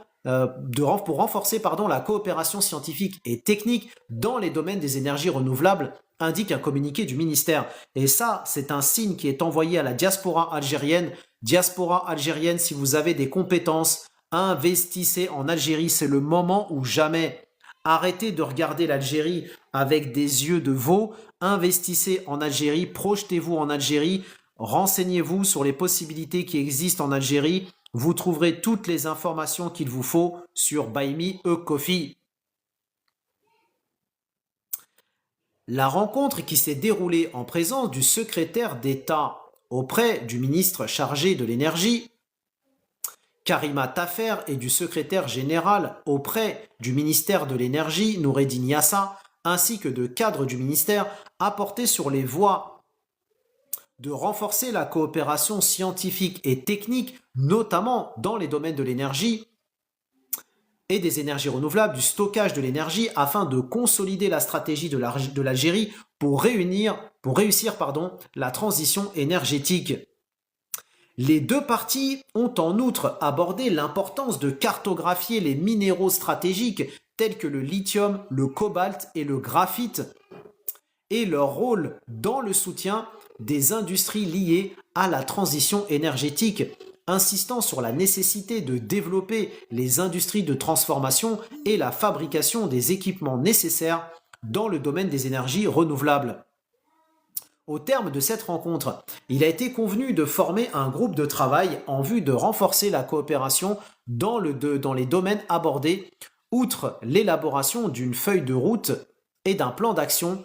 pour renforcer la coopération scientifique et technique dans les domaines des énergies renouvelables, indique un communiqué du ministère. Et ça, c'est un signe qui est envoyé à la diaspora algérienne. Diaspora algérienne, si vous avez des compétences, investissez en Algérie, c'est le moment ou jamais. Arrêtez de regarder l'Algérie avec des yeux de veau, investissez en Algérie, projetez-vous en Algérie, renseignez-vous sur les possibilités qui existent en Algérie. Vous trouverez toutes les informations qu'il vous faut sur Buy Me a Coffee. La rencontre qui s'est déroulée en présence du secrétaire d'État auprès du ministre chargé de l'énergie, Karima Tafer, et du secrétaire général auprès du ministère de l'énergie, Noureddine Yassa, ainsi que de cadres du ministère, a porté sur les voies de renforcer la coopération scientifique et technique, notamment dans les domaines de l'énergie et des énergies renouvelables, du stockage de l'énergie, afin de consolider la stratégie de l'Algérie pour réussir la transition énergétique. Les deux parties ont en outre abordé l'importance de cartographier les minéraux stratégiques tels que le lithium, le cobalt et le graphite et leur rôle dans le soutien des industries liées à la transition énergétique, insistant sur la nécessité de développer les industries de transformation et la fabrication des équipements nécessaires dans le domaine des énergies renouvelables. Au terme de cette rencontre, il a été convenu de former un groupe de travail en vue de renforcer la coopération dans les domaines abordés, outre l'élaboration d'une feuille de route et d'un plan d'action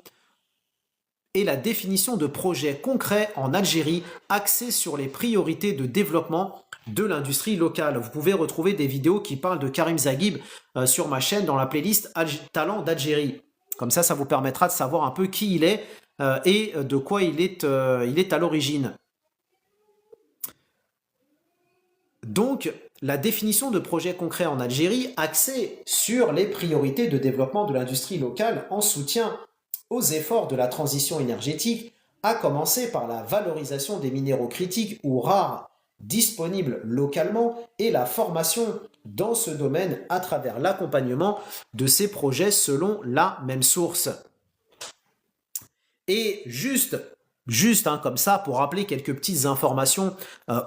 et la définition de projets concrets en Algérie axés sur les priorités de développement de l'industrie locale. Vous pouvez retrouver des vidéos qui parlent de Karim Zaghib sur ma chaîne dans la playlist Talents d'Algérie. Comme ça vous permettra de savoir un peu qui il est et de quoi il est à l'origine. Donc, la définition de projet concret en Algérie axée sur les priorités de développement de l'industrie locale en soutien aux efforts de la transition énergétique, à commencer par la valorisation des minéraux critiques ou rares disponibles localement et la formation dans ce domaine à travers l'accompagnement de ces projets selon la même source. Et juste comme ça, pour rappeler quelques petites informations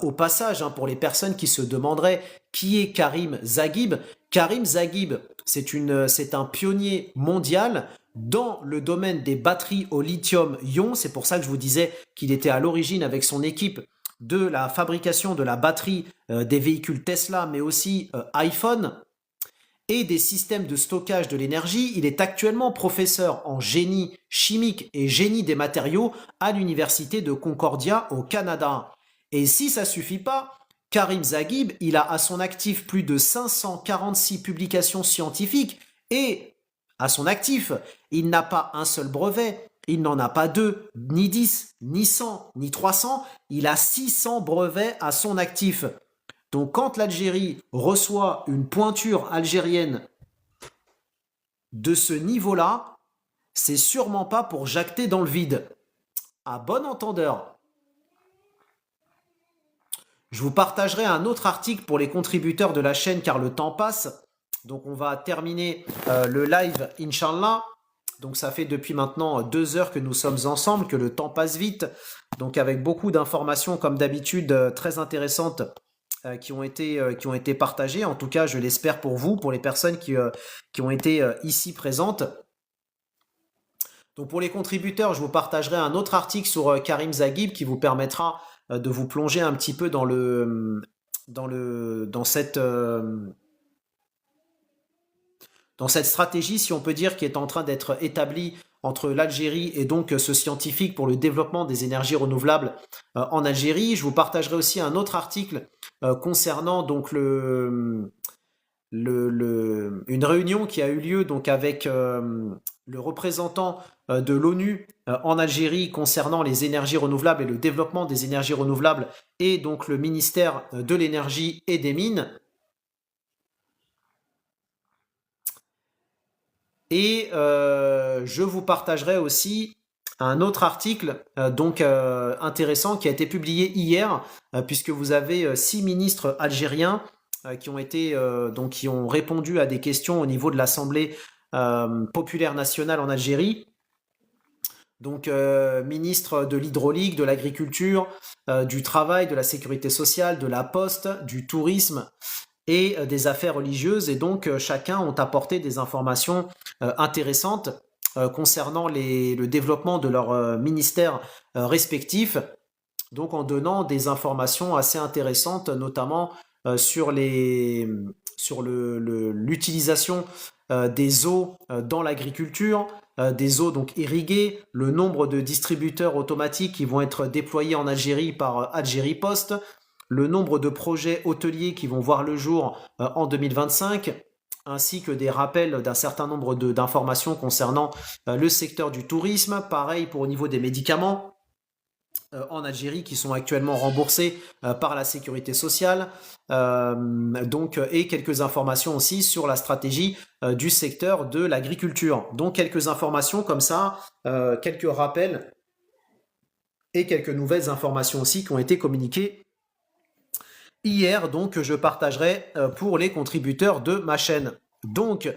au passage, pour les personnes qui se demanderaient qui est Karim Zaghib. Karim Zaghib, c'est un pionnier mondial dans le domaine des batteries au lithium-ion. C'est pour ça que je vous disais qu'il était à l'origine avec son équipe de la fabrication de la batterie des véhicules Tesla, mais aussi iPhone, et des systèmes de stockage de l'énergie. Il est actuellement professeur en génie chimique et génie des matériaux à l'université de Concordia au Canada. Et si ça suffit pas, Karim Zaghib, il a à son actif plus de 546 publications scientifiques et à son actif, il n'a pas un seul brevet, il n'en a pas 2, ni 10, ni 100, ni 300, il a 600 brevets à son actif. Donc quand l'Algérie reçoit une pointure algérienne de ce niveau-là, c'est sûrement pas pour jacter dans le vide. À bon entendeur. Je vous partagerai un autre article pour les contributeurs de la chaîne car le temps passe. Donc on va terminer le live, Inch'Allah. Donc ça fait depuis maintenant 2 heures que nous sommes ensemble, que le temps passe vite. Donc avec beaucoup d'informations comme d'habitude très intéressantes qui ont été partagées. En tout cas, je l'espère pour vous, pour les personnes qui ont été ici présentes. Donc pour les contributeurs, je vous partagerai un autre article sur Karim Zaghib qui vous permettra de vous plonger un petit peu dans cette stratégie, si on peut dire, qui est en train d'être établie entre l'Algérie et donc ce scientifique pour le développement des énergies renouvelables en Algérie. Je vous partagerai aussi un autre article concernant donc une réunion qui a eu lieu donc avec le représentant de l'ONU en Algérie concernant les énergies renouvelables et le développement des énergies renouvelables et donc le ministère de l'énergie et des mines. Et je vous partagerai aussi un autre article intéressant qui a été publié hier, puisque vous avez 6 ministres algériens qui ont répondu à des questions au niveau de l'Assemblée populaire nationale en Algérie. Donc ministre de l'hydraulique, de l'agriculture, du travail, de la sécurité sociale, de la poste, du tourisme et des affaires religieuses, et donc chacun ont apporté des informations intéressantes concernant le développement de leurs ministères respectifs, donc en donnant des informations assez intéressantes, notamment sur l'utilisation des eaux dans l'agriculture, des eaux donc irriguées, le nombre de distributeurs automatiques qui vont être déployés en Algérie par Algérie Post, le nombre de projets hôteliers qui vont voir le jour en 2025, ainsi que des rappels d'un certain nombre d'informations concernant le secteur du tourisme. Pareil pour au niveau des médicaments en Algérie qui sont actuellement remboursés par la sécurité sociale. Et quelques informations aussi sur la stratégie du secteur de l'agriculture. Donc quelques informations comme ça, quelques rappels et quelques nouvelles informations aussi qui ont été communiquées hier, donc je partagerai pour les contributeurs de ma chaîne. Donc,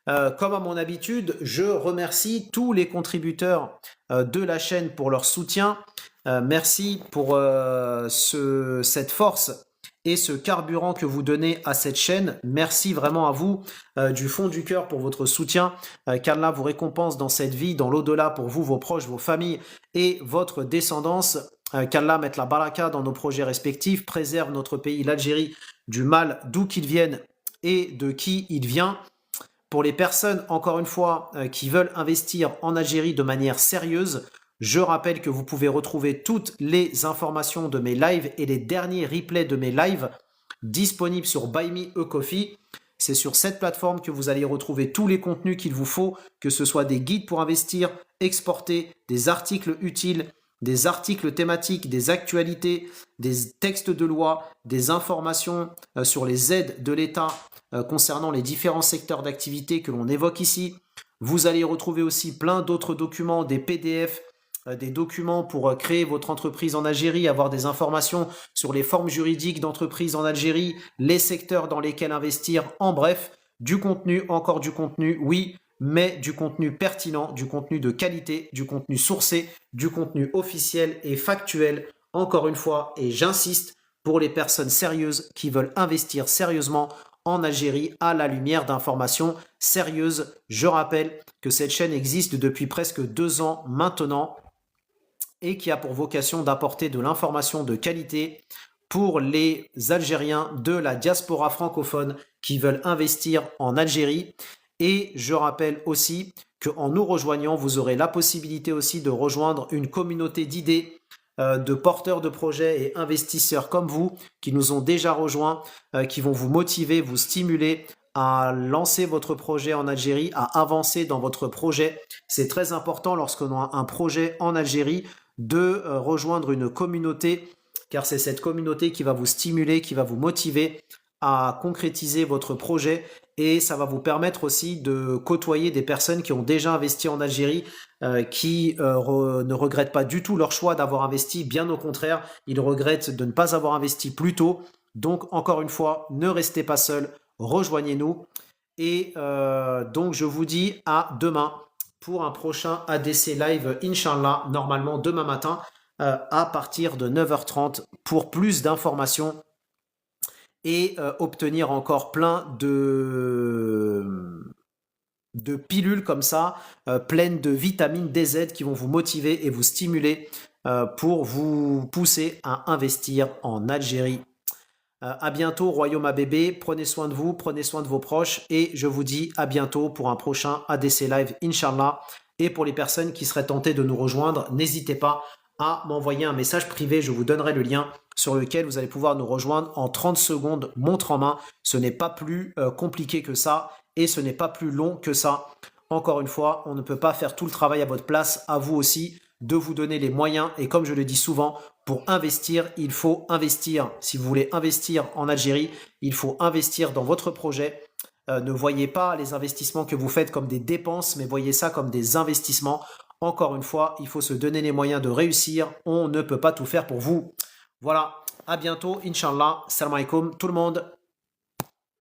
comme à mon habitude, je remercie tous les contributeurs de la chaîne pour leur soutien. Merci pour cette force et ce carburant que vous donnez à cette chaîne. Merci vraiment à vous du fond du cœur pour votre soutien. Qu'Allah vous récompense dans cette vie, dans l'au-delà pour vous, vos proches, vos familles et votre descendance. Qu'Allah mette la baraka dans nos projets respectifs, préserve notre pays, l'Algérie, du mal d'où qu'il vienne et de qui il vient. Pour les personnes, encore une fois, qui veulent investir en Algérie de manière sérieuse, je rappelle que vous pouvez retrouver toutes les informations de mes lives et les derniers replays de mes lives disponible sur Buy Me a Coffee. C'est sur cette plateforme que vous allez retrouver tous les contenus qu'il vous faut, que ce soit des guides pour investir, exporter, des articles utiles, des articles thématiques, des actualités, des textes de loi, des informations sur les aides de l'État concernant les différents secteurs d'activité que l'on évoque ici. Vous allez retrouver aussi plein d'autres documents, des PDF, des documents pour créer votre entreprise en Algérie, avoir des informations sur les formes juridiques d'entreprise en Algérie, les secteurs dans lesquels investir, en bref, du contenu, encore du contenu, oui, mais du contenu pertinent, du contenu de qualité, du contenu sourcé, du contenu officiel et factuel, encore une fois, et j'insiste, pour les personnes sérieuses qui veulent investir sérieusement en Algérie à la lumière d'informations sérieuses. Je rappelle que cette chaîne existe depuis presque 2 ans maintenant et qui a pour vocation d'apporter de l'information de qualité pour les Algériens de la diaspora francophone qui veulent investir en Algérie. Et je rappelle aussi qu'en nous rejoignant, vous aurez la possibilité aussi de rejoindre une communauté d'idées, de porteurs de projets et investisseurs comme vous qui nous ont déjà rejoints, qui vont vous motiver, vous stimuler à lancer votre projet en Algérie, à avancer dans votre projet. C'est très important lorsqu'on a un projet en Algérie de rejoindre une communauté, car c'est cette communauté qui va vous stimuler, qui va vous motiver à concrétiser votre projet, et ça va vous permettre aussi de côtoyer des personnes qui ont déjà investi en Algérie, qui ne regrettent pas du tout leur choix d'avoir investi, bien au contraire, ils regrettent de ne pas avoir investi plus tôt. Donc encore une fois, ne restez pas seul, rejoignez-nous, et donc je vous dis à demain pour un prochain ADC Live, Inch'Allah, normalement demain matin à partir de 9h30 pour plus d'informations et obtenir encore plein de pilules comme ça, pleines de vitamines DZ qui vont vous motiver et vous stimuler pour vous pousser à investir en Algérie. À bientôt, Royaume ABB. Prenez soin de vous, prenez soin de vos proches et je vous dis à bientôt pour un prochain ADC Live, Inch'Allah. Et pour les personnes qui seraient tentées de nous rejoindre, n'hésitez pas à m'envoyer un message privé. Je vous donnerai le lien sur lequel vous allez pouvoir nous rejoindre en 30 secondes, montre en main. Ce n'est pas plus compliqué que ça et ce n'est pas plus long que ça. Encore une fois, on ne peut pas faire tout le travail à votre place. À vous aussi de vous donner les moyens. Et comme je le dis souvent, pour investir, il faut investir. Si vous voulez investir en Algérie, il faut investir dans votre projet. Ne voyez pas les investissements que vous faites comme des dépenses, mais voyez ça comme des investissements. Encore une fois, il faut se donner les moyens de réussir. On ne peut pas tout faire pour vous. Voilà, à bientôt, Inch'Allah. Salam alaikum tout le monde.